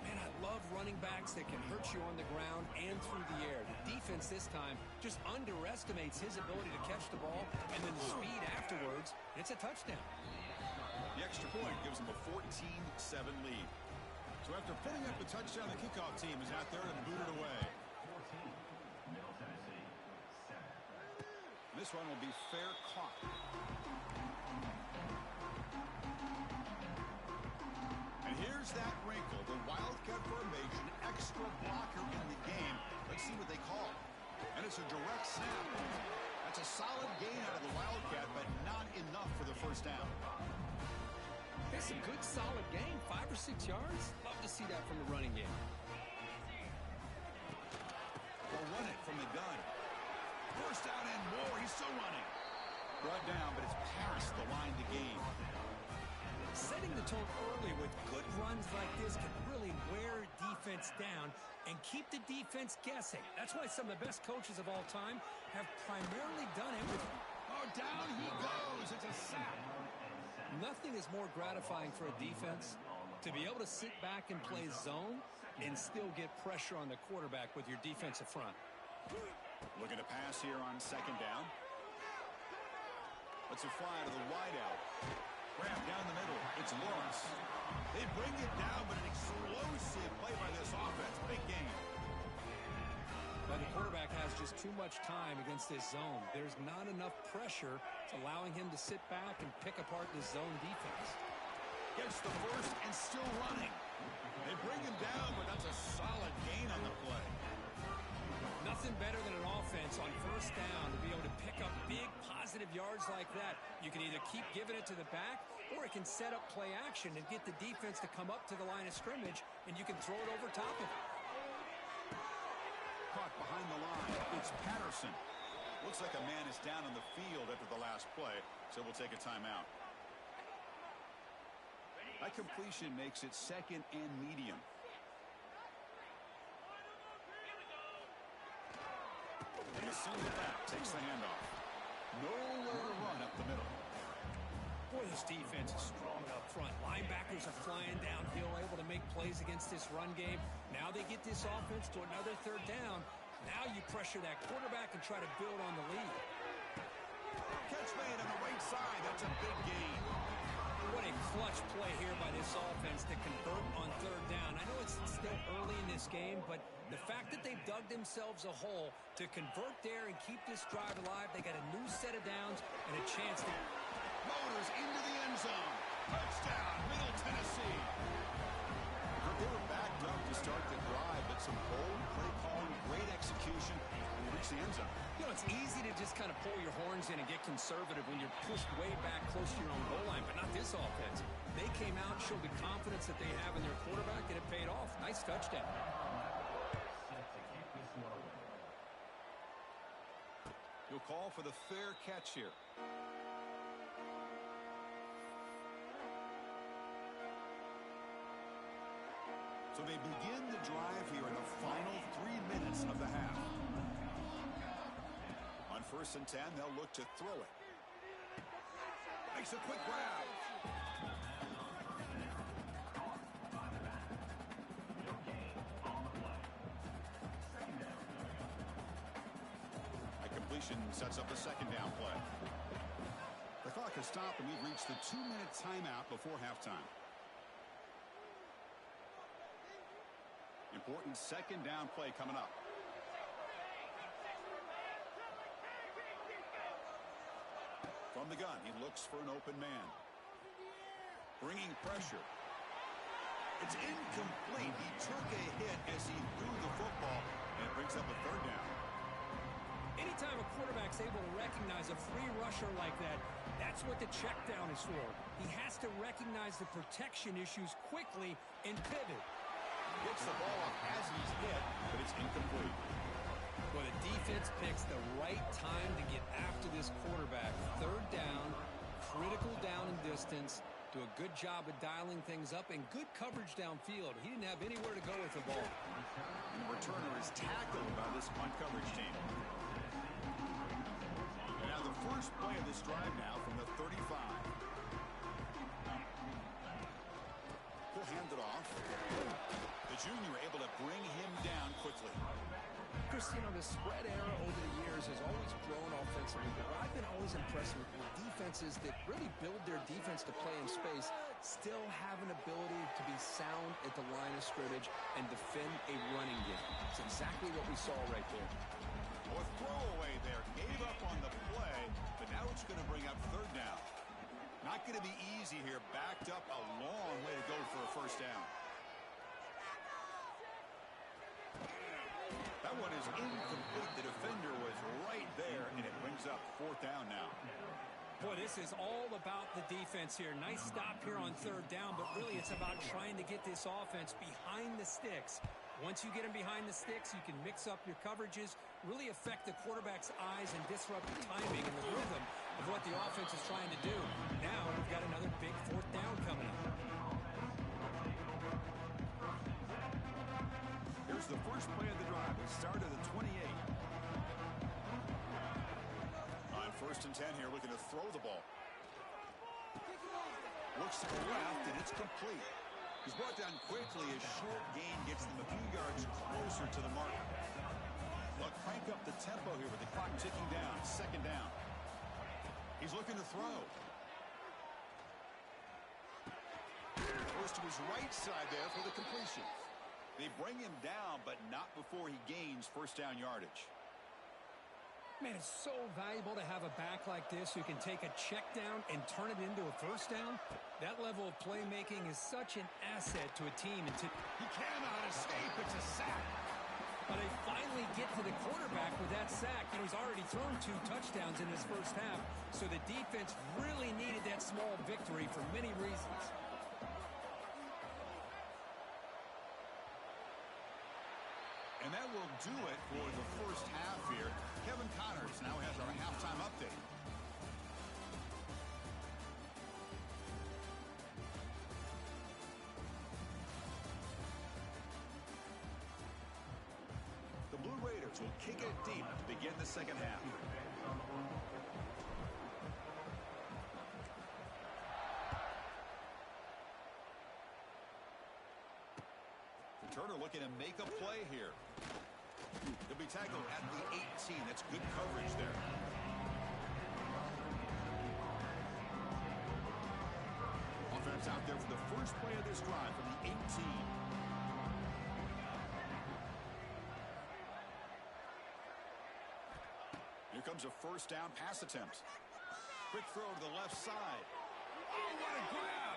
Man, I love running backs that can hurt you on the ground and through the air. The defense this time just underestimates his ability to catch the ball, and then the speed afterwards. It's a touchdown. The extra point gives them a 14-7 lead. So after putting up the touchdown, the kickoff team is out there and boot it away. This one will be fair caught. And here's that wrinkle, the Wildcat formation, extra blocker in the game. Let's see what they call. And it's a direct snap. That's a solid gain out of the Wildcat, but not enough for the first down. It's a good, solid game. 5 or 6 yards. Love to see that from the running game. They'll run it from the gun. First down and more. He's still running. Brought down, but it's past the line to gain. Setting the tone early with good runs like this can really wear defense down and keep the defense guessing. That's why some of the best coaches of all time have primarily done it with... Oh, down he goes. It's a sack. Nothing is more gratifying for a defense to be able to sit back and play zone and still get pressure on the quarterback with your defensive front. Looking to pass here on 2nd down. Let's a fly to the wideout. Grab down the middle. It's Lawrence. They bring it down, but an explosive play by this offense. Big game. But the quarterback has just too much time against this zone. There's not enough pressure allowing him to sit back and pick apart this zone defense. Gets the first and still running. They bring him down, but that's a solid gain on the play. Nothing better than an offense on 1st down to be able to pick up big positive yards like that. You can either keep giving it to the back, or it can set up play action and get the defense to come up to the line of scrimmage, and you can throw it over top of it. Caught behind the line. It's Patterson. Looks like a man is down on the field after the last play, so we'll take a timeout. That completion makes it 2nd and medium. And the center back takes the handoff. Nowhere to run up the middle. Boy, this defense is strong up front. Linebackers are flying downhill, able to make plays against this run game. Now they get this offense to another 3rd down. Now you pressure that quarterback and try to build on the lead. Catch made on the right side. That's a big gain. What a clutch play here by this offense to convert on 3rd down. I know it's still early in this game, but the fact that they've dug themselves a hole to convert there and keep this drive alive, they got a new set of downs and a chance to... Motors into the end zone. Touchdown, Middle Tennessee. They were backed up to start the drive, but some bold play calling, great execution, and reach the end zone. You know, it's easy to just kind of pull your horns in and get conservative when you're pushed way back close to your own goal line, but not this offense. They came out and showed the confidence that they have in their quarterback, and it paid off. Nice touchdown. You'll call for the fair catch here. So they begin the drive here in the final 3 minutes of the half. On 1st and 10, they'll look to throw it. Makes a quick grab. completion sets up a second down play. The clock has stopped, and we've reached the 2-minute timeout before halftime. Important second down play coming up. From the gun, he looks for an open man. Bringing pressure. It's incomplete. He took a hit as he threw the football, and it brings up a third down. Anytime a quarterback's able to recognize a free rusher like that, that's what the check down is for. He has to recognize the protection issues quickly and pivot. Gets the ball up as he's hit, but it's incomplete. Well, the defense picks the right time to get after this quarterback. Third down, critical down and distance. Do a good job of dialing things up and good coverage downfield. He didn't have anywhere to go with the ball. And the returner is tackled by this punt coverage team. And now the first play of this drive now from the 35. He'll hand it off. The junior able to bring him down quickly. Chris, you know, the spread era over the years has always grown offensively, but what I've been always impressed with defenses that really build their defense to play in space still have an ability to be sound at the line of scrimmage and defend a running game. It's exactly what we saw right there. Well, a throwaway there. Gave up on the play, but now it's going to bring up third down. Not going to be easy here. Backed up a long way to go for a first down. That one is incomplete. The defender was right there, and it brings up fourth down now. Boy, this is all about the defense here. Nice stop here on third down, but really it's about trying to get this offense behind the sticks. Once you get them behind the sticks, you can mix up your coverages, really affect the quarterback's eyes and disrupt the timing and the rhythm of what the offense is trying to do. Now we've got another big fourth down coming up. Here's the first play of the drive. The start of the 28. On 1st and 10 here, looking to throw the ball. Looks to the left, and it's complete. He's brought down quickly. His short gain gets them a few yards closer to the mark. Look, crank up the tempo here with the clock ticking down. Second down. He's looking to throw. Goes to his right side there for the completion. They bring him down, but not before he gains first down yardage. Man, it's so valuable to have a back like this who can take a check down and turn it into a first down. That level of playmaking is such an asset to a team. He cannot escape. It's a sack. But they finally get to the quarterback with that sack. You know, he's already thrown 2 touchdowns in his first half, so the defense really needed that small victory for many reasons. And that will do it for the first half here. Kevin Connors now has our halftime update. The Blue Raiders will kick it deep to begin the second half. Turner looking to make a play here. He'll be tackled at the 18. That's good coverage there. Offense out there for the first play of this drive from the 18. Here comes a first down pass attempt. Quick throw to the left side. Oh, what a grab!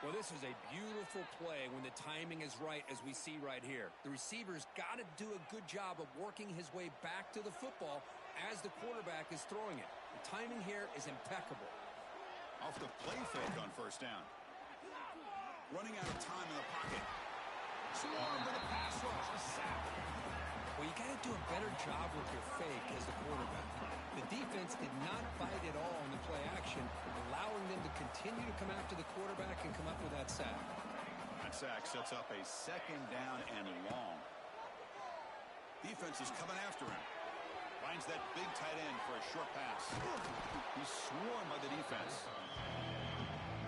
Well, this is a beautiful play when the timing is right, as we see right here. The receiver's got to do a good job of working his way back to the football as the quarterback is throwing it. The timing here is impeccable. Off the play fake on first down. Running out of time in the pocket. Swarm to the pass rush. A sack. Well, you got to do a better job with your fake as the quarterback. The defense did not bite at all in the play action, allowing them to continue to come after the quarterback and come up with that sack. That sack sets up a second down and long. Defense is coming after him. Finds that big tight end for a short pass. He's swarmed by the defense.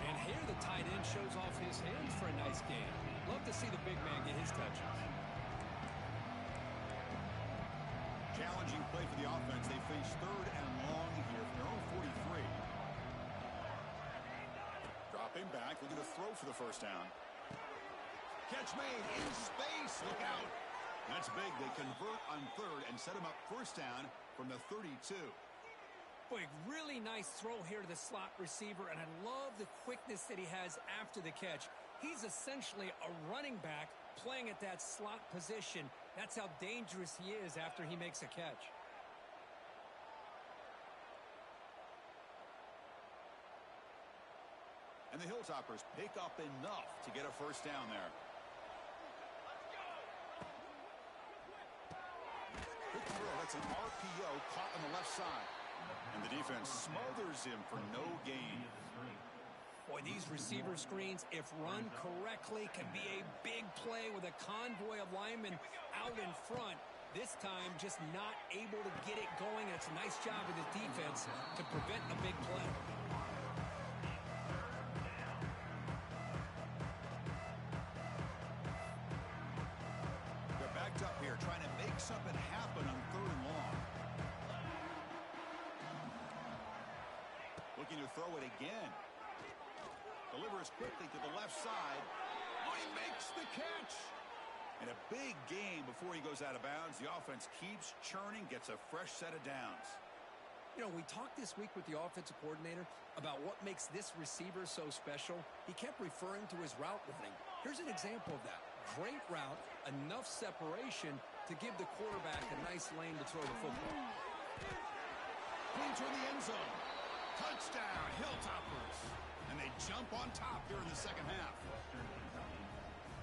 And here the tight end shows off his hands for a nice game. Love to see the big man get his touches. Challenge challenging play for the offense. They face third and long here from their own 43. Dropping back, looking to throw for the first down. Catch made in space. Look out. That's big. They convert on third and set him up first down from the 32. Boy, really nice throw here to the slot receiver, and I love the quickness that he has after the catch. He's essentially a running back playing at that slot position. That's how dangerous he is after he makes a catch. And the Hilltoppers pick up enough to get a first down there. Quick throw. That's an RPO caught on the left side. And the defense smothers him for no gain. Boy, these receiver screens, if run correctly, can be a big play with a convoy of linemen out in front. This time, just not able to get it going. It's a nice job of the defense to prevent a big play. They're backed up here, trying to make something happen on third and long. Looking to throw it again. Delivers quickly to the left side. Oh, he makes the catch. And a big gain before he goes out of bounds. The offense keeps churning, gets a fresh set of downs. You know, we talked this week with the offensive coordinator about what makes this receiver so special. He kept referring to his route running. Here's an example of that. Great route, enough separation to give the quarterback a nice lane to throw the football. Clean toward the end zone. Touchdown, Hilltoppers. And they jump on top here in the second half.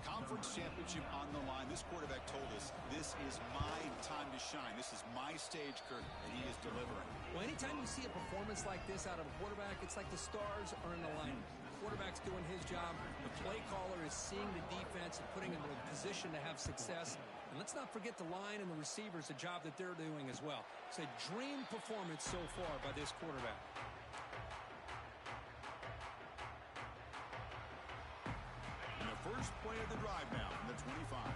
Conference championship on the line. This quarterback told us, this is my time to shine. This is my stage, Kurt, and he is delivering. Well, anytime you see a performance like this out of a quarterback, it's like the stars are in alignment. The quarterback's doing his job. The play caller is seeing the defense and putting him in a position to have success. And let's not forget the line and the receivers, the job that they're doing as well. It's a dream performance so far by this quarterback. First play of the drive now from the 25. And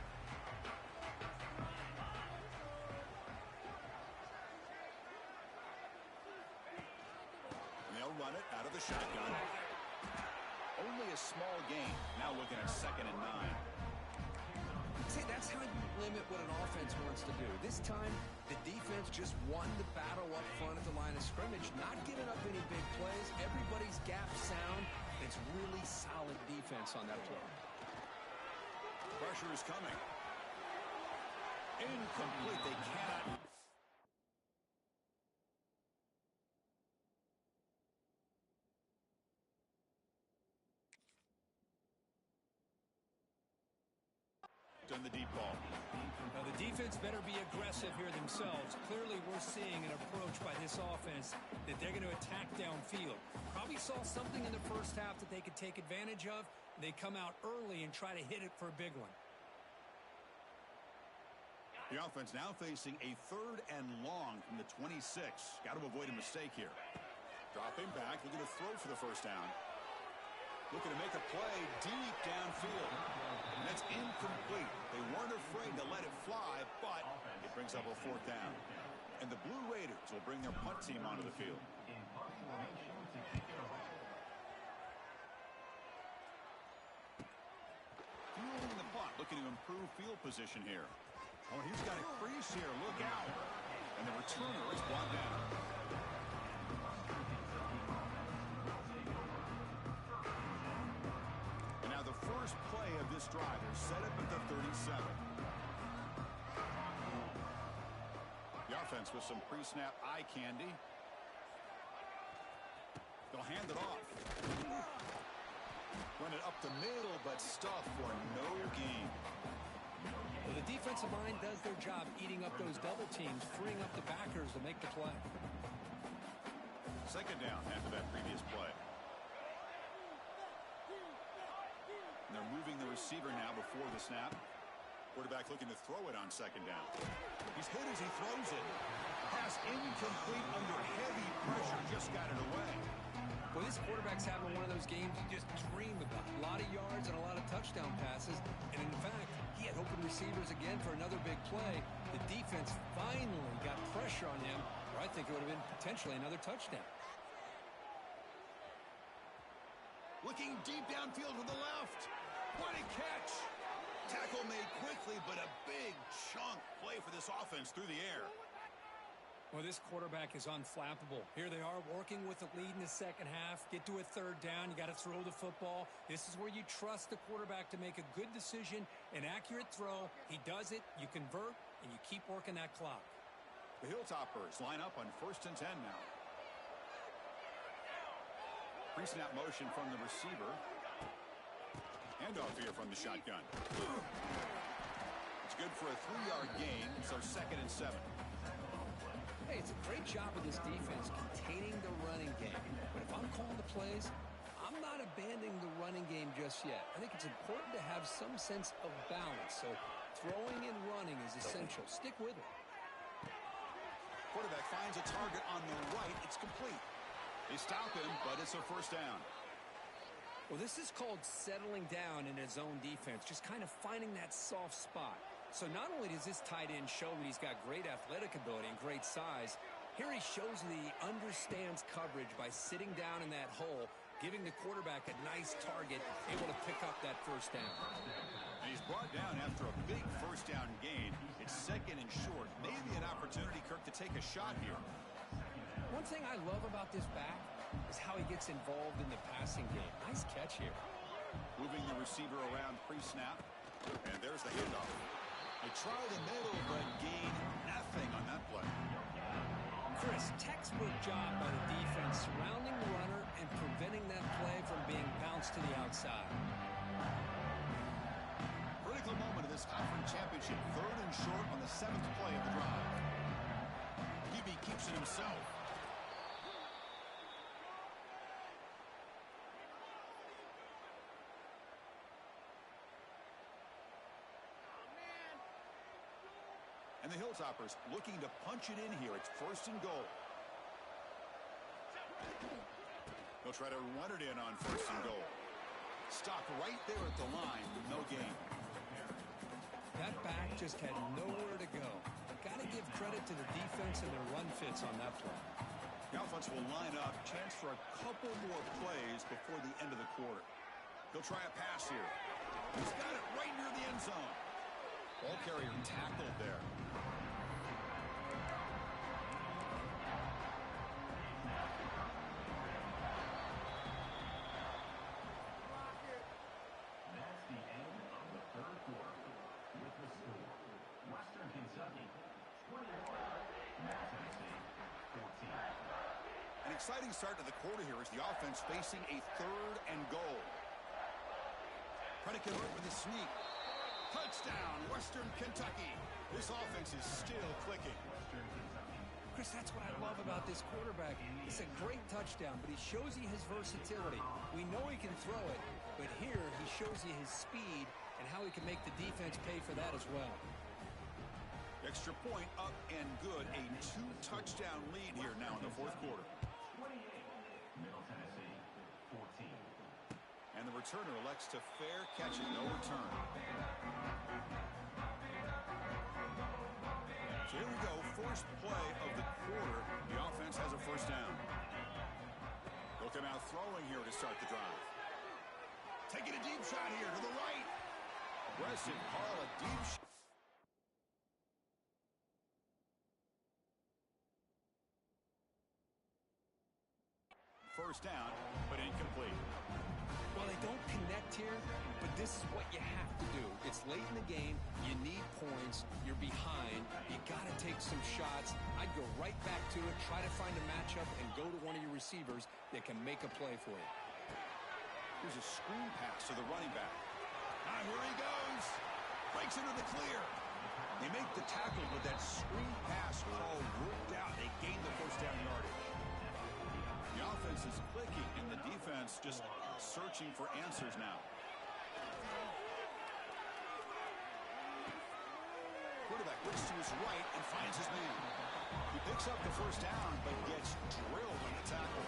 they'll run it out of the shotgun. Only a small gain. Now looking at 2nd and 9. See, that's how you limit what an offense wants to do. This time, the defense just won the battle up front at the line of scrimmage, not giving up any big plays. Everybody's gap sound. It's really solid defense on that play. Pressure is coming. Incomplete. They cannot. Done the deep ball. Now, the defense better be aggressive here themselves. Clearly, we're seeing an approach by this offense that they're going to attack downfield. Probably saw something in the first half that they could take advantage of. They come out early and try to hit it for a big one. The offense now facing a 3rd and long from the 26. Got to avoid a mistake here. Dropping back, looking to throw for the first down. Looking to make a play deep downfield. And that's incomplete. They weren't afraid to let it fly, but it brings up a 4th down. And the Blue Raiders will bring their punt team onto the field. Fielding the punt, looking to improve field position here. Oh, he's got a crease here. Look out. And the returner is brought down. And now the first play of this drive. They're set up at the 37. The offense with some pre-snap eye candy. They'll hand it off. Run it up the middle, but stuffed for no gain. Well, the defensive line does their job eating up those double teams, freeing up the backers to make the play. 2nd down after that previous play. And they're moving the receiver now before the snap. Quarterback looking to throw it on 2nd down. He's hit as he throws it. Pass incomplete under heavy pressure. Just got it away. Well, this quarterback's having one of those games you just dream about. A lot of yards and a lot of touchdown passes. And in fact, he had open receivers again for another big play. The defense finally got pressure on him, or I think it would have been potentially another touchdown. Looking deep downfield to the left. What a catch. Tackle made quickly, but a big chunk play for this offense through the air. Well, this quarterback is unflappable. Here they are working with the lead in the second half. Get to a third down. You got to throw the football. This is where you trust the quarterback to make a good decision, an accurate throw. He does it. You convert, and you keep working that clock. The Hilltoppers line up on 1st and 10 now. Pre-snap motion from the receiver. Handoff here from the shotgun. It's good for a 3-yard gain, so 2nd and 7. Hey, it's a great job of this defense containing the running game. But if I'm calling the plays, I'm not abandoning the running game just yet. I think it's important to have some sense of balance. So throwing and running is essential. Stick with it. Quarterback finds a target on the right. It's complete. They stop him, but it's a 1st down. Well, this is called settling down in his own defense, just kind of finding that soft spot. So not only does this tight end show that he's got great athletic ability and great size, here he shows that he understands coverage by sitting down in that hole, giving the quarterback a nice target, able to pick up that 1st down. And he's brought down after a big 1st down gain. It's 2nd and short. Maybe an opportunity, Kirk, to take a shot here. One thing I love about this back is how he gets involved in the passing game. Nice catch here. Moving the receiver around pre-snap. And there's the handoff. They try the middle, but gain nothing on that play. Chris, textbook job by the defense surrounding the runner and preventing that play from being bounced to the outside. Critical moment of this conference championship. 3rd and short on the 7th play of the drive. Gibby keeps it himself. And the Hilltoppers looking to punch it in here. It's 1st and goal. They'll try to run it in on 1st and goal. Stopped right there at the line with no gain. That back just had nowhere to go. Got to give credit to the defense and their run fits on that play. The offense will line up. Chance for a couple more plays before the end of the quarter. He'll try a pass here. He's got it right near the end zone. Ball carrier tackled there. That's the end of the 3rd quarter. With the score, Western Kentucky 21, Middle Tennessee 14. An exciting start to the quarter here as the offense facing a 3rd and goal. Predicate with a sneak. Touchdown, Western Kentucky. This offense is still clicking. Chris, that's what I love about this quarterback. It's a great touchdown, but he shows you his versatility. We know he can throw it, but here he shows you his speed and how he can make the defense pay for that as well. Extra point up and good. A 2-touchdown lead here now in the 4th quarter. 28, Middle Tennessee 14. And the returner elects to fair catch it, no return. So here we go, first play of the quarter. The offense has a 1st down. They'll come out throwing here to start the drive. Taking a deep shot here to the right. Aggressive call, a deep shot. First down, but incomplete. Well, they don't connect here, but this is what you have to do. It's late in the game. You need points. You're behind. You got to take some shots. I'd go right back to it, try to find a matchup, and go to one of your receivers that can make a play for you. Here's a screen pass to the running back. Ah, here he goes. Breaks into the clear. They make the tackle, but that screen pass call worked out. They gained the 1st down yardage. The offense is clicking, and the defense just searching for answers now. Quarterback looks to his right and finds his man. He picks up the 1st down, but gets drilled on the tackle.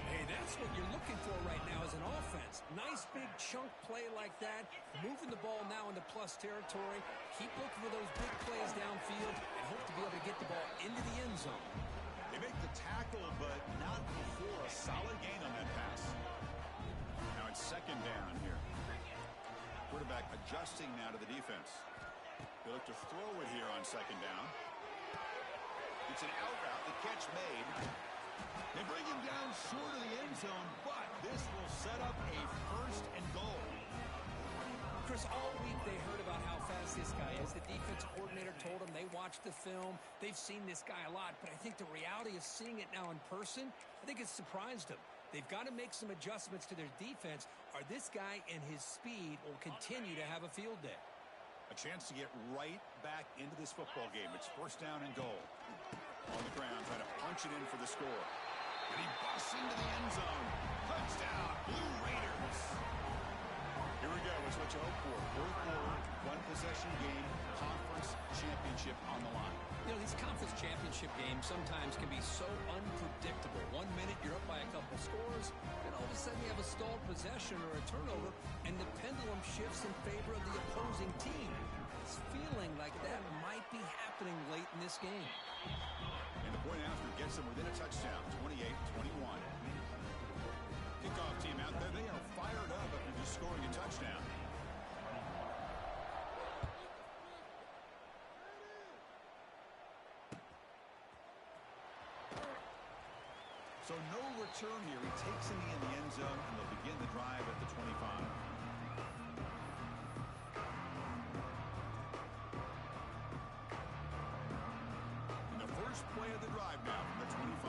Hey, Hey, that's what you're looking for right now as an offense. Nice big chunk play like that, moving the ball now into plus territory. Keep looking for those big plays downfield and hope to be able to get the ball into the end zone. They make the tackle, but not before a solid gain on that pass. Now it's second down here. Quarterback adjusting now to the defense. They look to throw it here on second down. It's an out route, the catch made. They bring him down short of the end zone, but this will set up a first and goal. Chris, all week they heard about how fast this guy is. The defense coordinator told them they watched the film. They've seen this guy a lot, but I think the reality of seeing it now in person, I think it's surprised them. They've got to make some adjustments to their defense, or this guy and his speed will continue to have a field day. A chance to get right back into this football game. It's first down and goal. On the ground, trying to punch it in for the score. And he busts into the end zone. Touchdown, Blue Raiders. Here we go. It's what you hope for. Fourth quarter, one-possession game, conference championship on the line. You know, these conference championship games sometimes can be so unpredictable. 1 minute you're up by a couple scores, then all of a sudden you have a stalled possession or a turnover, and the pendulum shifts in favor of the opposing team. It's feeling like that might be happening late in this game. And the point after gets them within a touchdown, 28-21. Kickoff team out there, they are fired up after just scoring a touchdown. So no return here. He takes it in the end zone, and they'll begin the drive at the 25. And the first play of the drive now from the 25.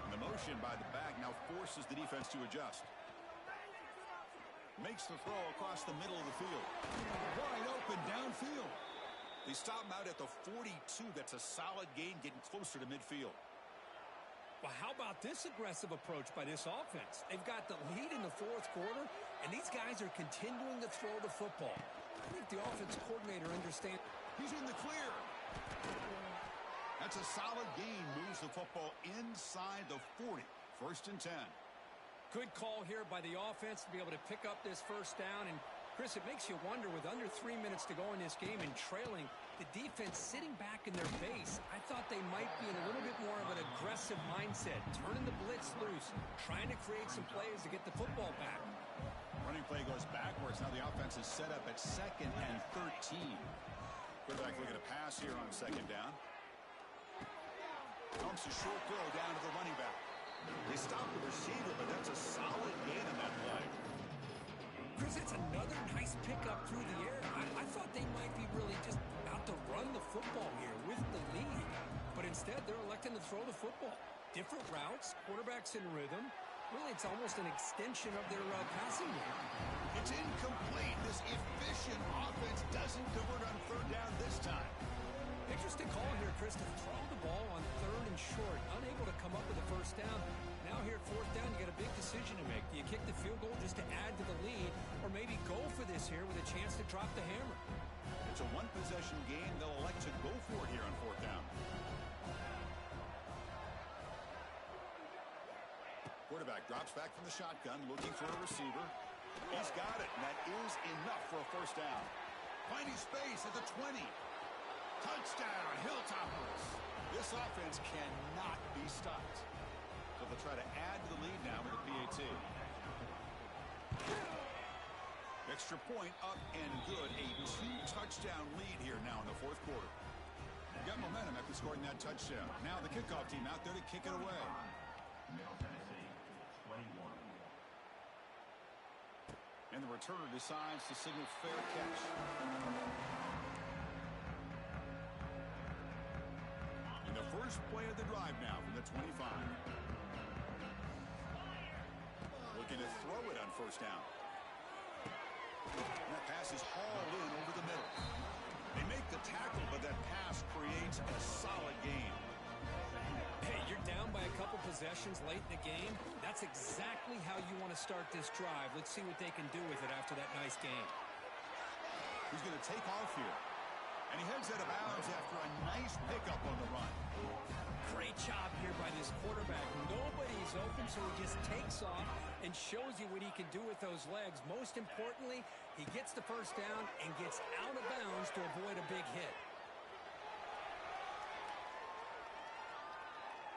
And the motion by the back now forces the defense to adjust. Makes the throw across the middle of the field. Wide open downfield. They stop him out at the 42. That's a solid gain, getting closer to midfield. Well, how about this aggressive approach by this offense? They've got the lead in the fourth quarter, and these guys are continuing to throw the football. I think the offense coordinator understands. He's in the clear. That's a solid gain. Moves the football inside the 40. First and 10. Good call here by the offense to be able to pick up this first down. And Chris, it makes you wonder, with under 3 minutes to go in this game and trailing, the defense sitting back in their base, I thought they might be in a little bit more of an aggressive mindset, turning the blitz loose, trying to create some plays to get the football back. Running play goes backwards. Now the offense is set up at 2nd and 13. Quarterback looking to pass here on second down. Dumps a short throw down to the running back. They stop the receiver, but that's a solid gain on that play. Chris, that's another nice pickup through the air. I thought they might be really just about to run the football here with the lead. But instead, they're electing to throw the football. Different routes, quarterbacks in rhythm. Really, it's almost an extension of their passing game. It's incomplete. This efficient offense doesn't convert on third down this time. Interesting call here, Chris, to throw the ball on third and short. Unable to come up with a first down. Now here at fourth down, you got a big decision to make. Do you kick the field goal just to add to the lead, or maybe go for this here with a chance to drop the hammer? It's a one-possession game. They'll elect to go for it here on fourth down. Quarterback drops back from the shotgun, looking for a receiver. He's got it, and that is enough for a first down. Finding space at the 20. Touchdown, Hilltoppers. This offense cannot be stopped. So they'll try to add to the lead now with a PAT. Extra point up and good. A 2-touchdown lead here now in the fourth quarter. They got momentum after scoring that touchdown. Now the kickoff team out there to kick it away. Middle Tennessee, 21. And the returner decides to signal fair catch. In the first play of the drive now from the 25. Looking to throw it on first down. And that pass is hauled in over the middle. They make the tackle, but that pass creates a solid gain. Hey, you're down by a couple possessions late in the game. That's exactly how you want to start this drive. Let's see what they can do with it after that nice game. He's going to take off here. And he heads out of bounds after a nice pickup on the run. Great job here by this quarterback. Nobody's open, so he just takes off and shows you what he can do with those legs. Most importantly, he gets the first down and gets out of bounds to avoid a big hit.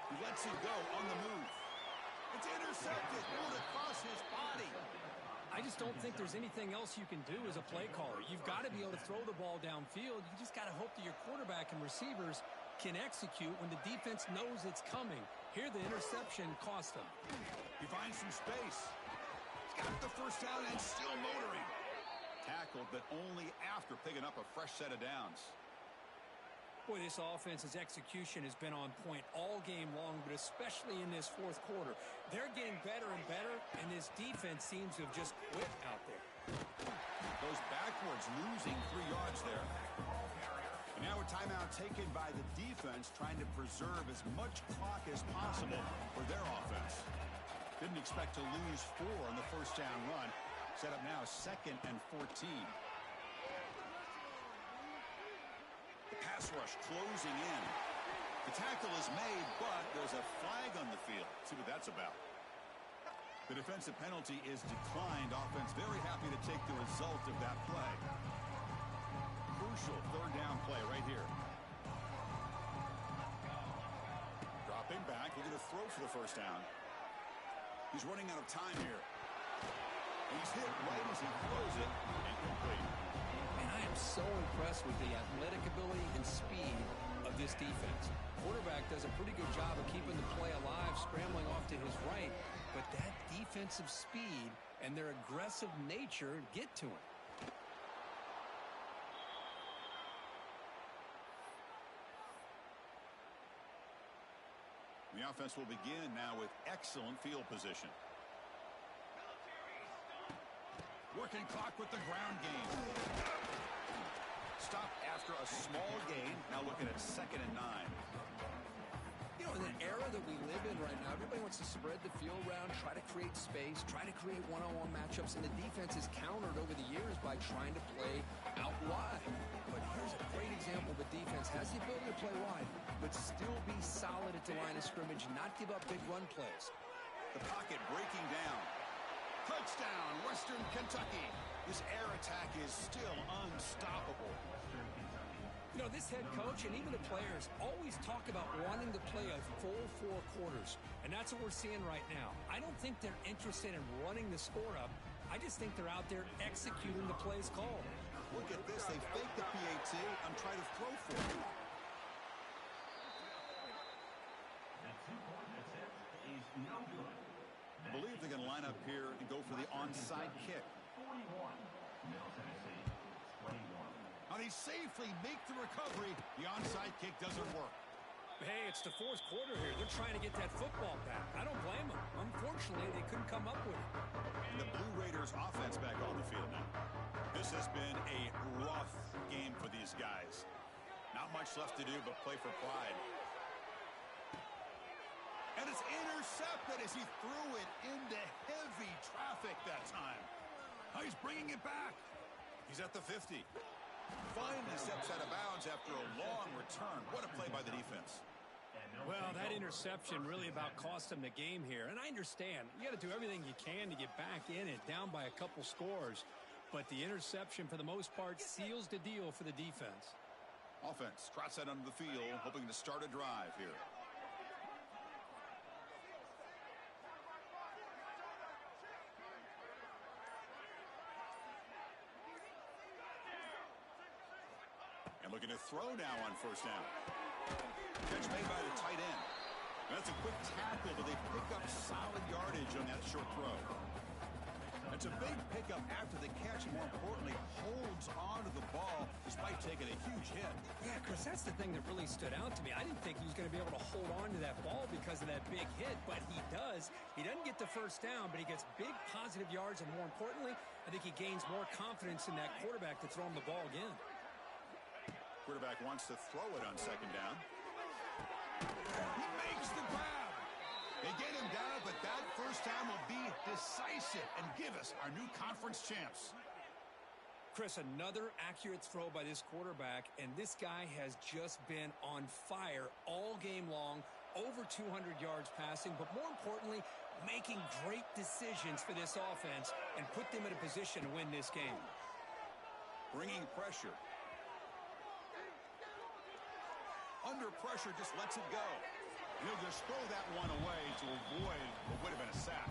He lets it go on the move. It's intercepted. Pulled across his body. I just don't think there's anything else you can do as a play caller. You've got to be able to throw the ball downfield. You just got to hope that your quarterback and receivers can execute when the defense knows it's coming. Here, the interception cost him. He finds some space. He's got the first down and still motoring. Tackled, but only after picking up a fresh set of downs. Boy, this offense's execution has been on point all game long, but especially in this fourth quarter. They're getting better and better, and this defense seems to have just quit out there. Goes backwards, losing 3 yards there. And now a timeout taken by the defense, trying to preserve as much clock as possible for their offense. Didn't expect to lose 4 on the first down run. Set up now 2nd and 14. The pass rush closing in. The tackle is made, but there's a flag on the field. Let's see what that's about. The defensive penalty is declined. Offense very happy to take the result of that play. Crucial third down play right here. Dropping back, looking to throw for the first down. He's running out of time here. He's hit right as he throws it. Incomplete. And I am so impressed with the athletic ability and speed of this defense. Quarterback does a pretty good job of keeping the play alive, scrambling off to his right, but that defensive speed and their aggressive nature get to him. The offense will begin now with excellent field position. Working clock with the ground game. Stop after a small gain. Now looking at 2nd and 9. You know, in the era that we live in right now, everybody wants to spread the field around, try to create space, try to create one-on-one matchups, and the defense is countered over the years by trying to play out wide. But here's a great example of a defense has the ability to play wide, but still be solid at the line of scrimmage, not give up big run plays. The pocket breaking down. Touchdown, Western Kentucky. This air attack is still unstoppable. You know, this head coach and even the players always talk about wanting to play a full 4 quarters, and that's what we're seeing right now. I don't think they're interested in running the score up. I just think they're out there executing the plays called. Look at this. They fake the PAT and try to throw for it. The 2-point attempt is no good. I believe they're going to line up here and go for the onside kick. 41. Middle Tennessee, 21. Now they safely make the recovery. The onside kick doesn't work. Hey, it's the fourth quarter here. They're trying to get that football back. I don't blame them. Unfortunately, they couldn't come up with it. And the Blue Raiders offense back on the field now. This has been a rough game for these guys. Not much left to do but play for pride. And it's intercepted as he threw it into heavy traffic that time. Now he's bringing it back. He's at the 50. Finally steps out of bounds after a long return. What a play by the defense. Well, that interception really about cost them the game here. And I understand. You got to do everything you can to get back in it, down by a couple scores. But the interception, for the most part, seals the deal for the defense. Offense trots out onto the field, hoping to start a drive here. And looking to throw now on first down. Catch made by the tight end. That's a quick tackle, but they pick up solid yardage on that short throw. It's a big pickup after the catch. More importantly, holds on to the ball despite taking a huge hit. Yeah, Chris, that's the thing that really stood out to me. I didn't think he was going to be able to hold on to that ball because of that big hit, but he does. He doesn't get the first down, but he gets big positive yards, and more importantly, I think he gains more confidence in that quarterback to throw him the ball again. Quarterback wants to throw it on second down. He makes the grab. They get him down, but that first down will be decisive and give us our new conference champs. Chris, another accurate throw by this quarterback, and this guy has just been on fire all game long, over 200 yards passing, but more importantly, making great decisions for this offense and put them in a position to win this game. Bringing pressure. Under pressure, just lets it go. He'll just throw that one away to avoid what would have been a sack.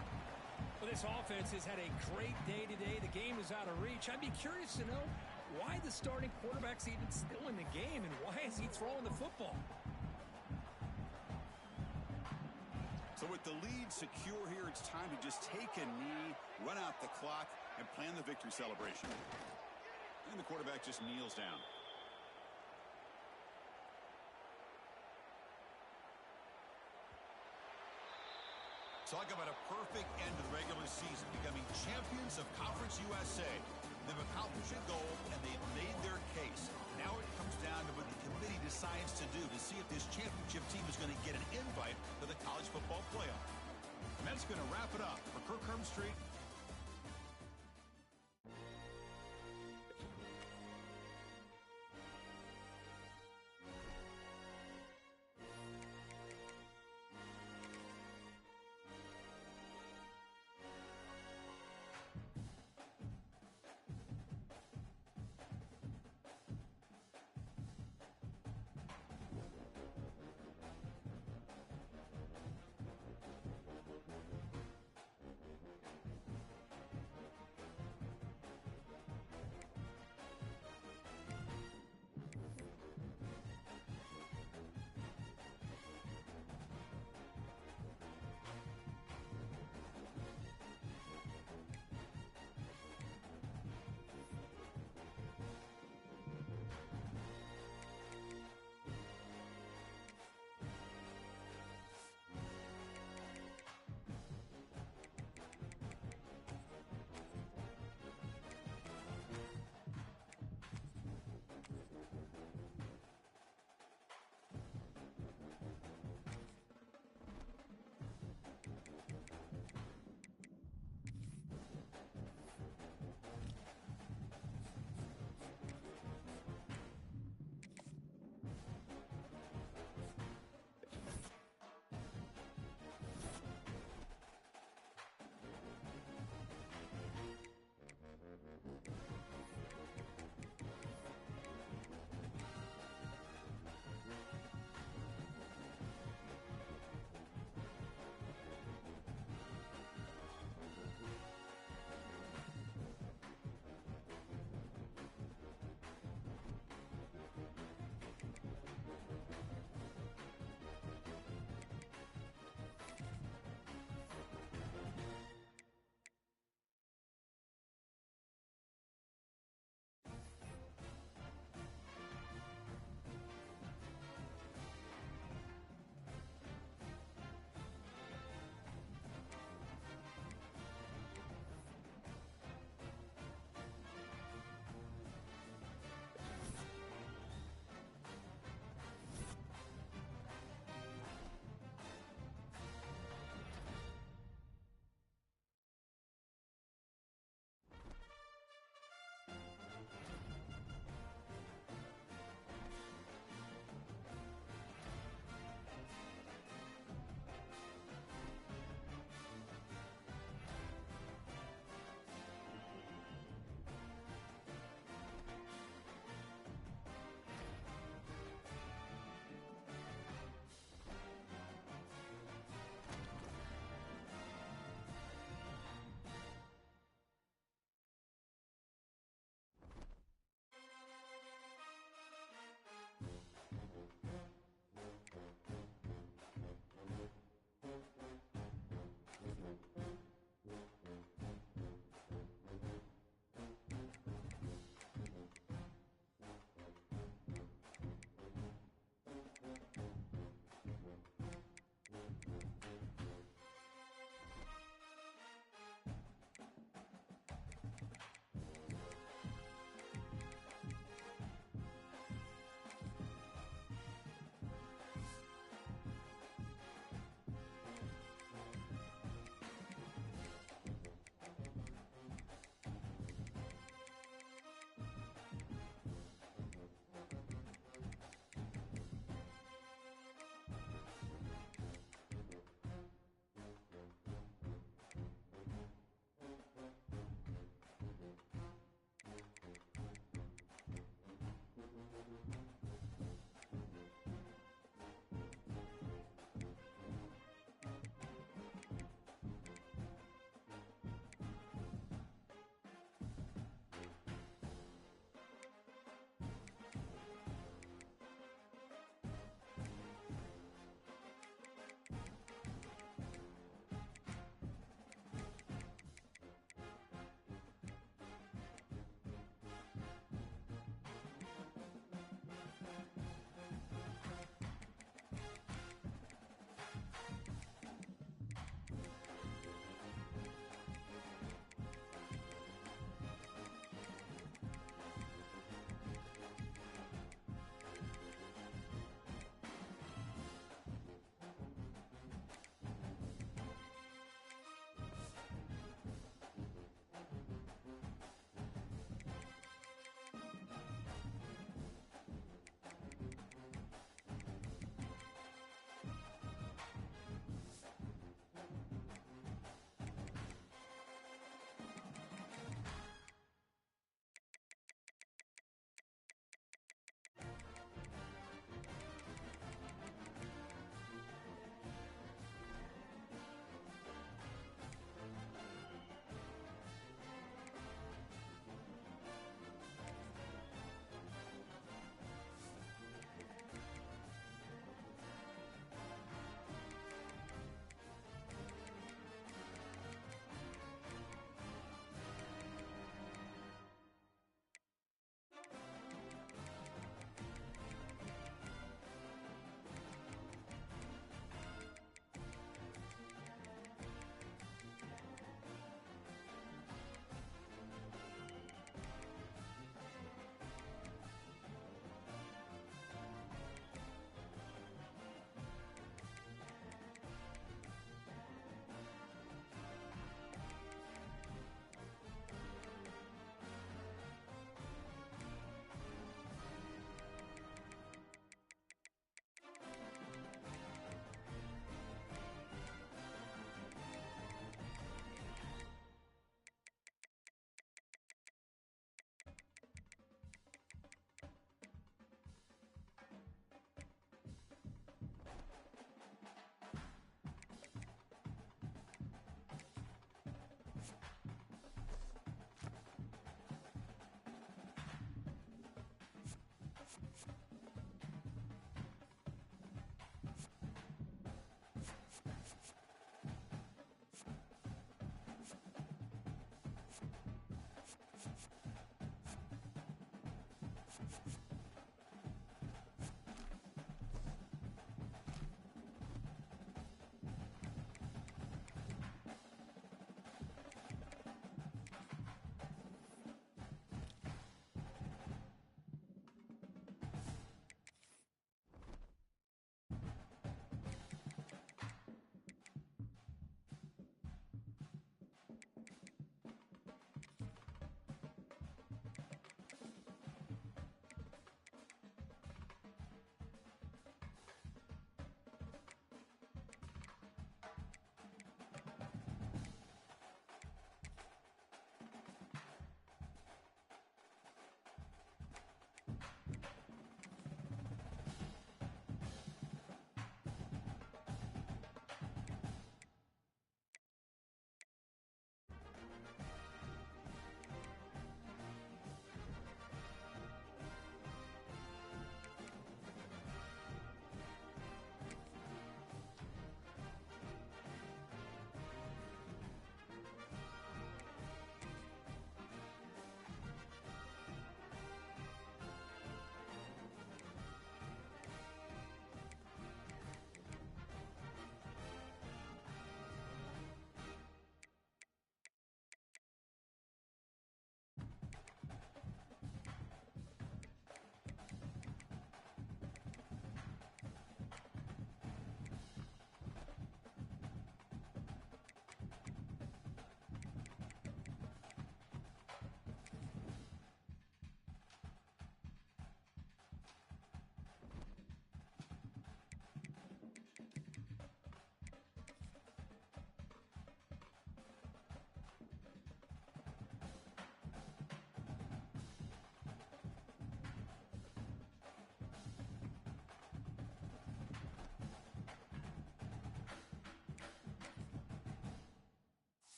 Well, this offense has had a great day today. The game is out of reach. I'd be curious to know why the starting quarterback's even still in the game and why is he throwing the football? So with the lead secure here, it's time to just take a knee, run out the clock, and plan the victory celebration. And the quarterback just kneels down. Talk about a perfect end to the regular season, becoming champions of Conference USA. They've accomplished a goal, and they've made their case. Now it comes down to what the committee decides to do to see if this championship team is going to get an invite to the college football playoff. And that's going to wrap it up for Kirk Herbstreit.